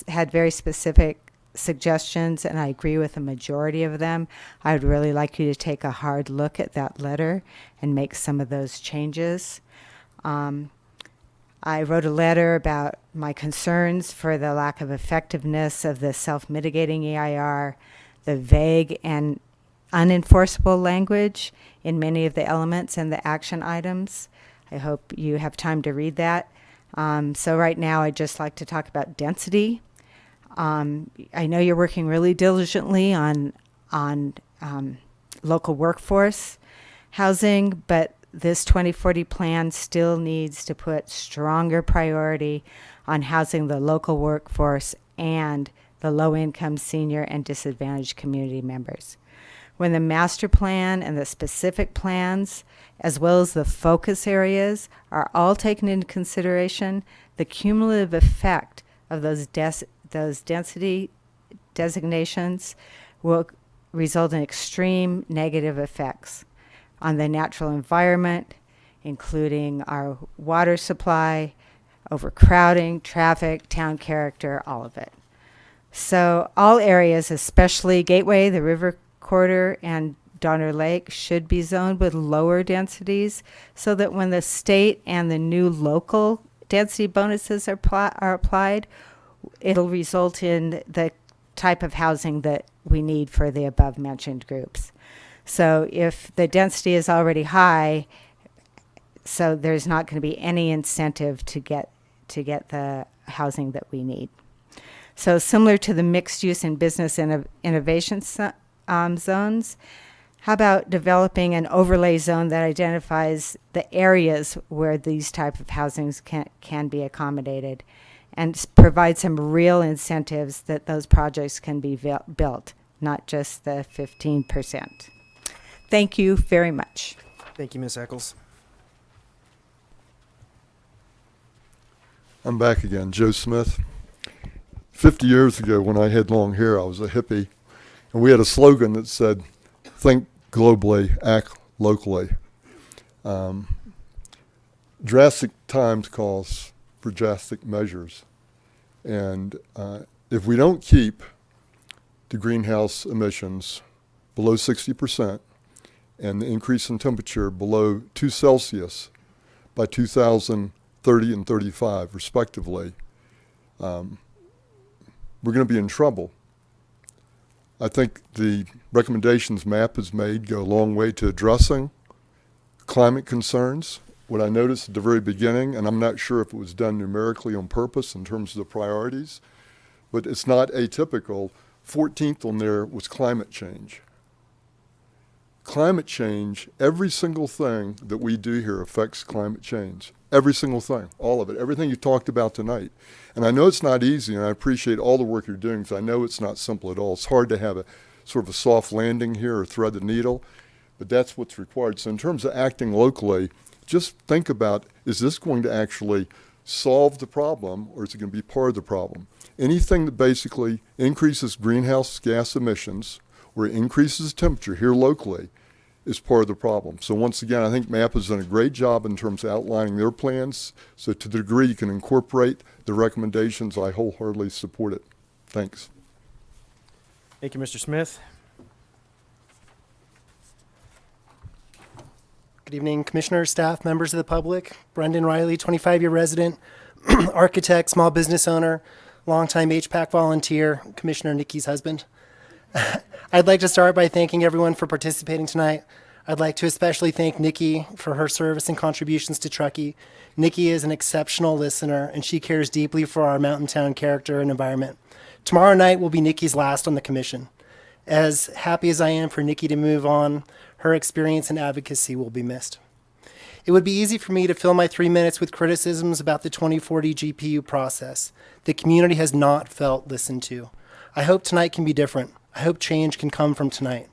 had very specific suggestions, and I agree with the majority of them. I would really like you to take a hard look at that letter and make some of those changes. I wrote a letter about my concerns for the lack of effectiveness of the self-mitigating EIR, the vague and unenforceable language in many of the elements and the action items. I hope you have time to read that. So right now I'd just like to talk about density. I know you're working really diligently on local workforce housing, but this 2040 plan still needs to put stronger priority on housing the local workforce and the low-income senior and disadvantaged community members. When the master plan and the specific plans, as well as the focus areas, are all taken into consideration, the cumulative effect of those density designations will result in extreme negative effects on the natural environment, including our water supply, overcrowding, traffic, town character, all of it. So all areas, especially Gateway, the River Corridor, and Donner Lake, should be zoned with lower densities so that when the state and the new local density bonuses are applied, it'll result in the type of housing that we need for the above mentioned groups. So if the density is already high, so there's not going to be any incentive to get the housing that we need. So similar to the mixed use and business innovation zones, how about developing an overlay zone that identifies the areas where these type of housings can be accommodated and provide some real incentives that those projects can be built, not just the 15%. Thank you very much. Thank you, Ms. Eccles. I'm back again, Joe Smith. 50 years ago when I had long hair, I was a hippie, and we had a slogan that said, think globally, act locally. Drastic times calls for drastic measures. And if we don't keep the greenhouse emissions below 60% and the increase in temperature below 2 Celsius by 2030 and 35, respectively, we're going to be in trouble. I think the recommendations MAP has made go a long way to addressing climate concerns. What I noticed at the very beginning, and I'm not sure if it was done numerically on purpose in terms of the priorities, but it's not atypical. 14th on there was climate change. climate change, every single thing that we do here affects climate change. Every single thing, all of it, everything you talked about tonight. And I know it's not easy, and I appreciate all the work you're doing, because I know it's not simple at all. It's hard to have a sort of a soft landing here or thread the needle, but that's what's required. So in terms of acting locally, just think about, is this going to actually solve the problem, or is it going to be part of the problem? Anything that basically increases greenhouse gas emissions or increases temperature here locally is part of the problem. So once again, I think MAP has done a great job in terms of outlining their plans. So to the degree you can incorporate the recommendations, I wholeheartedly support it. Thanks. Thank you, Mr. Smith. Good evening, commissioners, staff, members of the public. Brendan Riley, 25-year resident, architect, small business owner, longtime HPAC volunteer, Commissioner Nikki's husband. I'd like to start by thanking everyone for participating tonight. I'd like to especially thank Nikki for her service and contributions to Truckee. Nikki is an exceptional listener, and she cares deeply for our mountain town character and environment. Tomorrow night will be Nikki's last on the commission. As happy as I am for Nikki to move on, her experience and advocacy will be missed. It would be easy for me to fill my 3 minutes with criticisms about the 2040 GPU process. The community has not felt listened to. I hope tonight can be different. I hope change can come from tonight.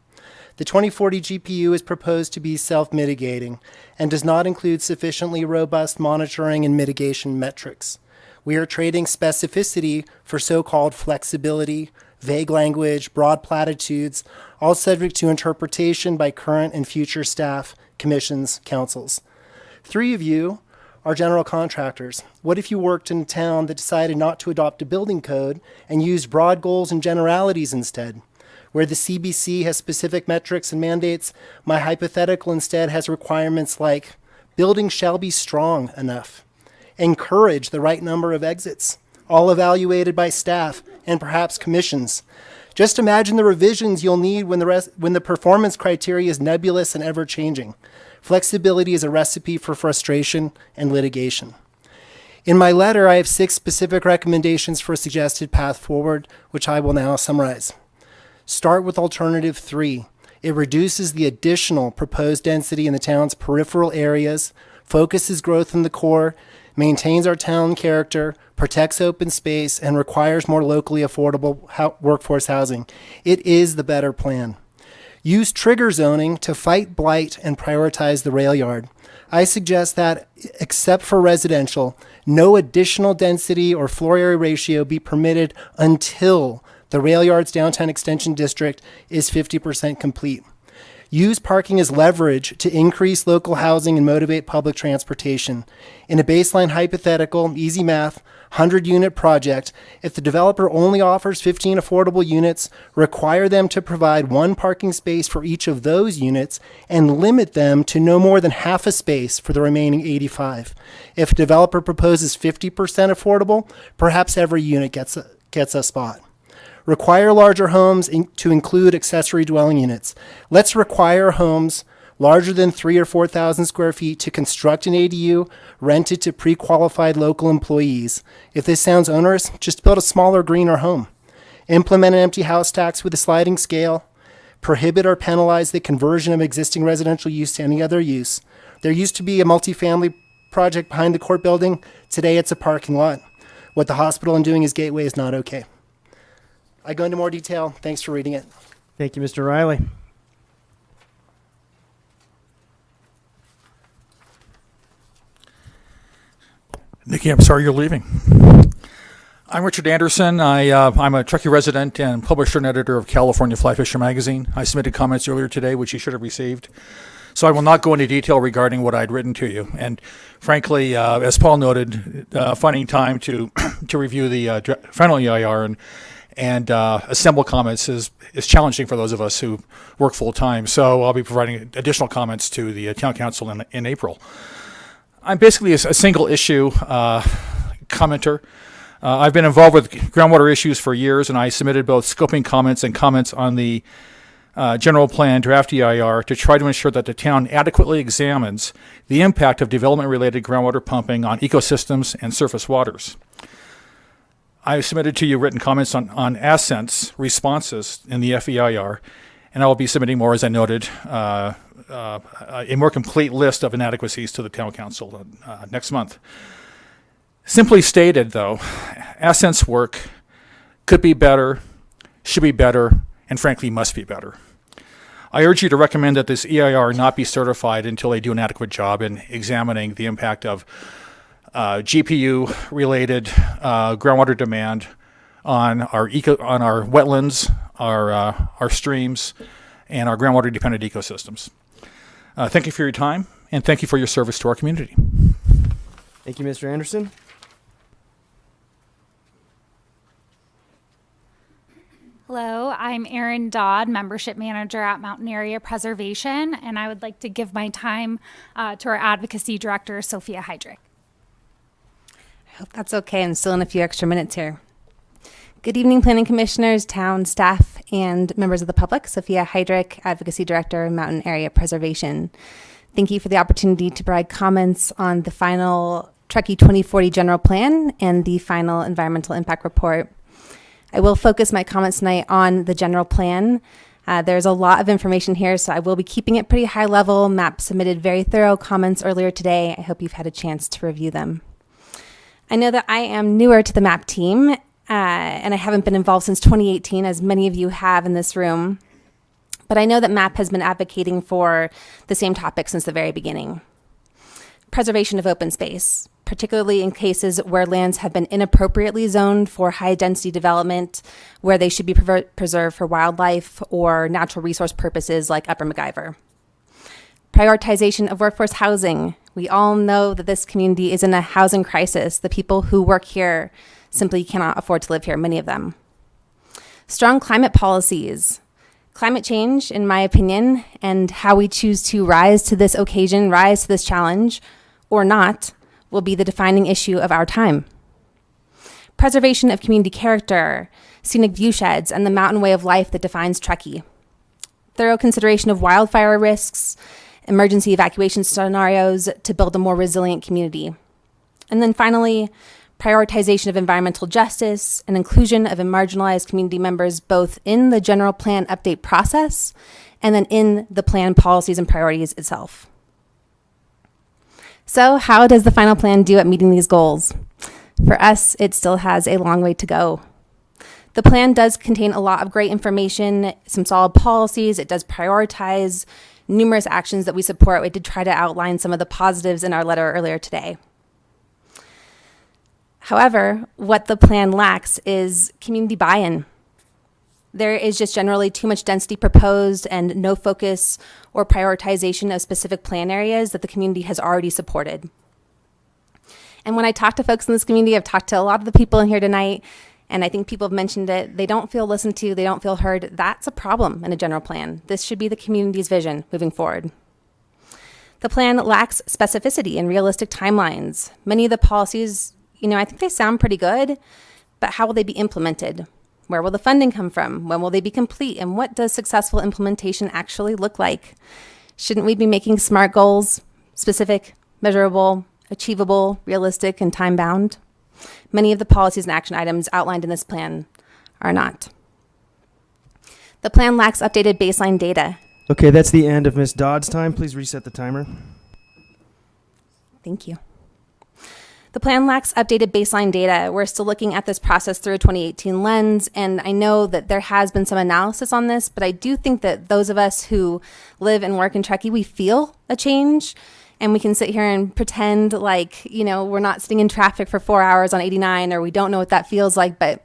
The 2040 GPU is proposed to be self-mitigating and does not include sufficiently robust monitoring and mitigation metrics. We are trading specificity for so-called flexibility, vague language, broad platitudes, all subject to interpretation by current and future staff, commissions, councils. 3 of you are general contractors. What if you worked in a town that decided not to adopt a building code and used broad goals and generalities instead? Where the CBC has specific metrics and mandates, my hypothetical instead has requirements like buildings shall be strong enough, encourage the right number of exits, all evaluated by staff and perhaps commissions. Just imagine the revisions you'll need when the performance criteria is nebulous and ever-changing. Flexibility is a recipe for frustration and litigation. In my letter, I have 6 specific recommendations for a suggested path forward, which I will now summarize. Start with alternative 3. It reduces the additional proposed density in the town's peripheral areas, focuses growth in the core, maintains our town character, protects open space, and requires more locally affordable workforce housing. It is the better plan. Use trigger zoning to fight blight and prioritize the rail yard. I suggest that, except for residential, no additional density or floor area ratio be permitted until the rail yard's downtown extension district is 50% complete. Use parking as leverage to increase local housing and motivate public transportation. In a baseline hypothetical, easy math, 100-unit project, if the developer only offers 15 affordable units, require them to provide 1 parking space for each of those units and limit them to no more than half a space for the remaining 85. If a developer proposes 50% affordable, perhaps every unit gets a spot. Require larger homes to include accessory dwelling units. Let's require homes larger than 3,000 or 4,000 square feet to construct an ADU rented to pre-qualified local employees. If this sounds onerous, just build a smaller, greener home. Implement an empty house tax with a sliding scale. Prohibit or penalize the conversion of existing residential use to any other use. There used to be a multifamily project behind the court building. Today it's a parking lot. What the hospital is doing as Gateway is not okay. I go into more detail. Thanks for reading it. Thank you, Mr. Riley. Nikki, I'm sorry you're leaving. I'm Richard Anderson. I'm a Truckee resident and publisher and editor of California Fly Fisher magazine. I submitted comments earlier today, which you should have received. So I will not go into detail regarding what I'd written to you. And frankly, as Paul noted, finding time to review the final EIR and assemble comments is challenging for those of us who work full time. So I'll be providing additional comments to the town council in April. I'm basically a single issue commenter. I've been involved with groundwater issues for years, and I submitted both scoping comments and comments on the general plan draft EIR to try to ensure that the town adequately examines the impact of development-related groundwater pumping on ecosystems and surface waters. I submitted to you written comments on Ascent's responses in the FEIR, and I will be submitting more, as I noted, a more complete list of inadequacies to the town council next month. Simply stated, though, Ascent's work could be better, should be better, and frankly must be better. I urge you to recommend that this EIR not be certified until they do an adequate job in examining the impact of GPU-related groundwater demand on our wetlands, our streams, and our groundwater-dependent ecosystems. Thank you for your time, and thank you for your service to our community. Thank you, Mr. Anderson. Hello, I'm Erin Dodd, Membership Manager at Mountain Area Preservation, and I would like to give my time to our Advocacy Director, Sophia Heydrich. I hope that's okay. I'm still in a few extra minutes here. Good evening, Planning Commissioners, town staff, and members of the public. Sophia Heydrich, Advocacy Director, Mountain Area Preservation. Thank you for the opportunity to provide comments on the final Truckee 2040 General Plan and the final Environmental Impact Report. I will focus my comments tonight on the general plan. There's a lot of information here, so I will be keeping it pretty high level. MAP submitted very thorough comments earlier today. I hope you've had a chance to review them. I know that I am newer to the MAP team, and I haven't been involved since 2018, as many of you have in this room. But I know that MAP has been advocating for the same topic since the very beginning. Preservation of open space, particularly in cases where lands have been inappropriately zoned for high-density development, where they should be preserved for wildlife or natural resource purposes like Upper MacGyver. Prioritization of workforce housing. We all know that this community is in a housing crisis. The people who work here simply cannot afford to live here, many of them. Strong climate policies. Climate change, in my opinion, and how we choose to rise to this occasion, rise to this challenge, or not, will be the defining issue of our time. Preservation of community character, scenic view sheds, and the mountain way of life that defines Truckee. Thorough consideration of wildfire risks, emergency evacuation scenarios to build a more resilient community. And then finally, prioritization of environmental justice and inclusion of marginalized community members both in the general plan update process and then in the plan policies and priorities itself. So how does the final plan do at meeting these goals? For us, it still has a long way to go. The plan does contain a lot of great information, some solid policies. It does prioritize numerous actions that we support. We did try to outline some of the positives in our letter earlier today. However, what the plan lacks is community buy-in. There is just generally too much density proposed and no focus or prioritization of specific plan areas that the community has already supported. And when I talk to folks in this community, I've talked to a lot of the people in here tonight, and I think people have mentioned it, they don't feel listened to, they don't feel heard. That's a problem in a general plan. This should be the community's vision moving forward. The plan lacks specificity and realistic timelines. Many of the policies, I think they sound pretty good, but how will they be implemented? Where will the funding come from? When will they be complete? And what does successful implementation actually look like? Shouldn't we be making SMART goals, specific, measurable, achievable, realistic, and time-bound? Many of the policies and action items outlined in this plan are not. The plan lacks updated baseline data. Okay, that's the end of Ms. Dodd's time. Please reset the timer. Thank you. The plan lacks updated baseline data. We're still looking at this process through a 2018 lens, and I know that there has been some analysis on this, but I do think that those of us who live and work in Truckee, we feel a change, and we can sit here and pretend like, we're not sitting in traffic for 4 hours on 89, or we don't know what that feels like, but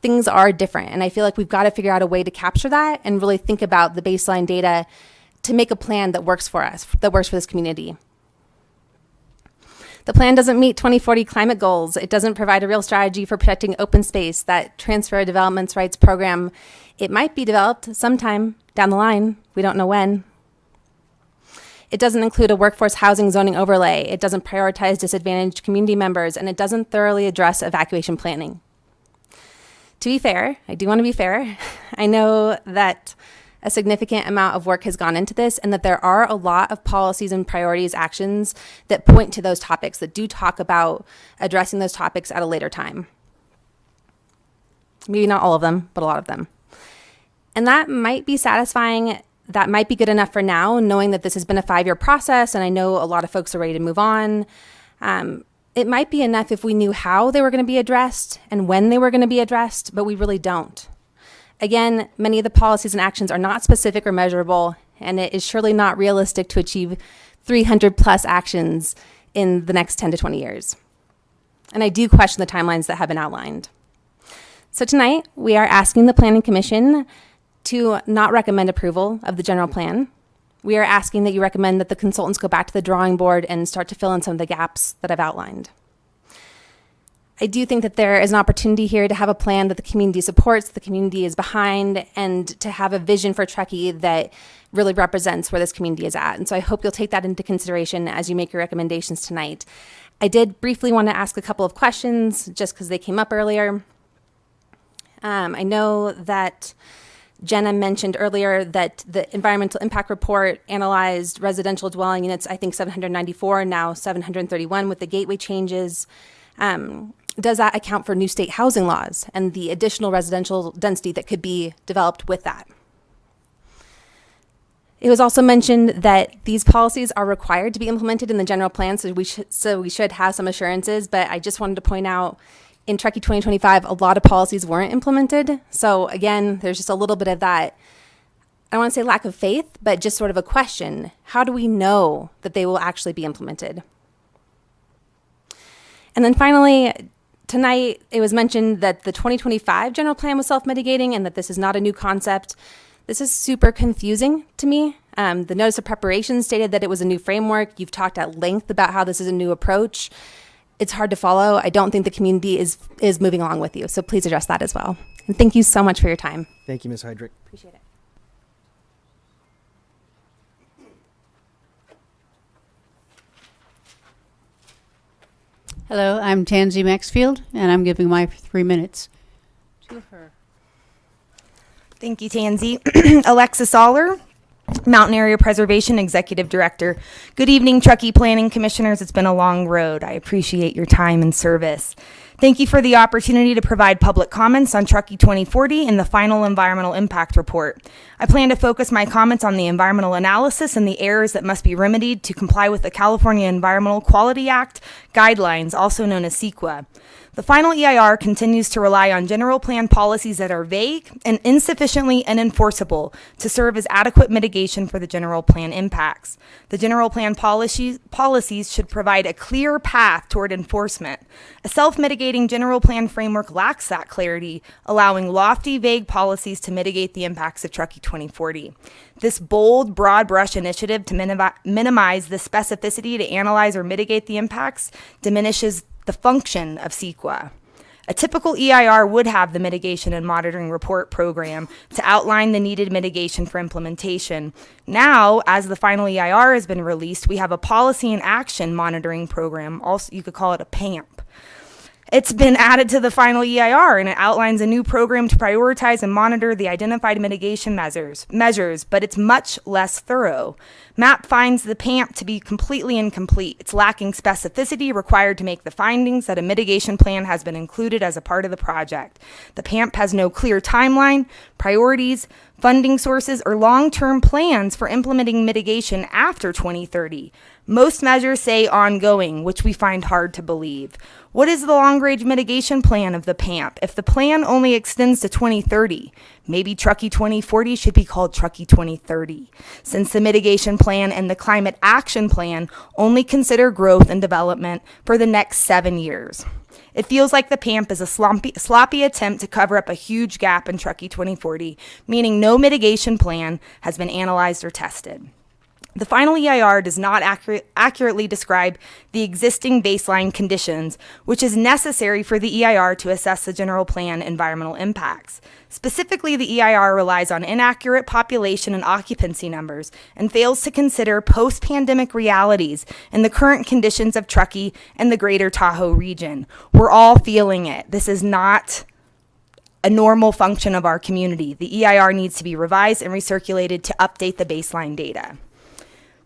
things are different, and I feel like we've got to figure out a way to capture that and really think about the baseline data to make a plan that works for us, that works for this community. The plan doesn't meet 2040 climate goals. It doesn't provide a real strategy for protecting open space. That transfer of development rights program, it might be developed sometime down the line. We don't know when. It doesn't include a workforce housing zoning overlay. It doesn't prioritize disadvantaged community members, and it doesn't thoroughly address evacuation planning. To be fair, I do want to be fair. I know that a significant amount of work has gone into this and that there are a lot of policies and priorities actions that point to those topics, that do talk about addressing those topics at a later time. Maybe not all of them, but a lot of them. And that might be satisfying. That might be good enough for now, knowing that this has been a 5-year process and I know a lot of folks are ready to move on. It might be enough if we knew how they were going to be addressed and when they were going to be addressed, but we really don't. Again, many of the policies and actions are not specific or measurable, and it is surely not realistic to achieve 300 plus actions in the next 10 to 20 years. And I do question the timelines that have been outlined. So tonight, we are asking the Planning Commission to not recommend approval of the general plan. We are asking that you recommend that the consultants go back to the drawing board and start to fill in some of the gaps that I've outlined. I do think that there is an opportunity here to have a plan that the community supports, the community is behind, and to have a vision for Truckee that really represents where this community is at. And so I hope you'll take that into consideration as you make your recommendations tonight. I did briefly want to ask a couple of questions just because they came up earlier. I know that Jenna mentioned earlier that the environmental impact report analyzed residential dwelling units, I think 794, now 731 with the gateway changes. Does that account for new state housing laws and the additional residential density that could be developed with that? It was also mentioned that these policies are required to be implemented in the general plan, so we should have some assurances, but I just wanted to point out in Truckee 2025, a lot of policies weren't implemented. So again, there's just a little bit of that, I don't want to say lack of faith, but just sort of a question. How do we know that they will actually be implemented? And then finally, tonight, it was mentioned that the 2025 general plan was self-mitigating and that this is not a new concept. This is super confusing to me. The notice of preparation stated that it was a new framework. You've talked at length about how this is a new approach. It's hard to follow. I don't think the community is moving along with you. So please address that as well. And thank you so much for your time. Thank you, Ms. Heydrich. Appreciate it. Hello, I'm Tansy Maxfield, and I'm giving my 3 minutes to her. Thank you, Tansy. Alexis Aller, Mountain Area Preservation Executive Director. Good evening, Truckee Planning Commissioners. It's been a long road. I appreciate your time and service. Thank you for the opportunity to provide public comments on Truckee 2040 and the final environmental impact report. I plan to focus my comments on the environmental analysis and the errors that must be remedied to comply with the California Environmental Quality Act guidelines, also known as CEQA. The final EIR continues to rely on general plan policies that are vague and insufficiently unenforceable to serve as adequate mitigation for the general plan impacts. The general plan policies should provide a clear path toward enforcement. A self-mitigating general plan framework lacks that clarity, allowing lofty, vague policies to mitigate the impacts of Truckee 2040. This bold, broad brush initiative to minimize the specificity to analyze or mitigate the impacts diminishes the function of CEQA. A typical EIR would have the mitigation and monitoring report program to outline the needed mitigation for implementation. Now, as the final EIR has been released, we have a policy and action monitoring program, also you could call it a PAMP. It's been added to the final EIR, and it outlines a new program to prioritize and monitor the identified mitigation measures, but it's much less thorough. MAP finds the PAMP to be completely incomplete. It's lacking specificity required to make the findings that a mitigation plan has been included as a part of the project. The PAMP has no clear timeline, priorities, funding sources, or long-term plans for implementing mitigation after 2030. Most measures say ongoing, which we find hard to believe. What is the long-range mitigation plan of the PAMP? If the plan only extends to 2030, maybe Truckee 2040 should be called Truckee 2030, since the mitigation plan and the climate action plan only consider growth and development for the next 7 years. It feels like the PAMP is a sloppy attempt to cover up a huge gap in Truckee 2040, meaning no mitigation plan has been analyzed or tested. The final EIR does not accurately describe the existing baseline conditions, which is necessary for the EIR to assess the general plan environmental impacts. Specifically, the EIR relies on inaccurate population and occupancy numbers and fails to consider post-pandemic realities and the current conditions of Truckee and the greater Tahoe region. We're all feeling it. This is not a normal function of our community. The EIR needs to be revised and recirculated to update the baseline data.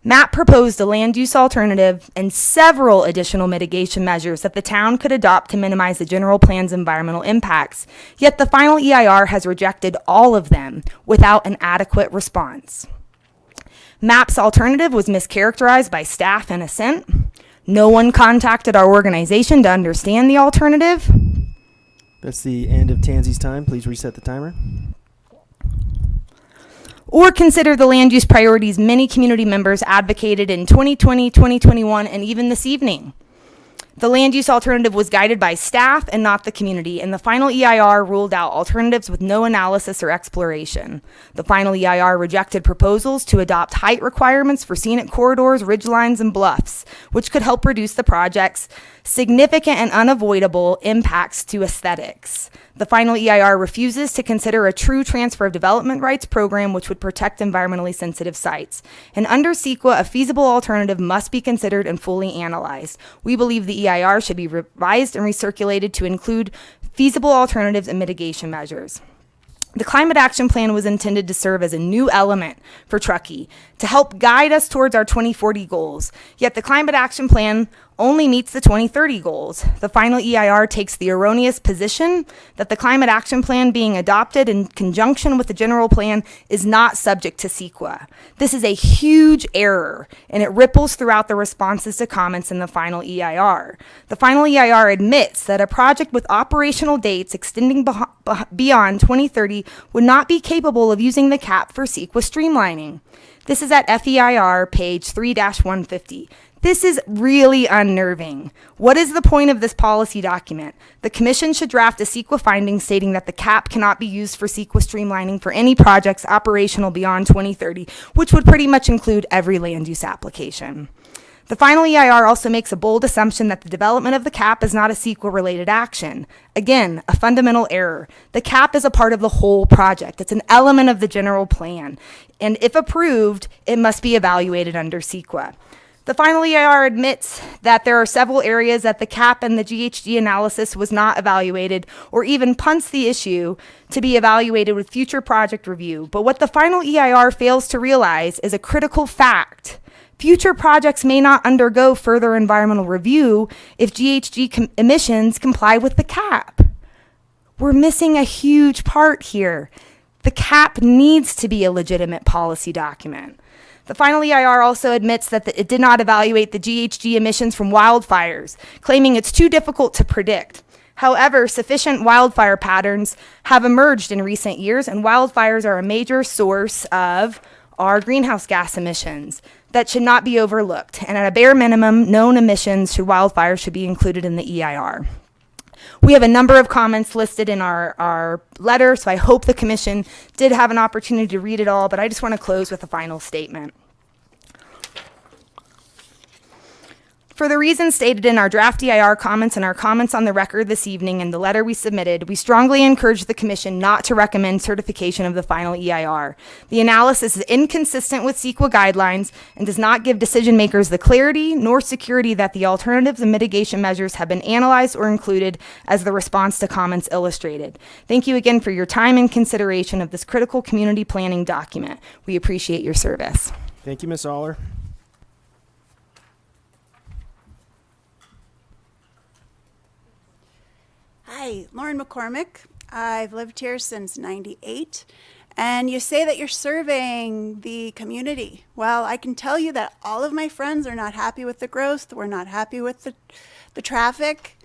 MAP proposed a land use alternative and several additional mitigation measures that the town could adopt to minimize the general plan's environmental impacts, yet the final EIR has rejected all of them without an adequate response. MAP's alternative was mischaracterized by staff and assent. No one contacted our organization to understand the alternative. That's the end of Tansy's time. Please reset the timer. Or consider the land use priorities many community members advocated in 2020, 2021, and even this evening. The land use alternative was guided by staff and not the community, and the final EIR ruled out alternatives with no analysis or exploration. The final EIR rejected proposals to adopt height requirements for scenic corridors, ridgelines, and bluffs, which could help reduce the project's significant and unavoidable impacts to aesthetics. The final EIR refuses to consider a true transfer of development rights program which would protect environmentally sensitive sites. And under CEQA, a feasible alternative must be considered and fully analyzed. We believe the EIR should be revised and recirculated to include feasible alternatives and mitigation measures. The Climate Action Plan was intended to serve as a new element for Truckee to help guide us towards our 2040 goals. Yet the Climate Action Plan only meets the 2030 goals. The final EIR takes the erroneous position that the Climate Action Plan being adopted in conjunction with the general plan is not subject to CEQA. This is a huge error, and it ripples throughout the responses to comments in the final EIR. The final EIR admits that a project with operational dates extending beyond 2030 would not be capable of using the cap for CEQA streamlining. This is at FEIR page 3-150. This is really unnerving. What is the point of this policy document? The Commission should draft a CEQA finding stating that the cap cannot be used for CEQA streamlining for any projects operational beyond 2030, which would pretty much include every land use application. The final EIR also makes a bold assumption that the development of the cap is not a CEQA-related action. Again, a fundamental error. The cap is a part of the whole project. It's an element of the general plan. And if approved, it must be evaluated under CEQA. The final EIR admits that there are several areas that the cap and the GHG analysis was not evaluated, or even punts the issue to be evaluated with future project review. But what the final EIR fails to realize is a critical fact. Future projects may not undergo further environmental review if GHG emissions comply with the cap. We're missing a huge part here. The cap needs to be a legitimate policy document. The final EIR also admits that it did not evaluate the GHG emissions from wildfires, claiming it's too difficult to predict. However, sufficient wildfire patterns have emerged in recent years, and wildfires are a major source of our greenhouse gas emissions that should not be overlooked. And at a bare minimum, known emissions to wildfires should be included in the EIR. We have a number of comments listed in our letter, so I hope the Commission did have an opportunity to read it all, but I just want to close with a final statement. For the reasons stated in our draft EIR comments and our comments on the record this evening and the letter we submitted, we strongly encourage the Commission not to recommend certification of the final EIR. The analysis is inconsistent with CEQA guidelines and does not give decision makers the clarity nor security that the alternatives and mitigation measures have been analyzed or included as the response to comments illustrated. Thank you again for your time and consideration of this critical community planning document. We appreciate your service. Thank you, Ms. Aller. Hi, Lauren McCormick. I've lived here since '98, and you say that you're serving the community. Well, I can tell you that all of my friends are not happy with the growth. We're not happy with the traffic.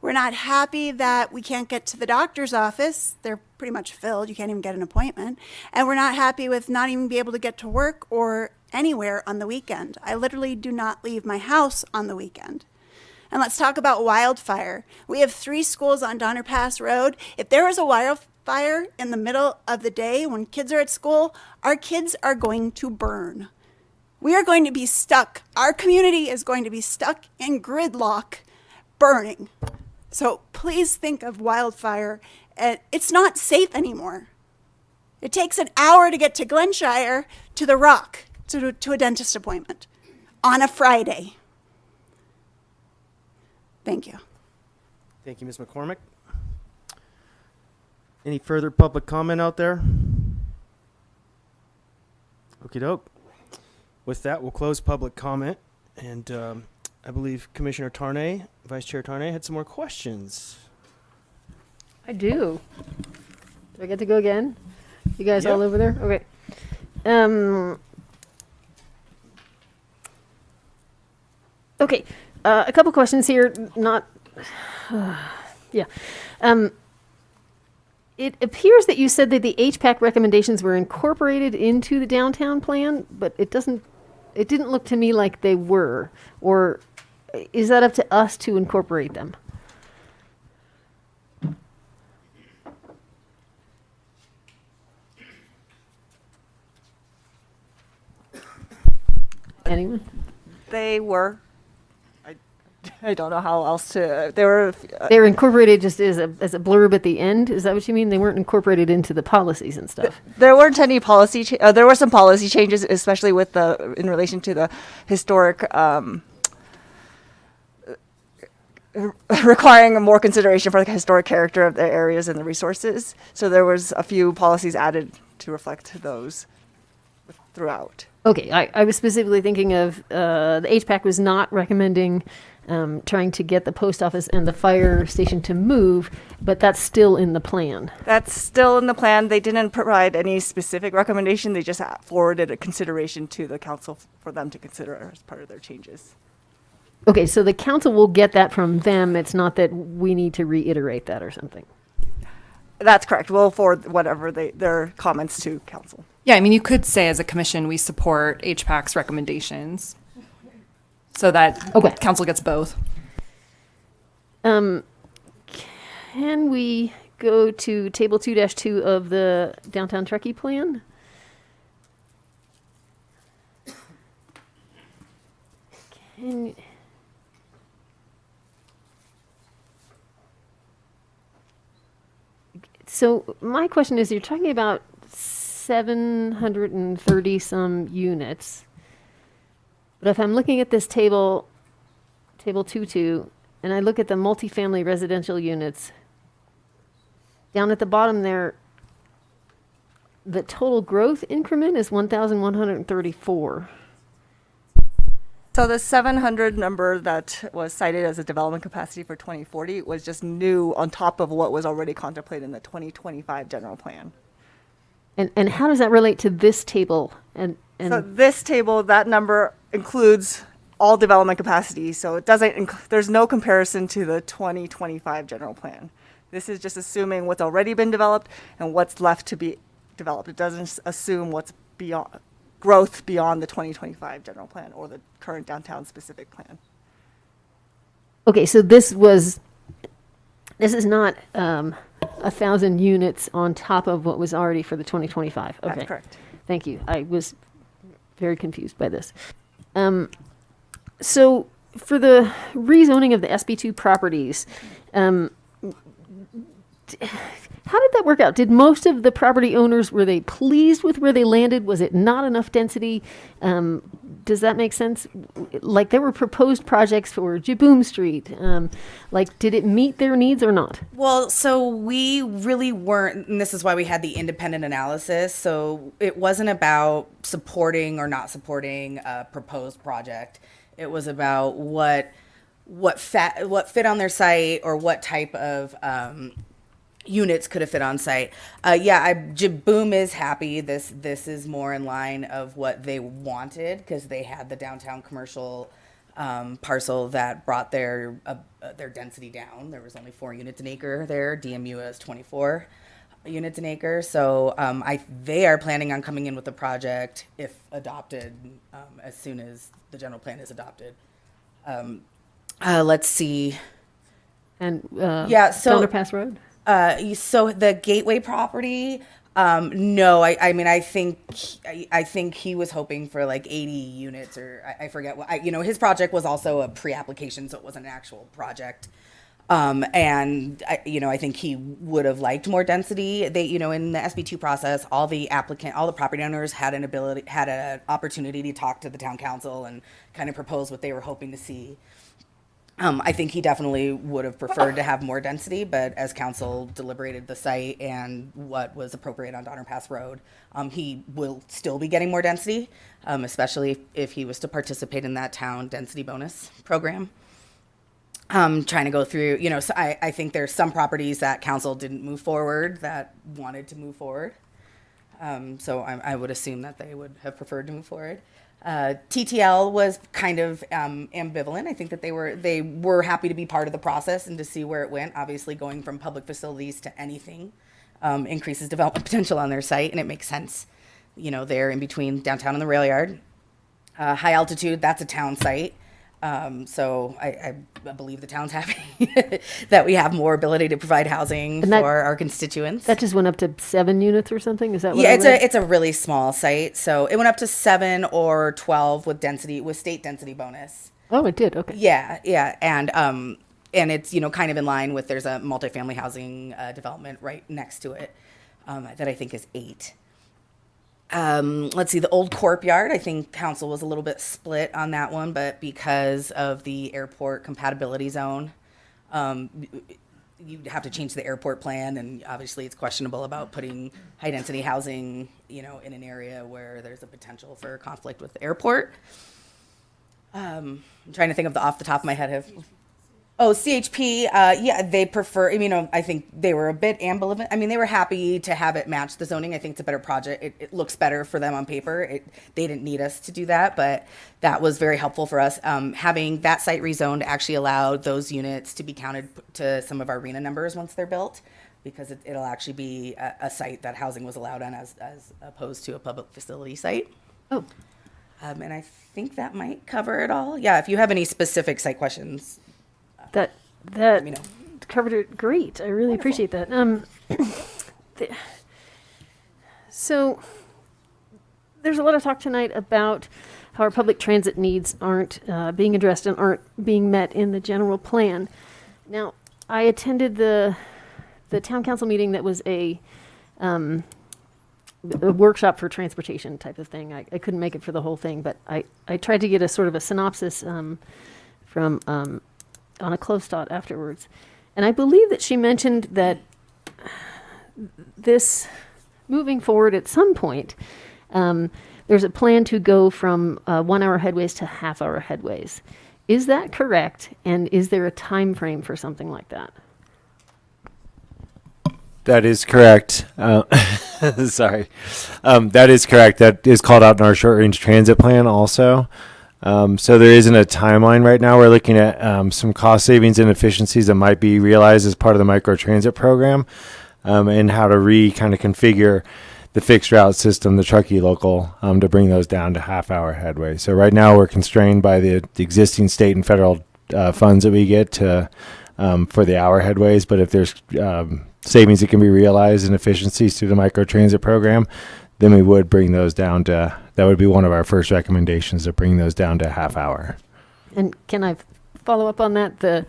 We're not happy that we can't get to the doctor's office. They're pretty much filled. You can't even get an appointment. And we're not happy with not even be able to get to work or anywhere on the weekend. I literally do not leave my house on the weekend. And let's talk about wildfire. We have 3 schools on Donner Pass Road. If there is a wildfire in the middle of the day when kids are at school, our kids are going to burn. We are going to be stuck. Our community is going to be stuck in gridlock, burning. So please think of wildfire. It's not safe anymore. It takes an hour to get to Glenshire to the Rock, to a dentist appointment on a Friday. Thank you. Thank you, Ms. McCormick. Any further public comment out there? Okie doke. With that, we'll close public comment. And I believe Commissioner Tarnay, Vice Chair Tarnay, had some more questions. I do. Do I get to go again? You guys Yep. all over there? Okay. Okay. A couple questions here. Not. Yeah. It appears that you said that the HPAC recommendations were incorporated into the downtown plan, but it doesn't. It didn't look to me like they were. Or is that up to us to incorporate them? Anyone? They were. I don't know how else to. They were. They were incorporated just as a blurb at the end. Is that what you mean? They weren't incorporated into the policies and stuff. There weren't any policy. There were some policy changes, especially with the in relation to the historic. Requiring more consideration for the historic character of the areas and the resources. So there was a few policies added to reflect those throughout. Okay, I was specifically thinking of the HPAC was not recommending trying to get the post office and the fire station to move, but that's still in the plan. That's still in the plan. They didn't provide any specific recommendation. They just forwarded a consideration to the council for them to consider as part of their changes. Okay, so the council will get that from them. It's not that we need to reiterate that or something. That's correct. We'll forward whatever their comments to council. Yeah, I mean, you could say as a commission, we support HPAC's recommendations so that council gets both. Can we go to table 2-2 of the downtown Truckee plan? So my question is, you're talking about 730 some units. But if I'm looking at this table 2-2, and I look at the multifamily residential units, down at the bottom there, the total growth increment is 1,134. So the 700 number that was cited as a development capacity for 2040 was just new on top of what was already contemplated in the 2025 general plan. And how does that relate to this table? And so this table, that number includes all development capacity. So it doesn't. There's no comparison to the 2025 general plan. This is just assuming what's already been developed and what's left to be developed. It doesn't assume what's beyond growth beyond the 2025 general plan or the current downtown specific plan. Okay, so this is not 1,000 units on top of what was already for the 2025. Okay. That's correct. Thank you. I was very confused by this. So for the rezoning of the SB2 properties, how did that work out? Did most of the property owners, were they pleased with where they landed? Was it not enough density? Does that make sense? Like there were proposed projects for Jaboom Street. Like, did it meet their needs or not? Well, so we really weren't, and this is why we had the independent analysis. So it wasn't about supporting or not supporting a proposed project. It was about what fit on their site or what type of units could have fit on site. Jaboom is happy. This is more in line of what they wanted because they had the downtown commercial parcel that brought their density down. There was only 4 units an acre there. DMU has 24 units an acre. So they are planning on coming in with a project if adopted as soon as the general plan is adopted. Let's see. And Underpass Road? So the Gateway property, no, I mean, I think he was hoping for like 80 units or I forget what, his project was also a pre-application, so it wasn't an actual project. And I think he would have liked more density. They, in the SB2 process, all the property owners had an opportunity to talk to the town council and kind of propose what they were hoping to see. I think he definitely would have preferred to have more density, but as council deliberated the site and what was appropriate on Donner Pass Road, he will still be getting more density, especially if he was to participate in that town density bonus program. Trying to go through, so I think there's some properties that council didn't move forward that wanted to move forward. So I would assume that they would have preferred to move forward. TTL was kind of ambivalent. I think that they were happy to be part of the process and to see where it went. Obviously, going from public facilities to anything increases development potential on their site, and it makes sense. They're in between downtown and the rail yard. High altitude, that's a town site. So I believe the town's happy that we have more ability to provide housing for our constituents. That just went up to 7 units or something? Is that what Yeah, I read? it's a really small site. So it went up to 7 or 12 with state density bonus. Oh, it did. Okay. Yeah. And it's, kind of in line with, there's a multifamily housing development right next to it that I think is 8. Let's see, the old Corp Yard, I think council was a little bit split on that one, but because of the airport compatibility zone, you'd have to change the airport plan, and obviously it's questionable about putting high density housing, in an area where there's a potential for conflict with the airport. I'm trying to think of off the top of my head. CHP, yeah, they prefer, I think they were a bit ambivalent. They were happy to have it match the zoning. I think it's a better project. It looks better for them on paper. They didn't need us to do that, but that was very helpful for us. Having that site rezoned actually allowed those units to be counted to some of our RENA numbers once they're built, because it'll actually be a site that housing was allowed on as opposed to a public facility site. Oh. And I think that might cover it all. Yeah, if you have any specific site questions. That covered it great. I really appreciate that. So there's a lot of talk tonight about how our public transit needs aren't being addressed and aren't being met in the general plan. Now, I attended the town council meeting that was a workshop for transportation type of thing. I couldn't make it for the whole thing, but I tried to get a sort of a synopsis from on a close dot afterwards. And I believe that she mentioned that this, moving forward at some point, there's a plan to go from 1 hour headways to half-hour headways. Is that correct? And is there a time frame for something like that? That is correct. Sorry. That is correct. That is called out in our short-range transit plan also. So there isn't a timeline right now. We're looking at some cost savings and efficiencies that might be realized as part of the microtransit program, and how to kind of configure the fixed route system, the Truckee local, to bring those down to half-hour headway. So right now we're constrained by the existing state and federal funds that we get to for the hour headways. But if there's savings that can be realized and efficiencies through the microtransit program, then we would bring those down to, that would be one of our first recommendations, to bring those down to half hour. And can I follow up on that? The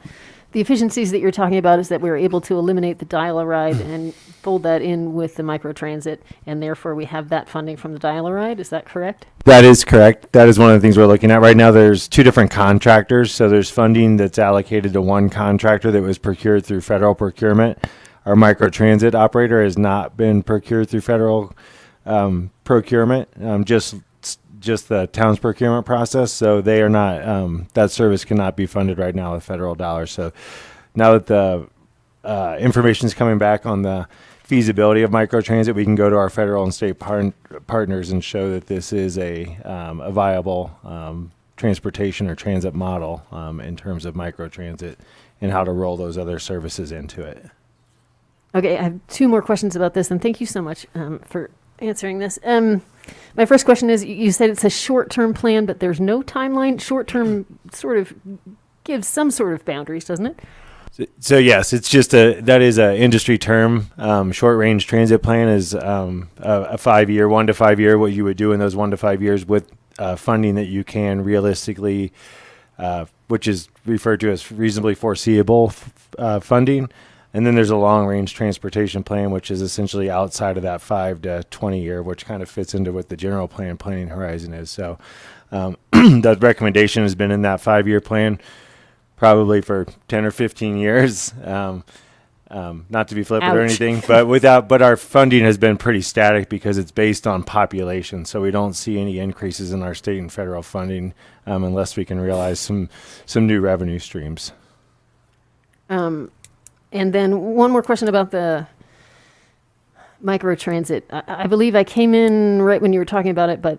efficiencies that you're talking about is that we were able to eliminate the dial-a-ride and fold that in with the microtransit, and therefore we have that funding from the dial-a-ride. Is that correct? That is correct. That is one of the things we're looking at right now. There's 2 different contractors. So there's funding that's allocated to one contractor that was procured through federal procurement. Our microtransit operator has not been procured through federal procurement, just the town's procurement process. So they are not, that service cannot be funded right now with federal dollars. So now that the information is coming back on the feasibility of microtransit, we can go to our federal and state partners and show that this is a viable transportation or transit model in terms of microtransit and how to roll those other services into it. Okay, I have 2 more questions about this, and thank you so much for answering this. My first question is, you said it's a short-term plan, but there's no timeline. Short-term sort of gives some sort of boundaries, doesn't it? So yes, it's just that is an industry term. Short-range transit plan is a 5-year, 1 to 5 year, what you would do in those 1 to 5 years with funding that you can realistically, which is referred to as reasonably foreseeable funding. And then there's a long-range transportation plan, which is essentially outside of that 5 to 20 year, which kind of fits into what the general planning horizon is. So that recommendation has been in that 5-year plan. probably for 10 or 15 years. Not to be flippant or Ouch. anything, but our funding has been pretty static because it's based on population. So we don't see any increases in our state and federal funding unless we can realize some new revenue streams. And then one more question about the microtransit. I believe I came in right when you were talking about it, but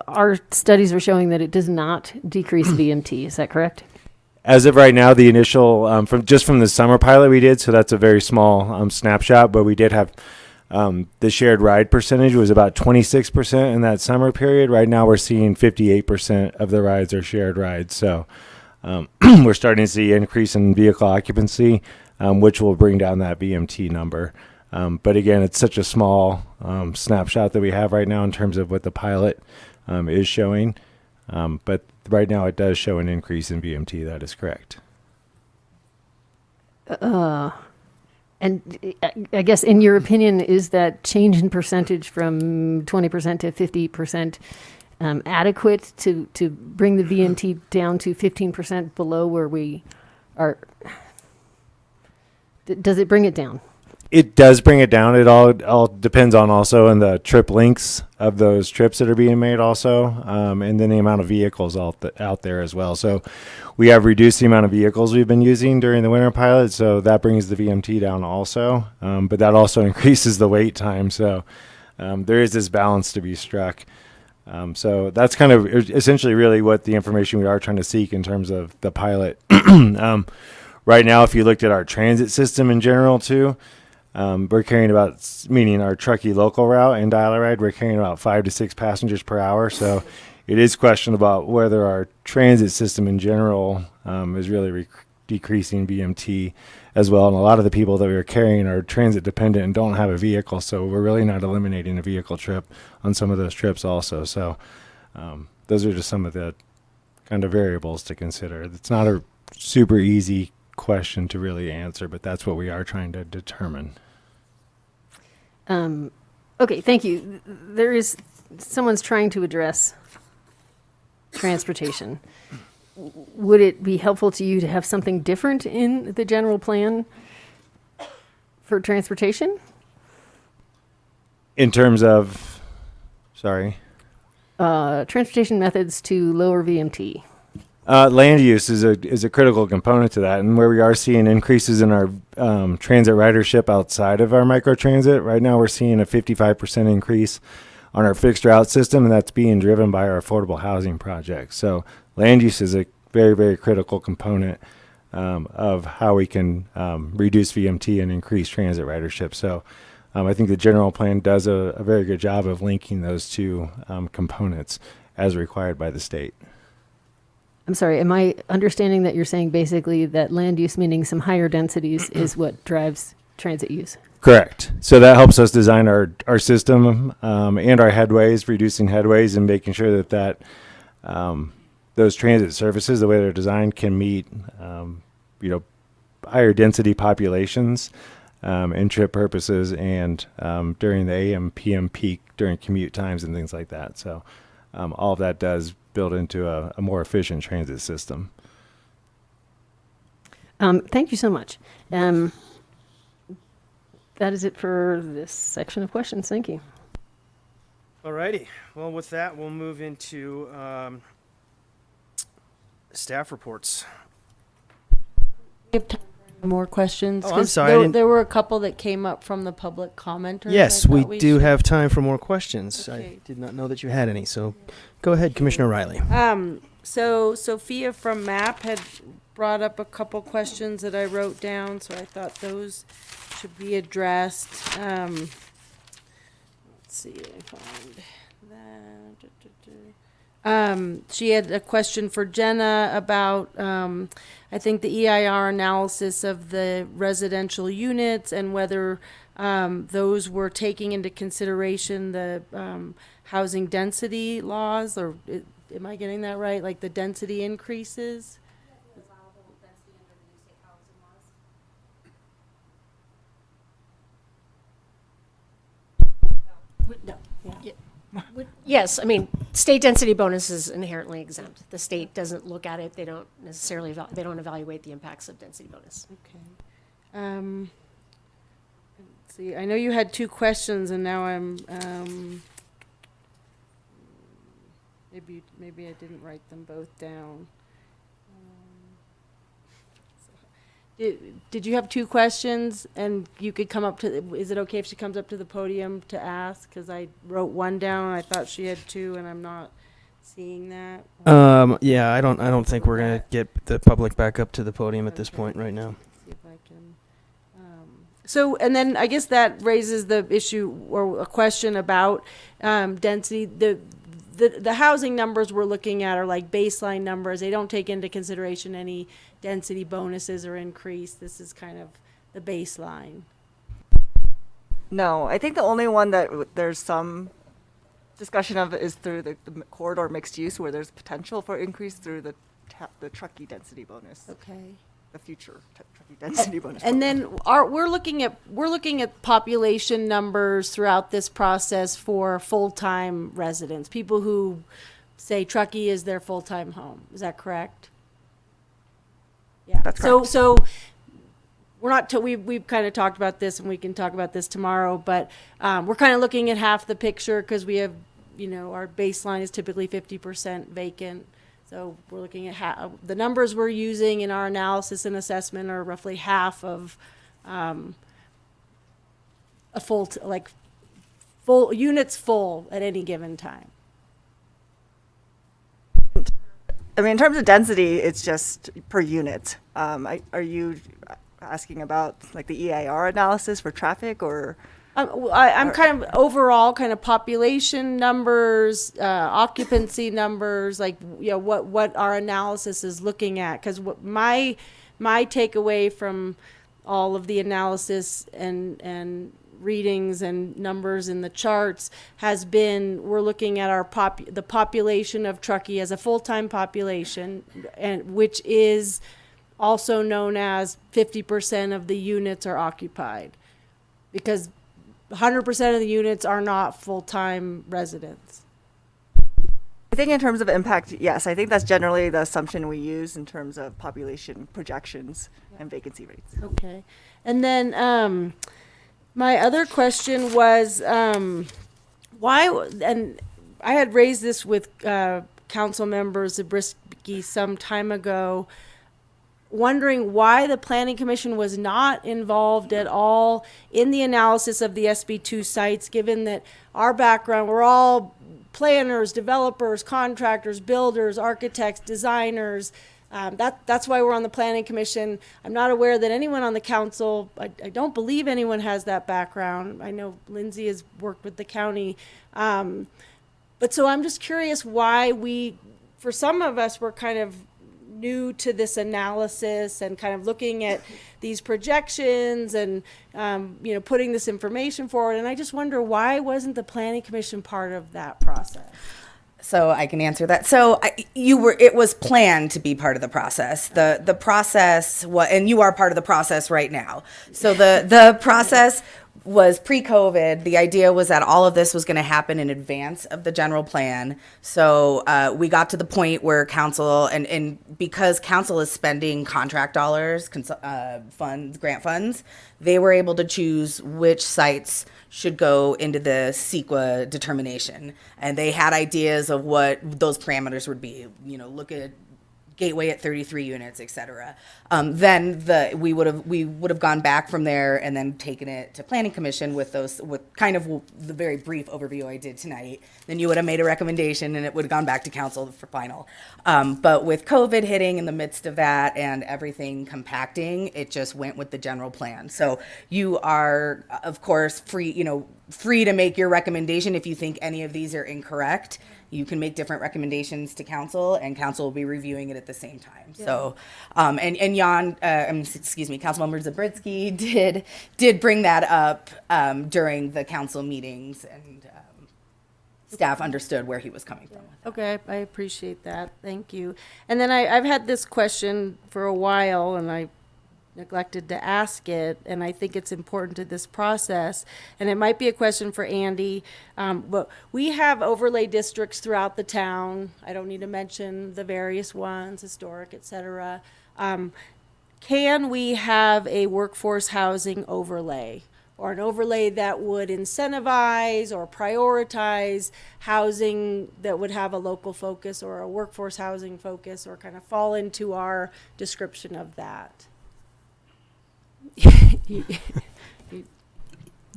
our studies are showing that it does not decrease VMT. Is that correct? As of right now, the initial from the summer pilot we did, so that's a very small snapshot, but we did have the shared ride percentage was about 26% in that summer period. Right now, we're seeing 58% of the rides are shared rides. So we're starting to see increase in vehicle occupancy, which will bring down that VMT number. But again, it's such a small snapshot that we have right now in terms of what the pilot is showing. But right now, it does show an increase in VMT. That is correct. And I guess, in your opinion, is that change in percentage from 20% to 50% adequate to bring the VMT down to 15% below where we are? Does it bring it down? It does bring it down. It all depends on also on the trip lengths of those trips that are being made also, and then the amount of vehicles out there as well. So we have reduced the amount of vehicles we've been using during the winter pilot, so that brings the VMT down also. But that also increases the wait time. So there is this balance to be struck. So that's kind of essentially really what the information we are trying to seek in terms of the pilot. Right now, if you looked at our transit system in general too, we're carrying meaning our Truckee local route and dial-a-ride, we're carrying about 5 to 6 passengers per hour. So it is questioned about whether our transit system in general is really decreasing VMT as well. And a lot of the people that we are carrying are transit dependent and don't have a vehicle. So we're really not eliminating a vehicle trip on some of those trips also. So those are just some of the kind of variables to consider. It's not a super easy question to really answer, but that's what we are trying to determine. Okay, thank you. Someone's trying to address transportation. Would it be helpful to you to have something different in the general plan for transportation? In terms of, transportation methods to lower VMT. Land use is a critical component to that, and where we are seeing increases in our transit ridership outside of our microtransit. Right now, we're seeing a 55% increase on our fixed route system, and that's being driven by our affordable housing projects. So land use is a very, very critical component of how we can reduce VMT and increase transit ridership. So I think the general plan does a very good job of linking those two components as required by the state. I'm sorry, am I understanding that you're saying basically that land use, meaning some higher densities, is what drives transit use? Correct. So that helps us design our system and our headways, reducing headways and making sure that those transit services, the way they're designed, can meet higher density populations and trip purposes and during the AM, PM peak, during commute times and things like that. So all of that does build into a more efficient transit system. Thank you so much. That is it for this section of questions. Thank you. All righty. Well, with that, we'll move into staff reports. We have time for more questions. Oh, I'm 'Cause sorry. There were a couple that came up from the public commenters. Yes, I we thought do should- have time for more questions. Okay. I did not know that you had any, so go ahead, Commissioner Riley. So Sophia from MAP had brought up a couple questions that I wrote down, so I thought those should be addressed. Let's see if I find that. She had a question for Jenna about, I think the EIR analysis of the residential units and whether those were taking into consideration the housing density laws, or am I getting that right? Like the density increases? No. Yes, I mean, state density bonus is inherently exempt. The state doesn't look at it. They don't necessarily, they don't evaluate the impacts of density bonus. Okay. Let's see, I know you had two questions, and now I'm, maybe I didn't write them both down. Did you have two questions, and you could come up to, is it okay if she comes up to the podium to ask? Because I wrote one down, and I thought she had two, and I'm not seeing that. Yeah, I don't think we're gonna get the public back up to the podium at this point right now. See if I can. So, and then I guess that raises the issue or a question about density. The housing numbers we're looking at are like baseline numbers. They don't take into consideration any density bonuses or increase. This is kind of the baseline. No, I think the only one that there's some discussion of is through the corridor mixed use, where there's potential for increase through the Truckee density bonus. Okay. The future Truckee density bonus. And then we're looking at population numbers throughout this process for full-time residents, people who say Truckee is their full-time home. Is that correct? Yeah. That's correct. So we're not. We've kind of talked about this, and we can talk about this tomorrow. But we're kind of looking at half the picture because we have, our baseline is typically 50% vacant. So we're looking at the numbers we're using in our analysis and assessment are roughly half of a full units full at any given time. I mean, in terms of density, it's just per unit. Are you asking about like the EIR analysis for traffic, or? I'm kind of overall kind of population numbers, occupancy numbers, like, what our analysis is looking at. Because what my takeaway from all of the analysis and readings and numbers in the charts has been, we're looking at the population of Truckee as a full-time population, and which is also known as 50% of the units are occupied, because 100% of the units are not full-time residents. I think in terms of impact, yes, I think that's generally the assumption we use in terms of population projections and vacancy rates. Okay. And then my other question was why, and I had raised this with council members Zabriskie some time ago, wondering why the Planning Commission was not involved at all in the analysis of the SB2 sites, given that our background, we're all planners, developers, contractors, builders, architects, designers. That's why we're on the Planning Commission. I'm not aware that anyone on the council, I don't believe anyone has that background. I know Lindsay has worked with the county. But so I'm just curious why for some of us, we're kind of new to this analysis and kind of looking at these projections and putting this information forward, and I just wonder, why wasn't the Planning Commission part of that process? So I can answer that. So it was planned to be part of the process. The process and you are part of the process right now. So the process was pre-COVID. The idea was that all of this was going to happen in advance of the general plan. So we got to the point where council, and because council is spending contract dollars, grant funds, they were able to choose which sites should go into the CEQA determination. And they had ideas of what those parameters would be. Look at Gateway at 33 units, et cetera. Then we would have gone back from there and then taken it to Planning Commission with kind of the very brief overview I did tonight. Then you would have made a recommendation and it would have gone back to council for final. But with COVID hitting in the midst of that and everything compacting, it just went with the general plan. So you are, of course, free to make your recommendation if you think any of these are incorrect. You can make different recommendations to council, and council will be reviewing it at the same time. Yeah. So, and Councilmember Zabriskie did bring that up during the council meetings, and staff understood where he was coming from. Okay, I appreciate that. Thank you. And then I've had this question for a while, and I neglected to ask it, and I think it's important to this process. And it might be a question for Andy, but we have overlay districts throughout the town. I don't need to mention the various ones, historic, et cetera. Can we have a workforce housing overlay, or an overlay that would incentivize or prioritize housing that would have a local focus or a workforce housing focus, or kind of fall into our description of that?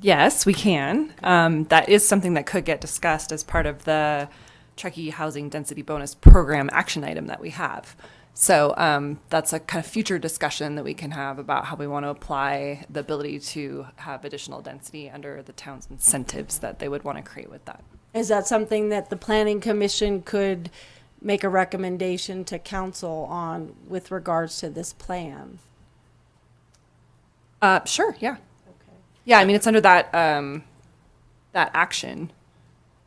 Yes, we can. That is something that could get discussed as part of the Truckee Housing Density Bonus Program action item that we have. So that's a kind of future discussion that we can have about how we want to apply the ability to have additional density under the town's incentives that they would want to create with that. Is that something that the Planning Commission could make a recommendation to council on with regards to this plan? Sure, yeah. Okay. Yeah, I mean, it's under that that action.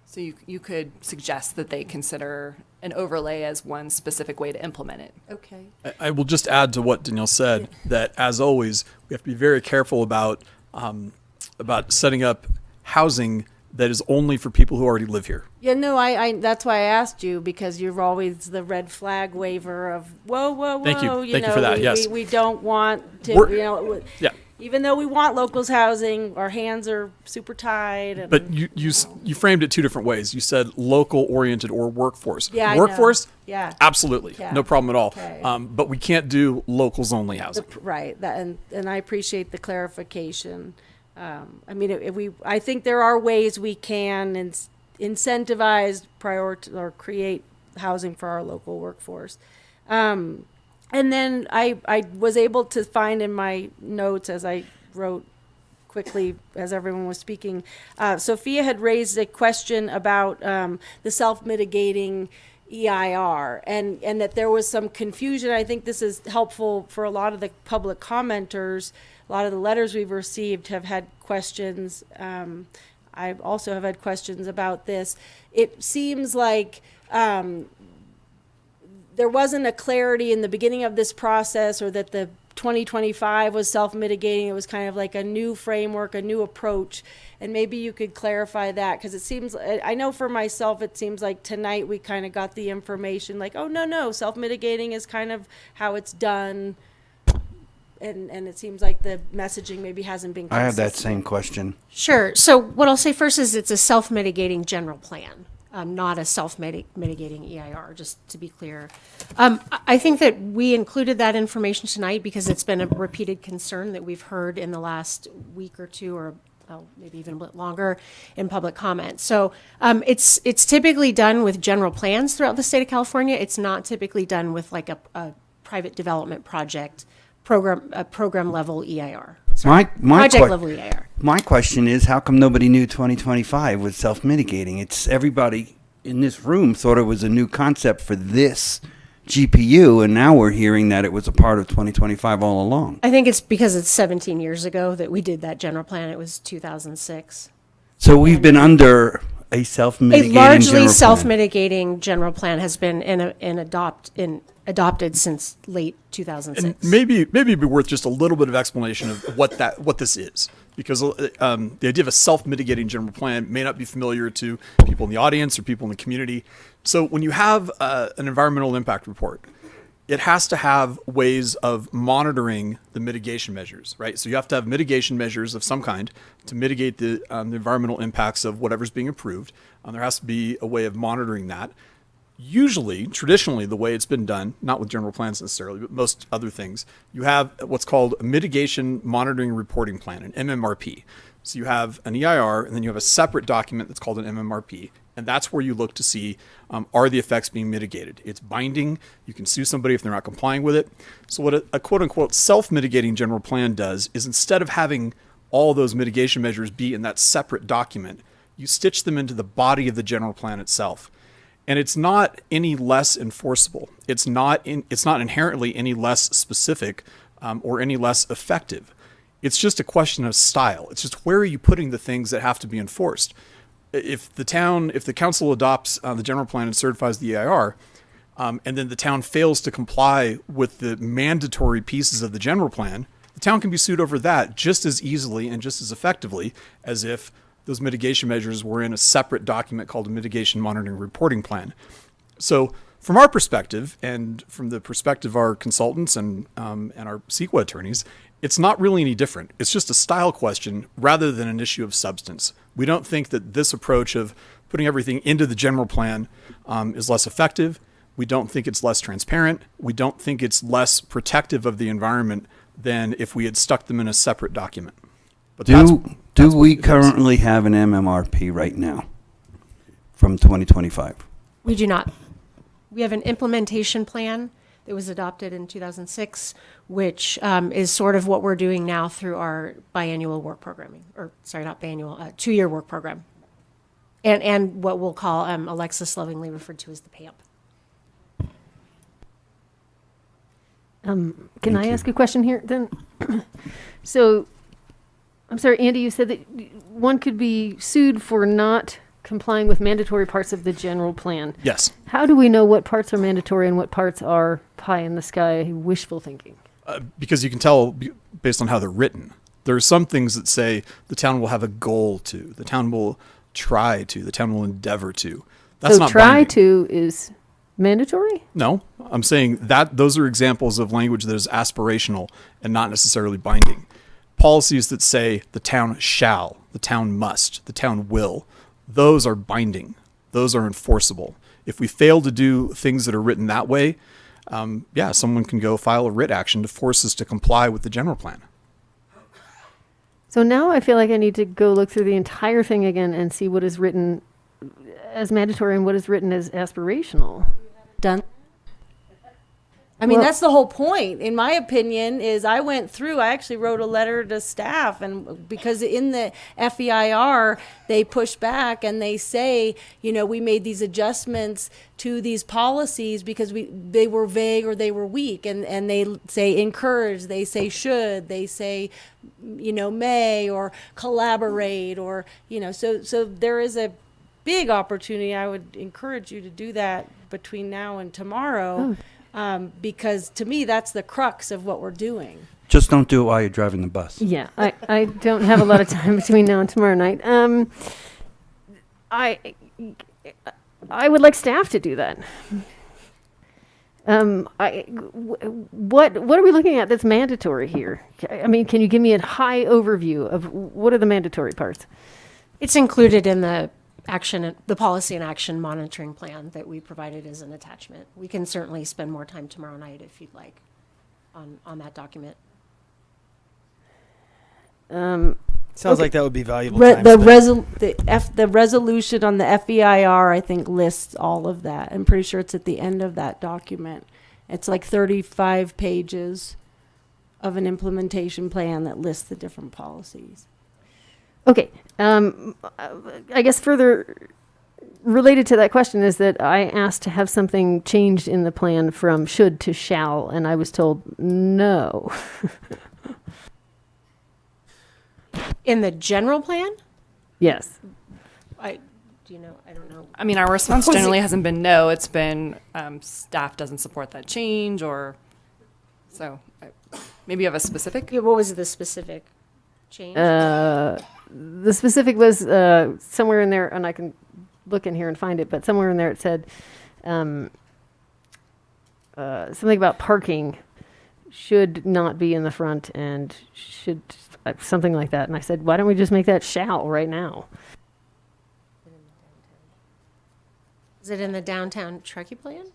So you could suggest that they consider an overlay as one specific way to implement it. Okay. I will just add to what Danielle said, that as always, we have to be very careful about setting up housing that is only for people who already live here. Yeah, no, I that's why I asked you, because you're always the red flag waver of whoa. Thank you. Thank you for that. Yes. We don't want to, yeah. Even though we want locals housing, our hands are super tied. And But you framed it two different ways. You said local oriented or workforce. Yeah, I workforce. know. Yeah. Absolutely. Yeah. No problem at all. Okay. But we can't do locals only housing. Right. That and I appreciate the clarification. I mean, I think there are ways we can incentivize, prioritize, or create housing for our local workforce. And then I was able to find in my notes, as I wrote quickly as everyone was speaking, Sophia had raised a question about the self-mitigating EIR, and that there was some confusion. I think this is helpful for a lot of the public commenters. A lot of the letters we've received have had questions. I also have had questions about this. It seems like there wasn't a clarity in the beginning of this process, or that the 2025 was self-mitigating. It was kind of like a new framework, a new approach. And maybe you could clarify that, because it seems, I know for myself, it seems like tonight we kind of got the information like, oh, no, self-mitigating is kind of how it's done. And it seems like the messaging maybe hasn't been consistent. I have that same question. Sure. So what I'll say first is it's a self-mitigating general plan, not a self-mitigating EIR, just to be clear. I think that we included that information tonight because it's been a repeated concern that we've heard in the last week or two, or maybe even a bit longer, in public comment. So it's typically done with general plans throughout the state of California. It's not typically done with like a private development project program level EIR. Sorry, project level EIR. My question is, how come nobody knew 2025 was self-mitigating? It's everybody in this room thought it was a new concept for this GPU, and now we're hearing that it was a part of 2025 all along. I think it's because it's 17 years ago that we did that general plan. It was 2006. So we've been under a self-mitigating largely self-mitigating general plan has been adopted since late 2006. And maybe it'd be worth just a little bit of explanation of what this is, because the idea of a self-mitigating general plan may not be familiar to people in the audience or people in the community. So when you have an environmental impact report, it has to have ways of monitoring the mitigation measures, right? So you have to have mitigation measures of some kind to mitigate the environmental impacts of whatever's being approved. There has to be a way of monitoring that. Usually, traditionally, the way it's been done, not with general plans necessarily, but most other things, you have what's called a mitigation monitoring and reporting plan, an MMRP. So you have an EIR, and then you have a separate document that's called an MMRP. And that's where you look to see, are the effects being mitigated? It's binding. You can sue somebody if they're not complying with it. So what a quote unquote self-mitigating general plan does is, instead of having all those mitigation measures be in that separate document, you stitch them into the body of the general plan itself. And it's not any less enforceable. It's not inherently any less specific or any less effective. It's just a question of style. It's just, where are you putting the things that have to be enforced? If the council adopts the general plan and certifies the EIR, and then the town fails to comply with the mandatory pieces of the general plan, town can be sued over that just as easily and just as effectively as if those mitigation measures were in a separate document called a mitigation monitoring reporting plan. So from our perspective, and from the perspective of our consultants and our CEQA attorneys, it's not really any different. It's just a style question rather than an issue of substance. We don't think that this approach of putting everything into the general plan is less effective. We don't think it's less transparent. We don't think it's less protective of the environment than if we had stuck them in a separate document. But Do we currently have an MMRP right now from 2025? We do not. We have an implementation plan that was adopted in 2006, which is sort of what we're doing now through our biannual work programming, or sorry, not biannual, 2-year work program. And what we'll call, Alexis lovingly referred to as the PAMP. Can I ask a question here then? So, I'm sorry, Andy, you said that one could be sued for not complying with mandatory parts of the general plan. Yes. How do we know what parts are mandatory and what parts are pie in the sky wishful thinking? Because you can tell based on how they're written. There are some things that say the town will have a goal to, the town will try to, the town will endeavor to. That's so not try binding. to is mandatory? No, I'm saying that those are examples of language that is aspirational and not necessarily binding. Policies that say the town shall, the town must, the town will, those are binding. Those are enforceable. If we fail to do things that are written that way, someone can go file a writ action to force us to comply with the general plan. So now I feel like I need to go look through the entire thing again and see what is written as mandatory and what is written as aspirational. Done. I mean, that's the whole point, in my opinion, is I actually wrote a letter to staff, and because in the FEIR, they push back and they say, we made these adjustments to these policies because they were vague or they were weak, and they say encourage, they say should, they say, may, or collaborate, or, so there is a big opportunity. I would encourage you to do that between now and tomorrow. Because to me, that's the crux of what we're doing. Just don't do it while you're driving the bus. Yeah, I don't have a lot of time between now and tomorrow night. I would like staff to do that. What are we looking at that's mandatory here? I mean, can you give me a high overview of what are the mandatory parts? It's included in the policy and action monitoring plan that we provided as an attachment. We can certainly spend more time tomorrow night if you'd like on that document. Sounds like that would be valuable. The resolution on the FEIR, I think, lists all of that. I'm pretty sure it's at the end of that document. It's like 35 pages of an implementation plan that lists the different policies. Okay. I guess further related to that question is that I asked to have something changed in the plan from should to shall, and I was told no. In the general plan? Yes. I don't know. I mean, our response generally hasn't been no. It's been staff doesn't support that change, or so. Maybe you have a specific? Yeah, what was the specific change? The specific was somewhere in there, and I can look in here and find it, but somewhere in there it said something about parking should not be in the front and should, something like that. And I said, why don't we just make that shall right now? Is it in the downtown Truckee plan?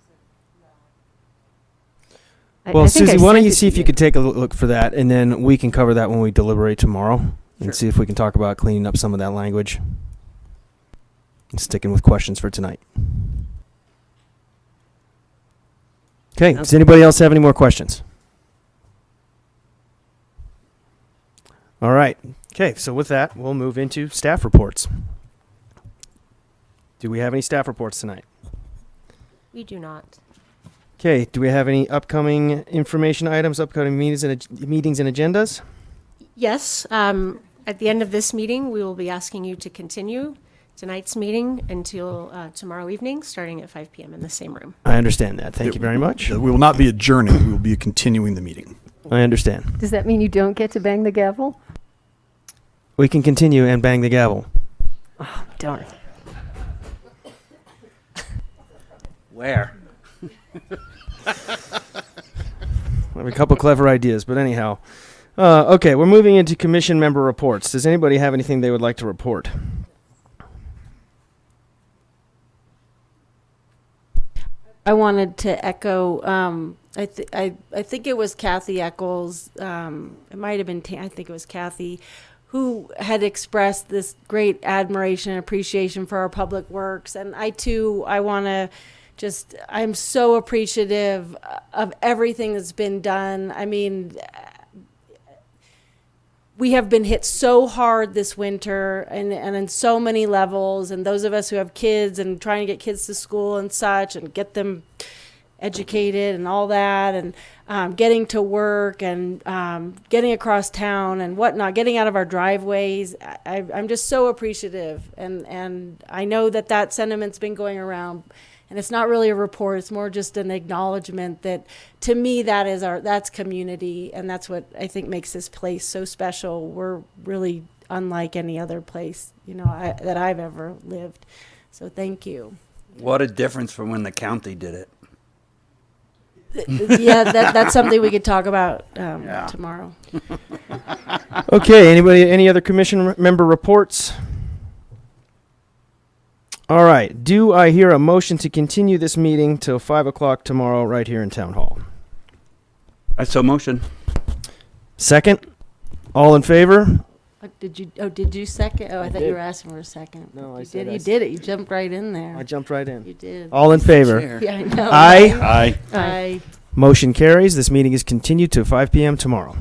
Well, Susie, why don't you see if you could take a look for that, and then we can cover that when we deliberate tomorrow. And see if we can talk about cleaning up some of that language. And sticking with questions for tonight. Okay, does anybody else have any more questions? All right. Okay, so with that, we'll move into staff reports. Do we have any staff reports tonight? We do not. Okay, do we have any upcoming information items, upcoming meetings and agendas? Yes. At the end of this meeting, we will be asking you to continue tonight's meeting until tomorrow evening, starting at 5 p.m. in the same room. I understand that. Thank you very much. We will not be adjourning. We will be continuing the meeting. I understand. Does that mean you don't get to bang the gavel? We can continue and bang the gavel. Oh, darn. Where? I have a couple clever ideas, but anyhow. Okay, we're moving into commission member reports. Does anybody have anything they would like to report? I wanted to echo. I think it was Kathy Eccles. It might have been. I think it was Kathy, who had expressed this great admiration and appreciation for our public works. And I too, I want to just. I'm so appreciative of everything that's been done. I mean, we have been hit so hard this winter and in so many levels, and those of us who have kids and trying to get kids to school and such and get them educated and all that, and getting to work and getting across town and whatnot, getting out of our driveways. I'm just so appreciative, and I know that sentiment's been going around. And it's not really a report, it's more just an acknowledgement that, to me, that's community, and that's what I think makes this place so special. We're really unlike any other place, that I've ever lived. So thank you. What a difference from when the county did it. Yeah, that's something we could talk about tomorrow. Okay, any other commission member reports? All right. Do I hear a motion to continue this meeting till 5 o'clock tomorrow right here in Town Hall? I so motion. Second? All in favor? Did you second? Oh, I thought did. you were asking for a second. No, I you said did. I You s- did it. You jumped right in there. I jumped right in. You did. All in favor? Yeah, I know. Aye. Aye. Aye. Motion carries. This meeting is continued to 5 p.m. tomorrow.